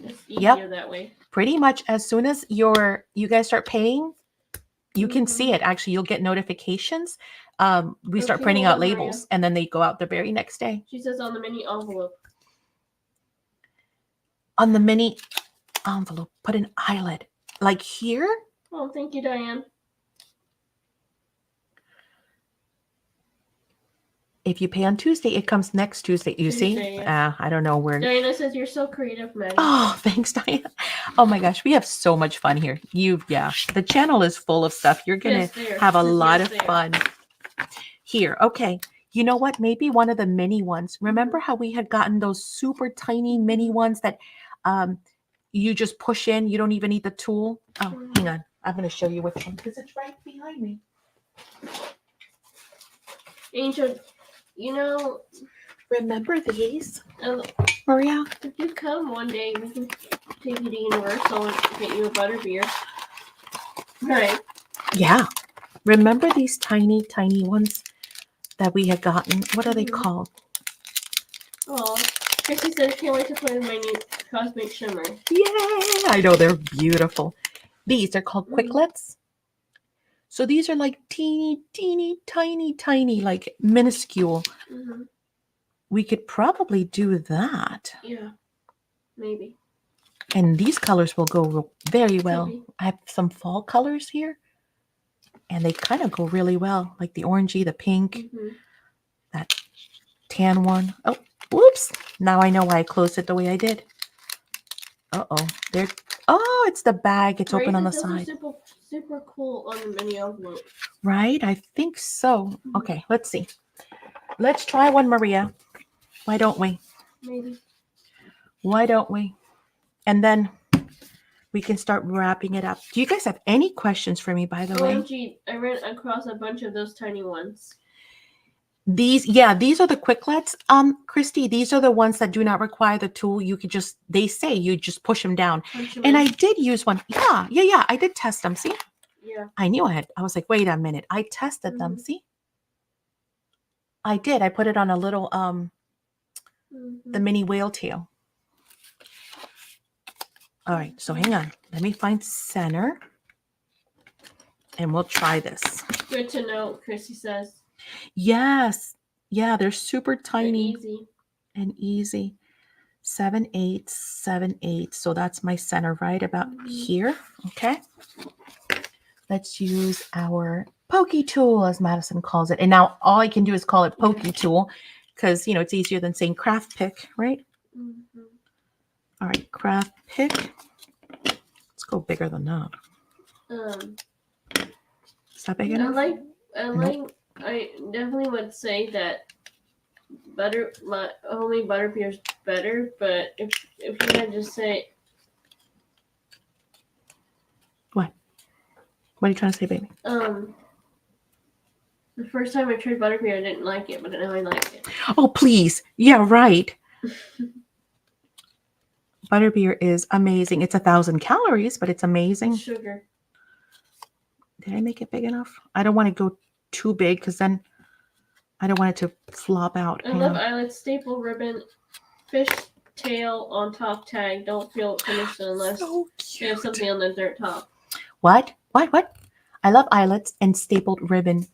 It's easier that way. Pretty much as soon as you guys start paying, you can see it. Actually, you'll get notifications. We start printing out labels, and then they go out the very next day. She says on the mini envelope. On the mini envelope, put an eyelet. Like here? Oh, thank you, Diane. If you pay on Tuesday, it comes next Tuesday. You see? Yeah. I don't know where. Diana says you're so creative, Maddie. Oh, thanks, Diana. Oh my gosh, we have so much fun here. The channel is full of stuff. You're gonna have a lot of fun here. Okay. You know what? Maybe one of the mini ones. Remember how we had gotten those super tiny mini ones that you just push in? You don't even need the tool. Oh, hang on. I'm going to show you which one because it's right behind me. Angel, remember these? Maria? If you come one day, we can take you to Universal and get you a butterbeer. Right. Yeah. Remember these tiny, tiny ones that we had gotten? What are they called? Oh, Chrissy said, I can't wait to play with my new Cosmic Shimmer. Yeah, I know, they're beautiful. These are called Quicklets. So these are like teeny, tiny, like minuscule. We could probably do that. Yeah, maybe. And these colors will go very well. I have some fall colors here. And they kind of go really well. Like the orangey, the pink, that tan one. Oh, whoops. Now I know why I closed it the way I did. Uh-oh. Oh, it's the bag. It's open on the side. Super cool on the mini envelope. Right? I think so. Okay, let's see. Let's try one, Maria. Why don't we? Maybe. Why don't we? And then we can start wrapping it up. Do you guys have any questions for me, by the way? OMG, I ran across a bunch of those tiny ones. These are the quicklets, Christy. These are the ones that do not require the tool. You could just, they say you just push them down. Punch 'em And in. I did use one. Yeah. I did test them. See, Yeah. I knew I was like, wait a minute. I tested them. See, I did. I put it on a little, the mini whale tail. All right. So hang on. Let me find center. And we'll try this. Good to know, Chrissy says. Yes. Yeah, they're super tiny. They're easy. And easy. 7/8, 7/8. So that's my center right about here. Okay. Let's use our pokey tool, as Madison calls it. And now all I can do is call it pokey tool because, you know, it's easier than saying craft pick, right? All right, craft pick. Let's go bigger than that. Is that big enough? I definitely would say that homemade butterbeer is better, but if you had to say, what are you trying to say, baby? The first time I tried butterbeer, I didn't like it, but now I like it. Oh, please. Yeah, right. Butterbeer is amazing. It's 1,000 calories, but it's amazing. Sugar. Did I make it big enough? I don't want to go too big because then I don't want it to flop out. I love eyelets, staple ribbon, fish tail on top tag. Don't feel finished unless you have something on the dirt top. What? I love eyelets and stapled ribbon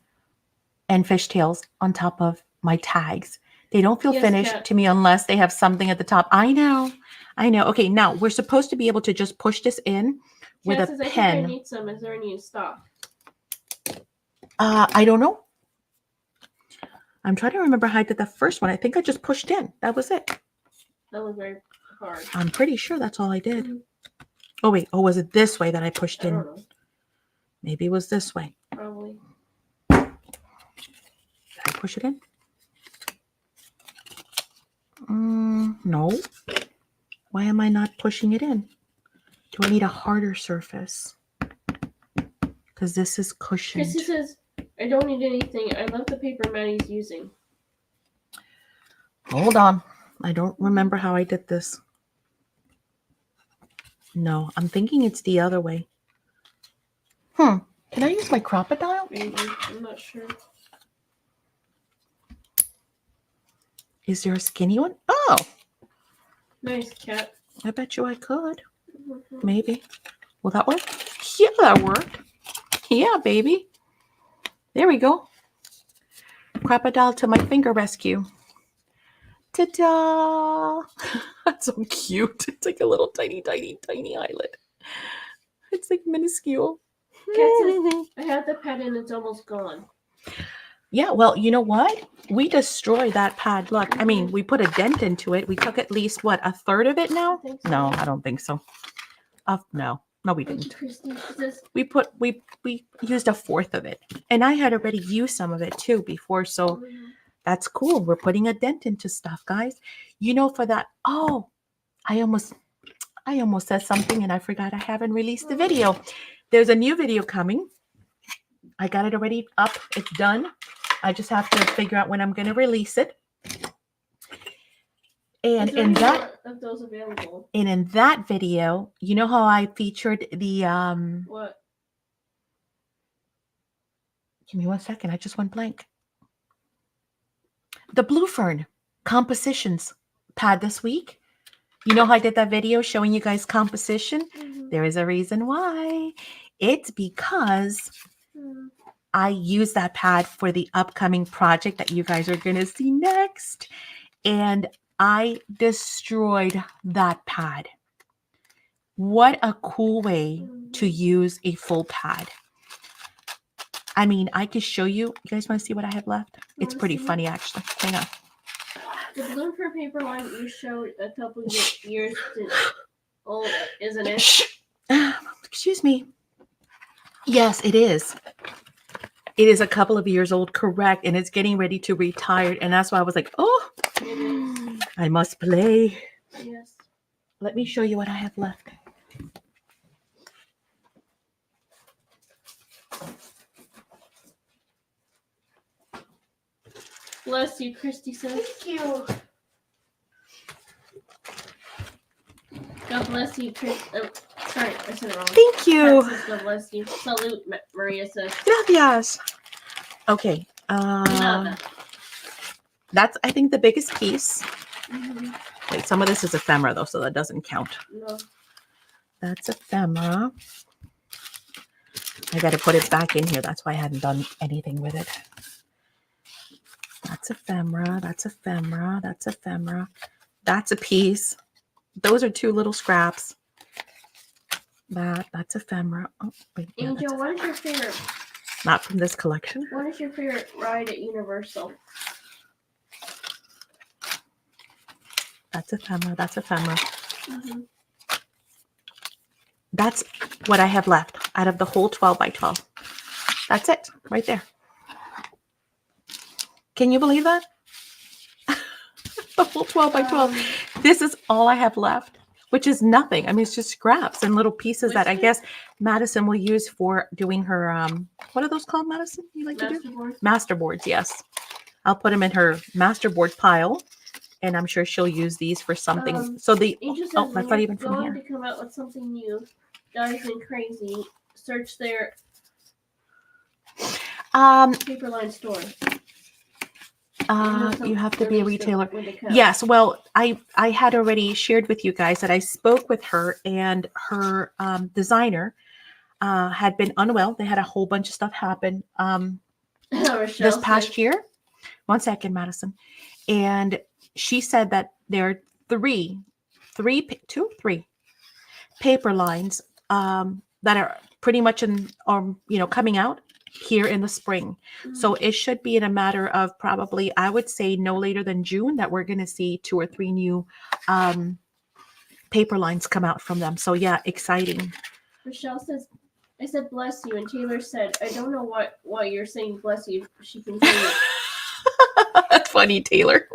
and fishtails on top of my tags. They don't feel finished to me unless they have something at the top. I know. Okay, now we're supposed to be able to just push this in with a pen. I think I need some. Is there any in stock? I don't know. I'm trying to remember how I did the first one. I think I just pushed in. That was it. That was very hard. I'm pretty sure that's all I did. Oh, wait. Oh, was it this way that I pushed in? I don't know. Maybe it was this way. Probably. Did I push it in? No. Why am I not pushing it in? Do I need a harder surface? Because this is cushioned. Chrissy says, I don't need anything. I love the paper Maddie's using. Hold on. I don't remember how I did this. No, I'm thinking it's the other way. Can I use my crocodile? Maybe. I'm not sure. Is there a skinny one? Oh! Nice cat. I bet you I could. Maybe. Will that work? Yeah, that worked. Yeah, baby. There we go. Crocodile to my finger rescue. Ta-da! That's so cute. It's like a little tiny islet. It's like minuscule. Cat says, I had the pad and it's almost gone. Yeah, well, you know what? We destroyed that pad. Look, I mean, we put a dent into it. We took at least, what, a third of it now? I think so. No, I don't think so. No, we didn't. Christy. We used a fourth of it. And I had already used some of it too before, so that's cool. We're putting a dent into stuff, guys. You know, for that, I almost said something and I forgot I haven't released the video. There's a new video coming. I got it already up. It's done. I just have to figure out when I'm going to release it. And in that of those available. And in that video, you know how I featured the What? Give me 1 second. I just went blank. The Blue Fern compositions pad this week. You know how I did that video showing you guys composition? There is a reason why. It's because I use that pad for the upcoming project that you guys are going to see next. And I destroyed that pad. What a cool way to use a full pad. I mean, I could show you. You guys want to see what I have left? It's pretty funny, actually. Hang on. The Blue Fern paper one you showed a couple of years old, isn't it? Excuse me. Yes, it is. It is a couple of years old, correct, and it's getting ready to retire. And that's why I was like, oh, I must play. Yes. Let me show you what I have left. Bless you, Christy says. Thank you. God bless you, Chris. Sorry, I said it wrong. Thank you. Kat says, God bless you. Salute, Maria says. Gracias. Okay. Nada. That's, I think, the biggest piece. Mm-hmm. Wait, some of this is ephemera, though, so that doesn't count. No. That's ephemera. I got to put it back in here. That's why I hadn't done anything with it. That's ephemera. That's ephemera. That's ephemera. That's a piece. Those are two little scraps. That's ephemera. Oh, wait. Yeah, Angel, what is your favorite? Not from this collection. What is your favorite ride at Universal? That's ephemera. That's ephemera. Mm-hmm. That's what I have left out of the whole 12 by 12. That's it right there. Can you believe that? The whole 12 by 12. This is all I have left, which is nothing. I mean, it's just scraps and little pieces that I guess Madison will use for doing her, what are those called, Madison? You like to do? Masterboard. Masterboards, yes. I'll put them in her masterboard pile, and I'm sure she'll use these for something. So the, Angel says, oh, that's not even from going here. to come out with something new. Guys and crazy. Search their Paperline store. You have to be a retailer. Yes. Well, I had already shared with you guys that I spoke with her, and her designer had been unwell. They had a whole bunch of stuff happen this past year. One second, Madison. And she said that there are three paper lines that are pretty much coming out here in the spring. So it should be in a matter of probably, I would say, no later than June that we're going to see 2 or 3 new paper lines come out from them. So yeah, exciting. Rochelle says, I said bless you, and Taylor said, I don't know why you're saying bless you. She can say it. That's funny, Taylor.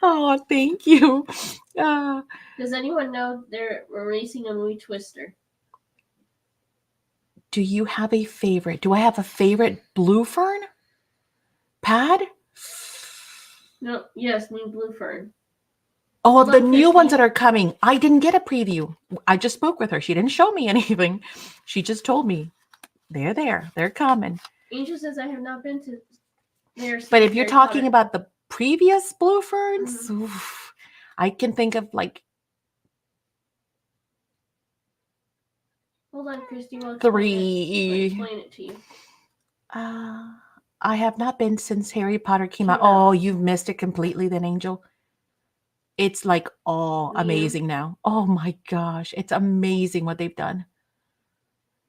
Oh, thank you. Does anyone know they're releasing a movie Twister? Do you have a favorite? Do I have a favorite blue fern pad? No, yes, new blue fern. Oh, the new ones that are coming. I didn't get a preview. I just spoke with her. She didn't show me anything. She just told me they're there. They're coming. Angel says I have not been to there. But if you're talking about the previous blue ferns, oof, I can think of like hold on, Christy. I'll 3. explain it to you. I have not been since Harry Potter came out. Oh, you've missed it completely then, Angel. It's like all amazing now. Oh my gosh. It's amazing what they've done.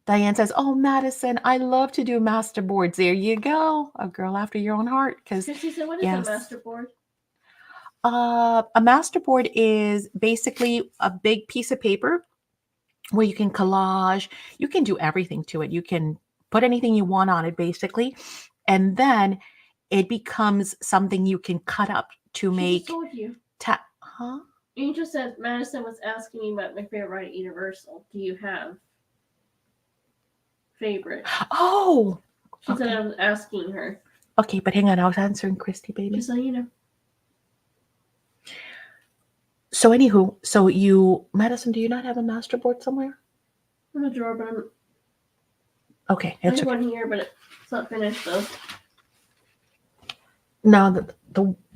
Diane says, oh, Madison, I love to do masterboards. There you go. A girl after your own heart. Christy said, what is a masterboard? A masterboard is basically a big piece of paper where you can collage. You can do everything to it. You can put anything you want on it, basically. And then it becomes something you can cut up to make. She told you. Huh? Angel said Madison was asking me about my favorite ride at Universal. Do you have favorite? Oh. She said I was asking her. Okay, but hang on. I was answering Christy, baby. Just so you know. So anywho, Madison, do you not have a masterboard somewhere? In the drawer, but I'm... Okay, that's one here, but it's not finished though. No,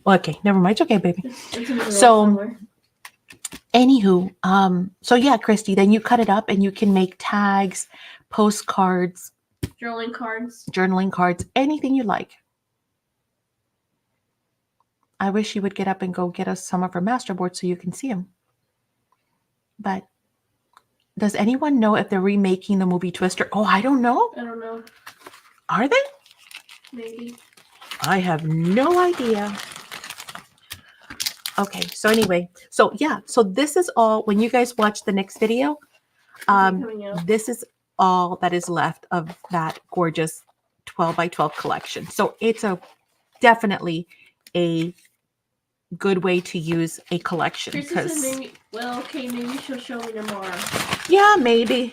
okay, never mind. It's okay, baby. It's in the drawer somewhere. Anywho, so yeah, Christy, then you cut it up and you can make tags, postcards, journaling cards, anything you like. I wish you would get up and go get us some of her masterboards so you can see them. But does anyone know if they're remaking the movie Twister? Oh, I don't know. I don't know. Are they? Maybe. I have no idea. Okay, so anyway, so this is all. When you guys watch the next video, this is all that is left of that gorgeous 12 by 12 collection. So it's definitely a good way to use a collection. Krista said maybe, well, okay, maybe she'll show me tomorrow. Yeah, maybe.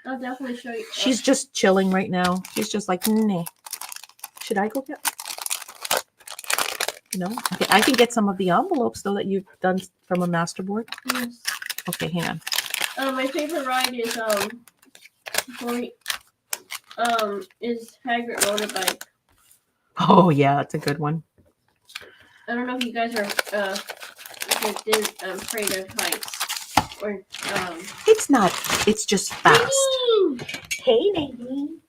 I'll definitely show you. She's just chilling right now. She's just like, nah. Should I go get? No? Okay, I can get some of the envelopes though that you've done from a masterboard. Yes. Okay, hang on. My favorite ride is Hagrid Motorbike. Oh yeah, it's a good one. I don't know if you guys are afraid of heights or It's not. It's just fast. Nadine! Hey, Nadine.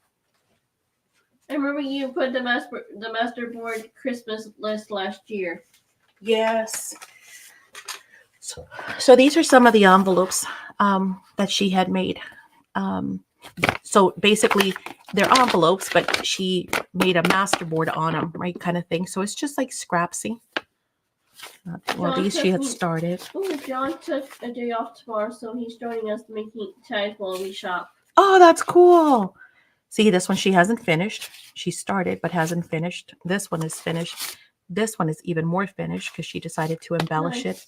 I remember you put the masterboard Christmas list last year. Yes. So these are some of the envelopes that she had made. So basically, they're envelopes, but she made a masterboard on them, right, kind of thing. So it's just like scrapsy. Well, these she had started. Oh, John took a day off tomorrow, so he's joining us making tags while we shop. Oh, that's cool. See, this one she hasn't finished. She started, but hasn't finished. This one is finished. This one is even more finished because she decided to embellish it.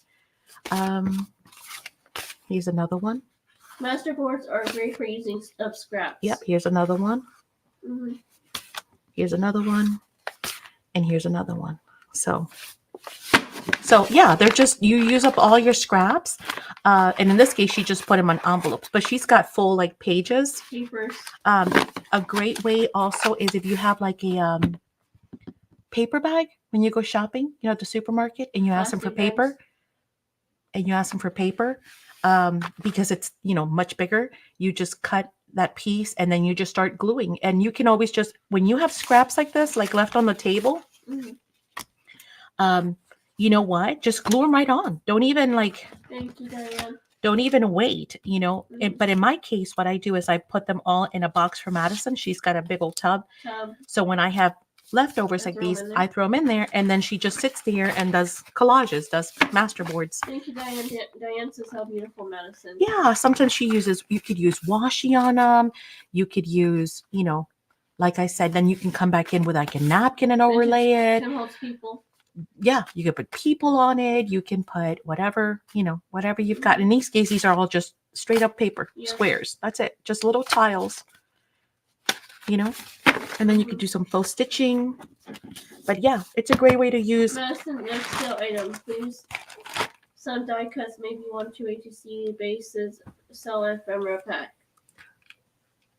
Here's another one. Masterboards are great for using up scraps. Yep, here's another one. Mm-hmm. Here's another one. And here's another one. So yeah, they're just, you use up all your scraps. And in this case, she just put them on envelopes, but she's got full like pages. Papers. A great way also is if you have like a paper bag when you go shopping, you know, at the supermarket, and you ask them for paper. And you ask them for paper because it's, you know, much bigger. You just cut that piece and then you just start gluing. And you can always just, when you have scraps like this, like left on the table, you know what? Just glue them right on. Don't even like, Thank you, Diane. Don't even wait, you know. But in my case, what I do is I put them all in a box for Madison. She's got a big old tub. So when I have leftovers like these, I throw them in there, and then she just sits there and does collages, does masterboards. Thank you, Diane. Diane says how beautiful Madison. Yeah, sometimes you could use washi on them. You could use, you know, like I said, then you can come back in with like a napkin and overlay it. Tim holds people. Yeah, you can put people on it. You can put whatever, you know, whatever you've got. In these cases, these are all just straight up paper, squares. That's it. Just little tiles, you know. And then you could do some faux stitching. But yeah, it's a great way to use. Madison, next sale items, please. Some die cuts, maybe 1 2 ATC bases, sell ephemera pack.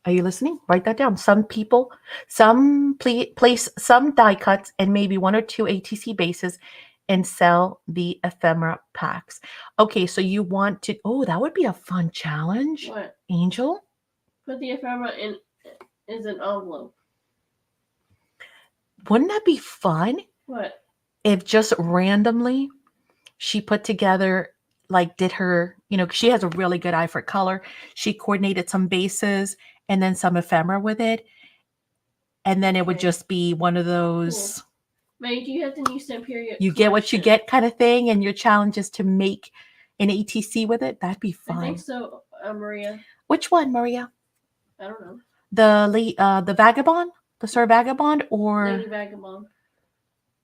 Are you listening? Write that down. Some people, place some die cuts and maybe 1 or 2 ATC bases and sell the ephemera packs. Okay, so you want to, that would be a fun challenge. What? Angel? Put the ephemera in as an envelope. Wouldn't that be fun? What? If just randomly she put together, like did her, you know, she has a really good eye for color. She coordinated some bases and then some ephemera with it. And then it would just be one of those. Cool. Maggie, do you have the new stamp period? You get what you get kind of thing. And your challenge is to make an ATC with it. That'd be fun. I think so, Maria. Which one, Maria? I don't know. The Vagabond? The Sir Vagabond? Or Lady Vagabond.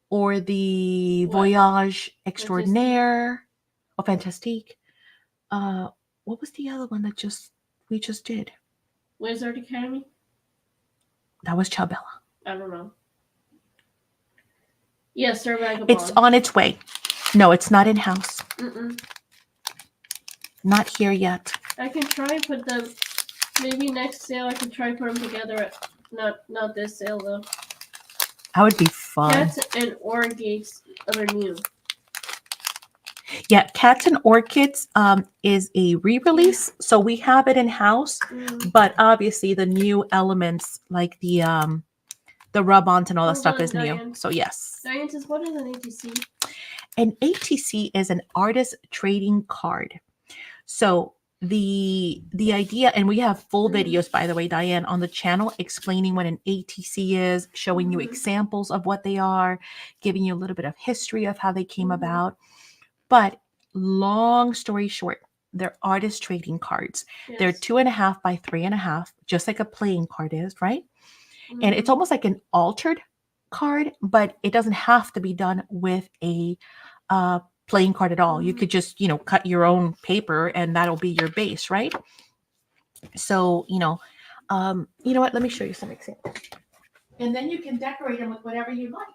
Or the Voyage Extraordinaire? Or Fantastique? What was the other one that we just did? Wizard Academy? That was Chabella. I don't know. Yes, Sir Vagabond. It's on its way. No, it's not in-house. Not here yet. I can try and put them, maybe next sale I can try and put them together. Not this sale though. That would be fun. Cats and Orchids are new. Yeah, Cats and Orchids is a re-release, so we have it in house. But obviously, the new elements like the rub-ons and all that stuff is new. So yes. Diane says, "What is an ATC?" An ATC is an artist trading card. So the idea, and we have full videos, by the way, Diane, on the channel explaining what an ATC is, showing you examples of what they are, giving you a little bit of history of how they came about. But long story short, they're artist trading cards. Yes. They're 2.5 by 3.5, just like a playing card is, right? And it's almost like an altered card, but it doesn't have to be done with a playing card at all. You could just, cut your own paper and that'll be your base, right? So, you know what? Let me show you some examples. And then you can decorate them with whatever you like.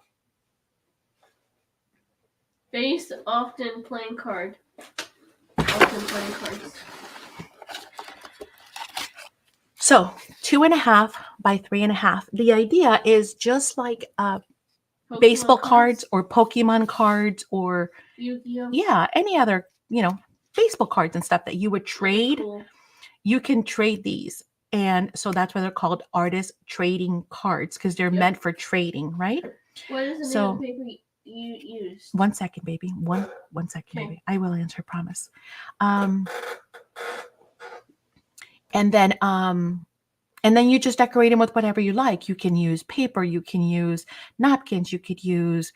Base, often playing card. Often playing cards. So 2.5 by 3.5. The idea is just like Pokemon baseball cards or Pokemon cards or Yu-Gi-Oh. Yeah, any other, baseball cards and stuff that you would trade. Cool. You can trade these. And so that's why they're called artist trading cards, because they're meant for trading, right? What is the name of the paper you used? 1 second, baby. One second, baby. I will answer, promise. And then you just decorate them with whatever you like. You can use paper, you can use napkins, you could use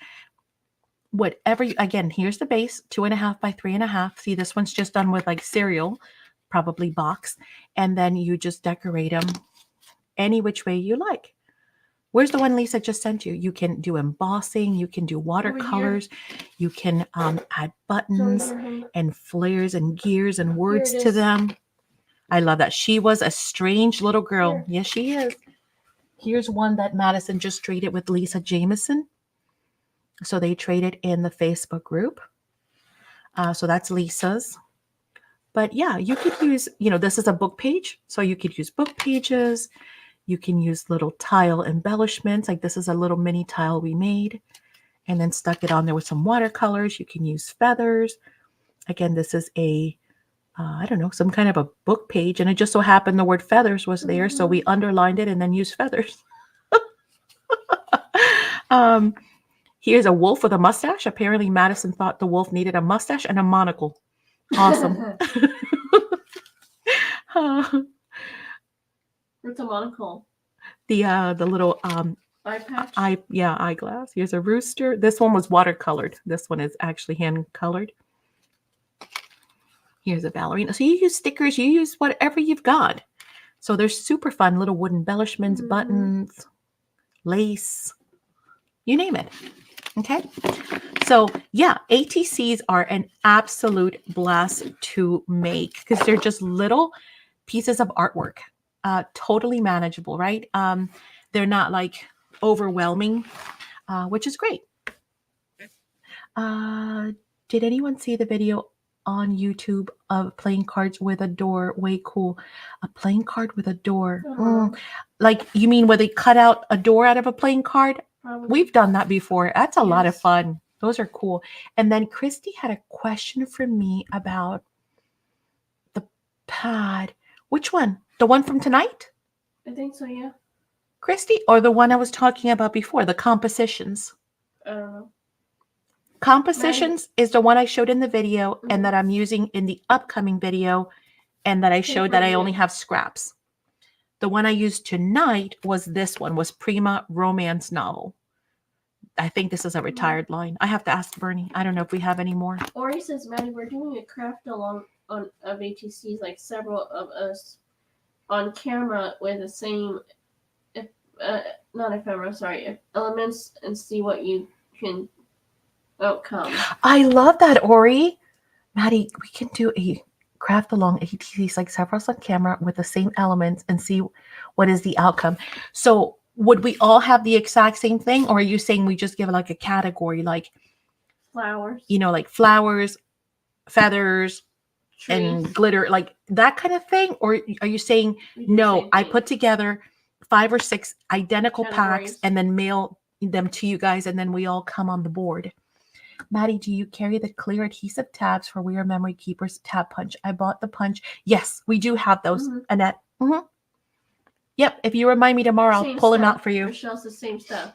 whatever. Again, here's the base, 2.5 by 3.5. See, this one's just done with like cereal, probably box. And then you just decorate them any which way you like. Where's the one Lisa just sent you? You can do embossing, you can do watercolors, you can add buttons and flares and gears and words to them. I love that. She was a strange little girl. Here. Yes, she is. Here's one that Madison just traded with Lisa Jameson. So they traded in the Facebook group. So that's Lisa's. But yeah, you could use, this is a book page. So you could use book pages. You can use little tile embellishments. Like this is a little mini tile we made and then stuck it on there with some watercolors. You can use feathers. Again, this is a I don't know, some kind of a book page. And it just so happened the word feathers was there. So we underlined it and then used feathers. Here's a wolf with a mustache. Apparently Madison thought the wolf needed a mustache and a monocle. Awesome. What's a monocle? The little eye patch? Eyeglass. Here's a rooster. This one was watercolored. This one is actually hand colored. Here's a ballerina. So you use stickers, you use whatever you've got. So they're super fun. Little wooden embellishments, buttons, lace, you name it. Okay. So yeah, ATCs are an absolute blast to make because they're just little pieces of artwork. Totally manageable, right? They're not like overwhelming, which is great. Did anyone see the video on YouTube of playing cards with a door? Way cool. A playing card with a door. Like you mean where they cut out a door out of a playing card? Probably. We've done that before. That's a lot of fun. Those are cool. And then Christy had a question for me about the pad. Which one? The one from tonight? I think so, yeah. Christy, or the one I was talking about before, the compositions? I don't know. Compositions is the one I showed in the video and that I'm using in the upcoming video and that I showed that I only have scraps. The one I used tonight was this one, was Prima Romance Novel. I think this is a retired line. I have to ask Bernie. I don't know if we have any more. Ori says, Maddie, we're doing a craft along of ATCs, like several of us on camera with the same, elements and see what you can outcome. I love that, Ori. Maddie, we can do a craft along ATCs, like several on camera with the same elements and see what is the outcome. So would we all have the exact same thing? Or are you saying we just give like a category, like flowers, like flowers, feathers, trees, and glitter, like that kind of thing? Or are you saying, no, I put together 5 or 6 identical packs and then mail them to you guys and then we all come on the board? Maddie, do you carry the clear adhesive tabs for We Are Memory Keepers tab punch? I bought the punch. Yes, we do have those, Annette. Yep, if you remind me tomorrow, I'll pull them out for you. Michelle's the same stuff.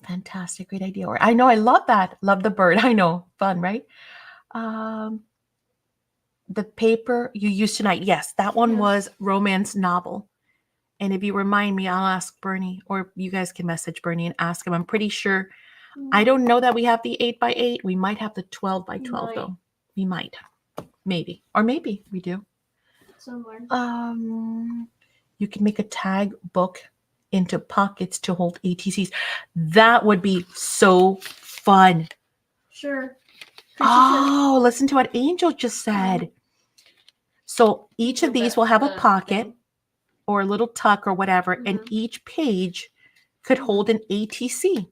Fantastic, great idea. I know, I love that. Love the bird. I know, fun, right? The paper you used tonight. Yes, that one was Romance Novel. And if you remind me, I'll ask Bernie, or you guys can message Bernie and ask him. I'm pretty sure. I don't know that we have the 8x8. We might have the 12x12 though. We might, maybe, or maybe we do. Somewhere. You can make a tag book into pockets to hold ATCs. That would be so fun. Sure. Oh, listen to what Angel just said. So each of these will have a pocket or a little tuck or whatever, and each page could hold an ATC.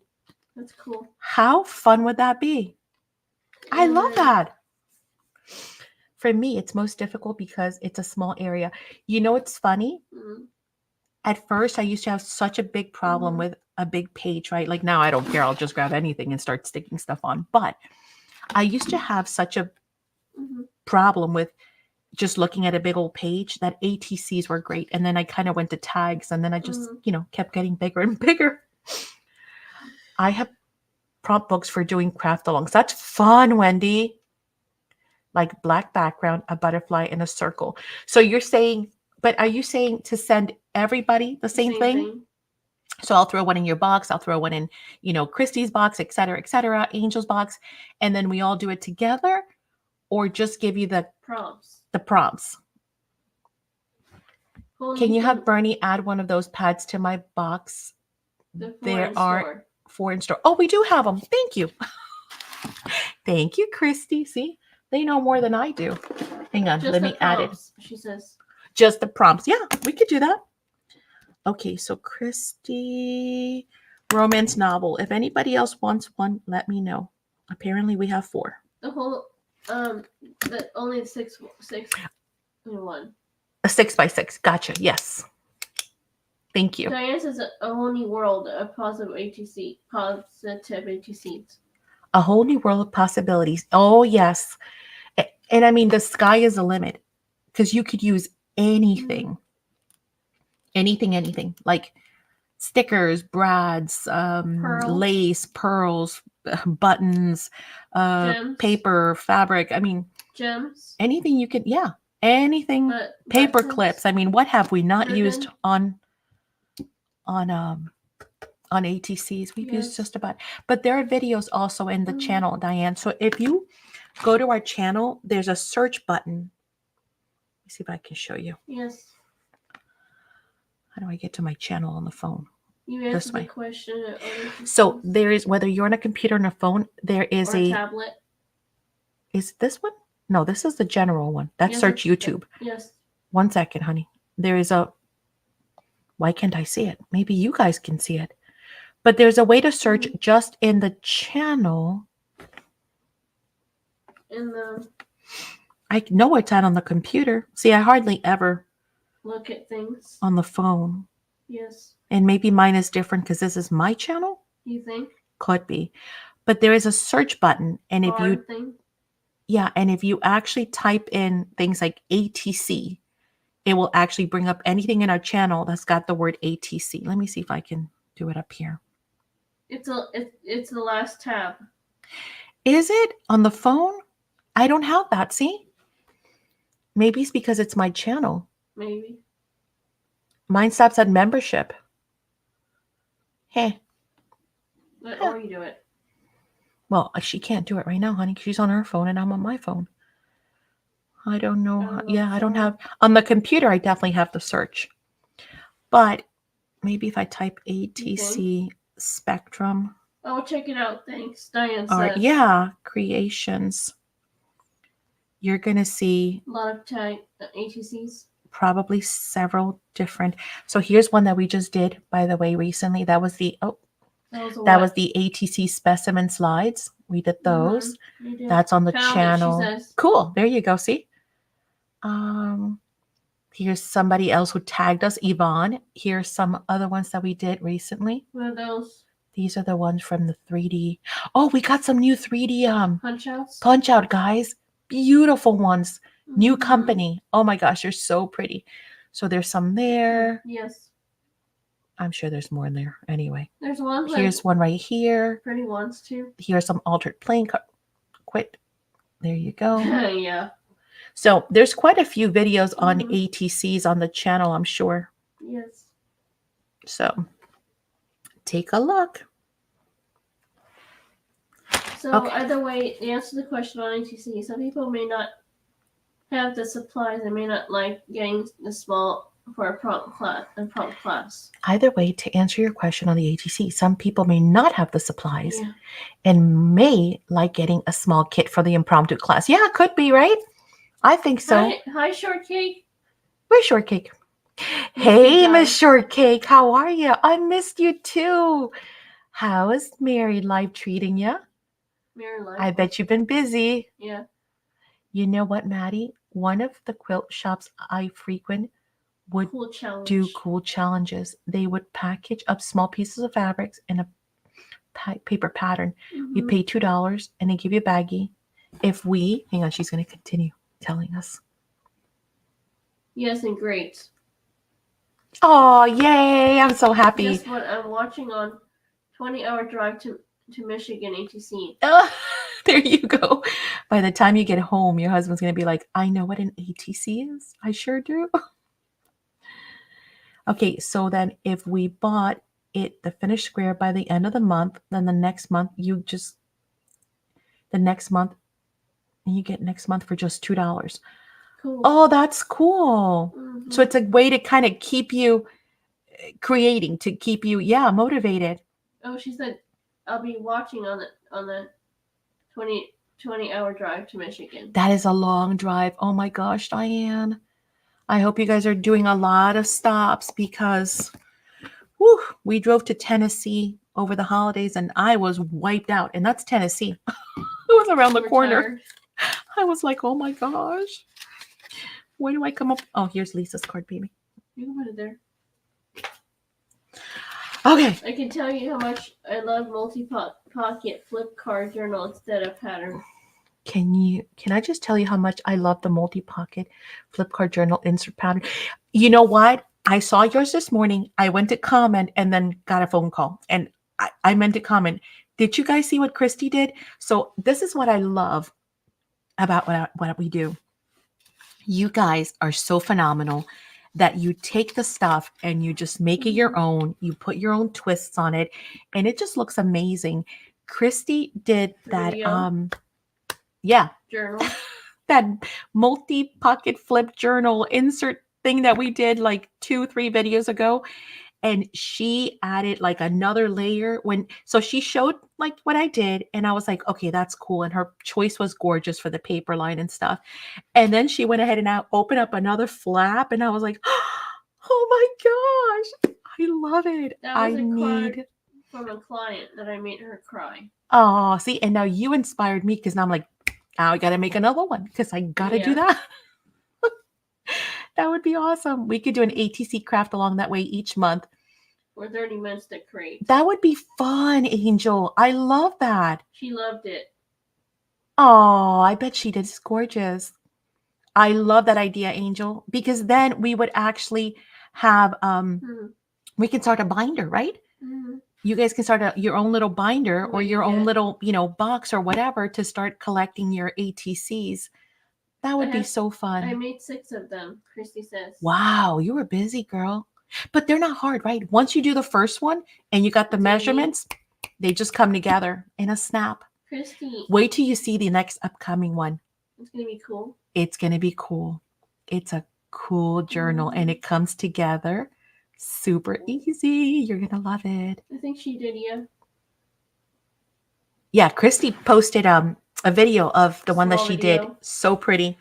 That's cool. How fun would that be? I love that. For me, it's most difficult because it's a small area. You know, it's funny. At first, I used to have such a big problem with a big page, right? Like now I don't care. I'll just grab anything and start sticking stuff on. But I used to have such a problem with just looking at a big old page that ATCs were great. And then I kind of went to tags and then I just, kept getting bigger and bigger. I have prompt books for doing craft alongs. That's fun, Wendy. Like black background, a butterfly, and a circle. So you're saying, but are you saying to send everybody the same thing? So I'll throw one in your box. I'll throw one in, Christy's box, et cetera, Angel's box. And then we all do it together, or just give you the prompts. Can you have Bernie add one of those pads to my box? There are 4 in store. Oh, we do have them. Thank you. Thank you, Christy. See, they know more than I do. Hang on, let me add it. She says. Just the prompts. Yeah, we could do that. Okay, so Christy, romance novel. If anybody else wants one, let me know. Apparently, we have 4. The whole, only 6 in one. A 6x6. Gotcha. Yes. Thank you. Diane says a whole new world of positive ATCs. A whole new world of possibilities. Oh, yes. And I mean, the sky is the limit because you could use anything. Anything. Like stickers, brads, lace, pearls, buttons, paper, fabric. I mean, gems. Anything you could, anything. Paper clips. I mean, what have we not used on ATCs? We've used just about. But there are videos also in the channel, Diane. So if you go to our channel, there's a search button. Let me see if I can show you. Yes. How do I get to my channel on the phone? You answered the question. So there is, whether you're on a computer or on a phone, there is a tablet. Is this one? No, this is the general one. That's search YouTube. Yes. 1 second, honey. There is a. Why can't I see it? Maybe you guys can see it. But there's a way to search just in the channel. I know it's out on the computer. See, I hardly ever look at things on the phone. Yes. And maybe mine is different because this is my channel. You think? Could be. But there is a search button. And if you actually type in things like ATC, it will actually bring up anything in our channel that's got the word ATC. Let me see if I can do it up here. It's the last tab. Is it on the phone? I don't have that. See? Maybe it's because it's my channel. Maybe. Mine stops at membership. Hey. Or you do it. Well, she can't do it right now, honey. She's on her phone and I'm on my phone. I don't know. I don't have. On the computer, I definitely have the search. But maybe if I type ATC Spectrum. Oh, check it out. Thanks. Diane said. Creations. You're going to see. A lot of ATCs. Probably several different. So here's one that we just did, by the way, recently. That was the ATC specimen slides. We did those. That's on the channel. Cool. There you go. See? Here's somebody else who tagged us, Yvonne. Here's some other ones that we did recently. What are those? These are the ones from the 3D. Oh, we got some new 3D punch out, guys. Beautiful ones. New company. Oh my gosh, they're so pretty. So there's some there. Yes. I'm sure there's more in there. Anyway. There's one. Here's one right here. Pretty ones too. Here's some altered plane quit. There you go. Yeah. So there's quite a few videos on ATCs on the channel, I'm sure. Yes. So take a look. So either way, to answer the question on ATC, some people may not have the supplies. They may not like getting the small for a prompt class. Either way, to answer your question on the ATC, some people may not have the supplies Yeah. and may like getting a small kit for the impromptu class. Yeah, it could be, right? I think so. Hi, Shortcake. Where's Shortcake? Missed you Hey, Miss guys. Shortcake, how are you? I missed you too. How is married life treating you? Mary Life. I bet you've been busy. Yeah. You know what, Maddie? One of the quilt shops I frequent would Cool challenge. do cool challenges. They would package up small pieces of fabrics in a paper pattern. You pay $2 and they give you a baggie. Hang on, she's going to continue telling us. Yes, and great. Oh, yay! I'm so happy. Guess what? I'm watching on 20-hour drive to Michigan ATC. There you go. By the time you get home, your husband's going to be like, I know what an ATC is. I sure do. Okay, so then if we bought the finished square by the end of the month, then the next month you get next month for just $2. Cool. Oh, that's cool. So it's a way to kind of keep you creating, to keep you, motivated. Oh, she said I'll be watching on the 20-hour drive to Michigan. That is a long drive. Oh my gosh, Diane. I hope you guys are doing a lot of stops because we drove to Tennessee over the holidays and I was wiped out. And that's Tennessee. It was around the corner. Tired. I was like, oh my gosh. Where do I come up? Oh, here's Lisa's card, baby. You can put it there. Okay. I can tell you how much I love multi-pocket flip card journal instead of pattern. Can I just tell you how much I love the multi-pocket flip card journal insert pattern? You know what? I saw yours this morning. I went to comment and then got a phone call. And I meant to comment. Did you guys see what Christy did? So this is what I love about what we do. You guys are so phenomenal that you take the stuff and you just make it your own. You put your own twists on it. And it just looks amazing. Christy did that. Video. Journal. That multi-pocket flip journal insert thing that we did like 2-3 videos ago. And she added like another layer so she showed like what I did. And I was like, okay, that's cool. And her choice was gorgeous for the paper line and stuff. And then she went ahead and now opened up another flap. And I was like, oh my gosh, I love it. That was a card from a client that I made her cry. Oh, see, and now you inspired me because now I'm like, I got to make another one because I got to do that. That would be awesome. We could do an ATC craft along that way each month. Or 30 minutes to create. That would be fun, Angel. I love that. She loved it. Oh, I bet she did. It's gorgeous. I love that idea, Angel, because then we would actually have, we can start a binder, right? Mm-hmm. You guys can start your own little binder or your own little, box or whatever to start collecting your ATCs. That would be so fun. I made 6 of them, Christy says. Wow, you were busy, girl. But they're not hard, right? Once you do the first one and you got the measurements, they just come together in a snap. Christy. Wait till you see the next upcoming one. It's going to be cool. It's going to be cool. It's a cool journal and it comes together super easy. You're going to love it. I think she did, yeah. Yeah, Christy posted a video of the one that she did. So pretty.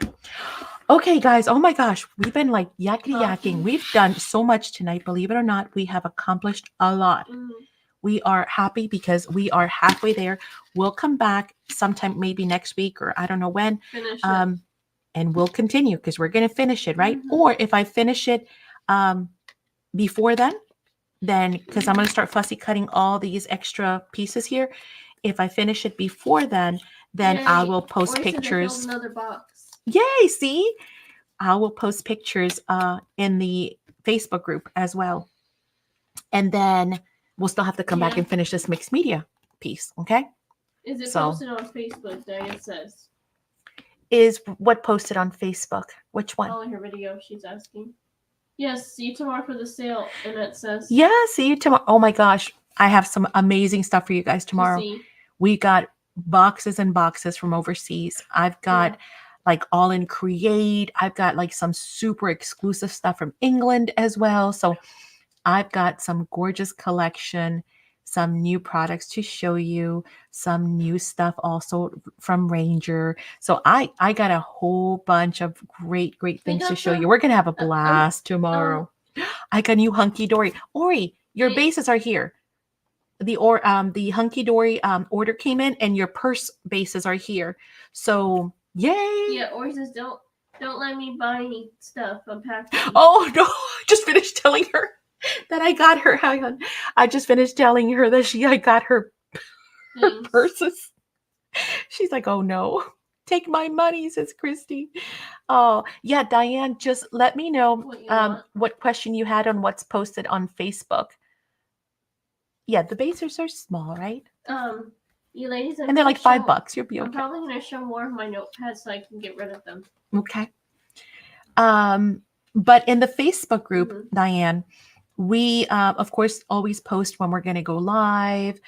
Okay, guys. Oh my gosh. We've been like yakking. We've done so much tonight. Believe it or not, we have accomplished a lot. We are happy because we are halfway there. We'll come back sometime, maybe next week or I don't know when. Finish it. And we'll continue because we're going to finish it, right? Or if I finish it before then because I'm going to start fussy cutting all these extra pieces here. If I finish it before then Yay. I will post pictures. Another box. Yay, see? I will post pictures in the Facebook group as well. And then we'll still have to come back and finish this mixed media piece, okay? Is it posted on Facebook, Diane says? Is what posted on Facebook? Which one? All in her video, she's asking. Yes, see you tomorrow for the sale, Annette says. Yeah, see you tomorrow. Oh my gosh. I have some amazing stuff for you guys tomorrow. We got boxes and boxes from overseas. I've got like all in create. I've got like some super exclusive stuff from England as well. So I've got some gorgeous collection, some new products to show you, some new stuff also from Ranger. So I got a whole bunch of great We things to got show you. some. We're gonna have a Um, blast tomorrow. I got new hunky dory. Ori, your Wait. bases are here. The hunky dory order came in, and your purse bases are here. So yay! Yeah, or he says don't let me buy any stuff. I'm packing. Oh no! I just finished telling her that I got her. Hang on. I just finished telling her that I got her Things. purses. She's like, oh no. Take my money, says Christy. Oh, yeah, Diane, just let me know What you want. what question you had on what's posted on Facebook. Yeah, the basers are small, right? You ladies, And they're like $5. You'll be I'm okay. probably gonna show more of my notepads so I can get rid of them. Okay. But in the Facebook group, Mhm. Diane, we of course always post when we're going to go live.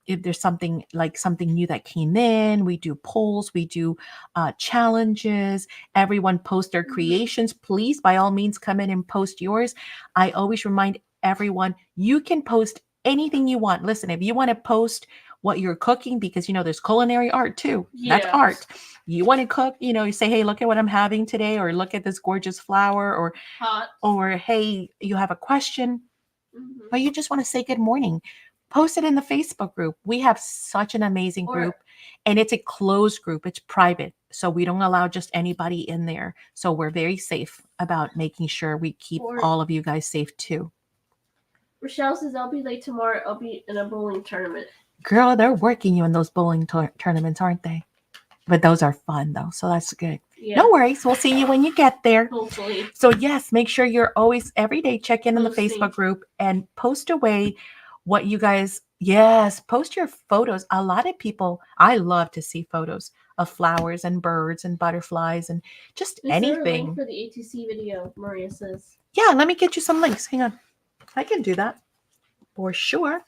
If there's something new that came in, we do polls, we do challenges. Everyone post their Mhm. creations. Please, by all means, come in and post yours. I always remind everyone you can post anything you want. Listen, if you want to post what you're cooking, because there's culinary art too. That's Yeah. art. You want to cook, you say, hey, look at what I'm having today, or look at this gorgeous flower, Hot. or hey, you have a question, Mhm. or you just want to say good morning. Post it in the Facebook group. We have such an amazing group, and it's a closed group. It's private, so we don't allow just anybody in there. So we're very safe about making sure we keep all of you guys safe too. Rochelle says I'll be late tomorrow. I'll be in a bowling tournament. Girl, they're working you in those bowling tournaments, aren't they? But those are fun though, so that's good. Yeah. No worries. We'll see you when you get there. Hopefully. So yes, make sure you're always every day check in the Posting. Facebook group and post away what you guys. Yes, post your photos. A lot of people, I love to see photos of flowers and birds and butterflies and just Is there a link anything. for the ATC video? Maria says. Yeah, let me get you some links. Hang on. I can do that for sure.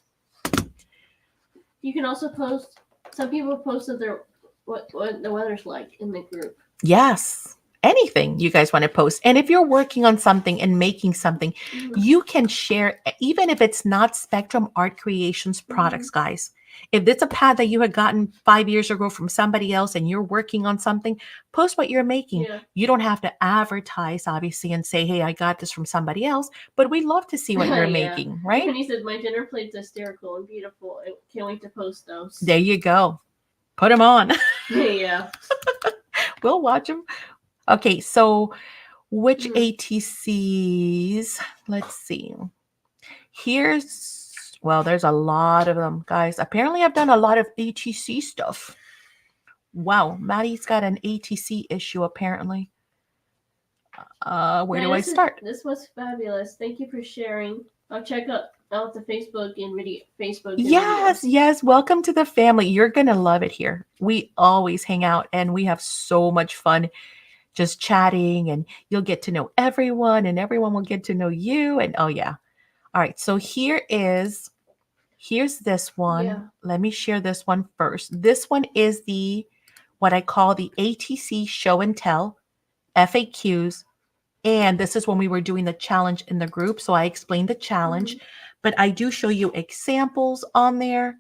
You can also post. Some people posted their what the weather's like in the group. Yes. Anything you guys want to post. And if you're working on something and making something, you can share, even if it's not Spectrum Art Creations products, guys. If it's a pad that you had gotten 5 years ago from somebody else and you're working on something, post what you're making. Yeah. You don't have to advertise, obviously, and say, hey, I got this from somebody else, but we love to see what you're Yeah. making, right? And he said, my dinner plate's hysterical and beautiful. I can't wait to post those. There you go. Put them on. Yeah. We'll watch them. Okay, so which ATCs? Let's see. There's a lot of them, guys. Apparently, I've done a lot of ATC stuff. Wow, Maddie's got an ATC issue, apparently. Where do I start? This was fabulous. Thank you for sharing. I'll check out the Facebook and video. Yes. Welcome to the family. You're going to love it here. We always hang out, and we have so much fun just chatting, and you'll get to know everyone, and everyone will get to know you. And oh yeah. All right. So here's this one. Yeah. Let me share this one first. This one is what I call the ATC show and tell FAQs. And this is when we were doing the challenge in the group. So I explained the challenge, but I do show you examples on there.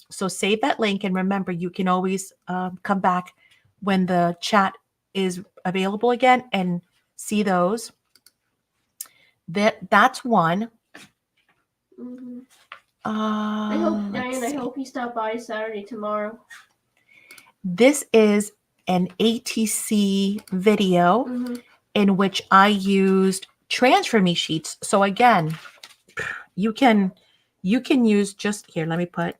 So save that link. And remember, you can always come back when the chat is available again and see those. That's one. I hope he stopped by Saturday tomorrow. This is an ATC video in which I used transfer me sheets. So again, you can use just here. Let me put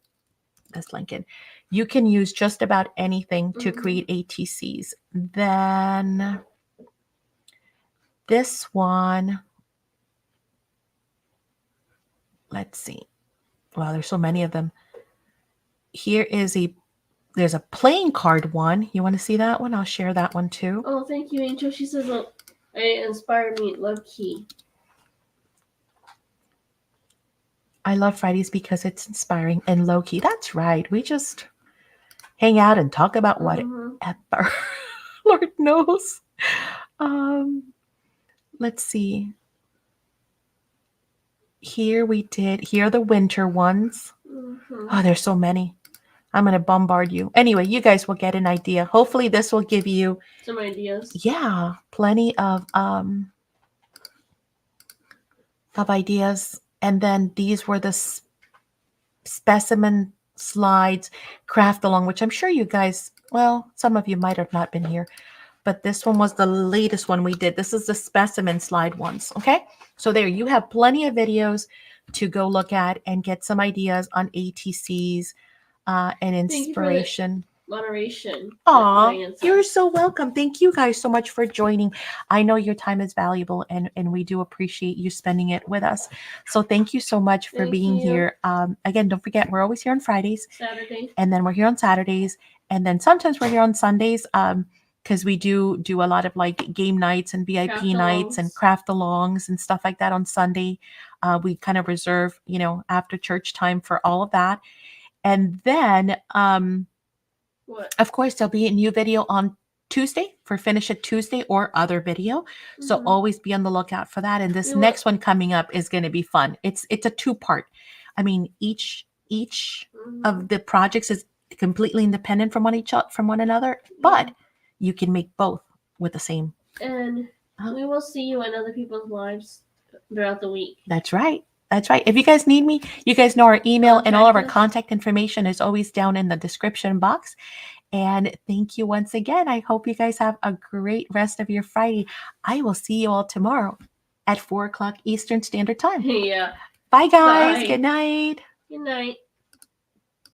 this link in. You can use just about anything to create ATCs. Then this one, let's see. Wow, there's so many of them. Here is there's a playing card one. You want to see that one? I'll share that one too. Oh, thank you, Angel. She says it inspired me low key. I love Fridays because it's inspiring and low key. That's right. We just hang out and talk about whatever. Lord knows. Um, let's see. Here are the winter ones. Oh, there's so many. I'm going to bombard you. Anyway, you guys will get an idea. Hopefully this will give you some ideas. Yeah, plenty of ideas. And then these were the specimen slides craft along, which I'm sure you guys, well, some of you might have not been here, but this one was the latest one we did. This is the specimen slide ones. Okay. So there you have plenty of videos to go look at and get some ideas on ATCs and inspiration. Moderation. Aw, you're so welcome. Thank you guys so much for joining. I know your time is valuable and we do appreciate you spending it with us. So thank you so much for being here. Again, don't forget, we're always here on Fridays. Saturdays. And then we're here on Saturdays. And then sometimes we're here on Sundays because we do a lot of like game nights and VIP Craft nights alongs. and craft alongs and stuff like that on Sunday. We kind of reserve, after church time for all of that. And then what? Of course, there'll be a new video on Tuesday for Finish It Tuesday or other video. So always be on the lookout for that. And this next one coming up is going to be fun. It's a two-part. I mean, each of the projects is completely independent from one another, but you can make both with the same. And we will see you in other people's lives throughout the week. That's right. That's right. If you guys need me, you guys know our email and all of our contact information is always down in the description box. And thank you once again. I hope you guys have a great rest of your Friday. I will see you all tomorrow at 4 o'clock Eastern Standard Time. Yeah. Bye, guys. Bye. Good night. Good night.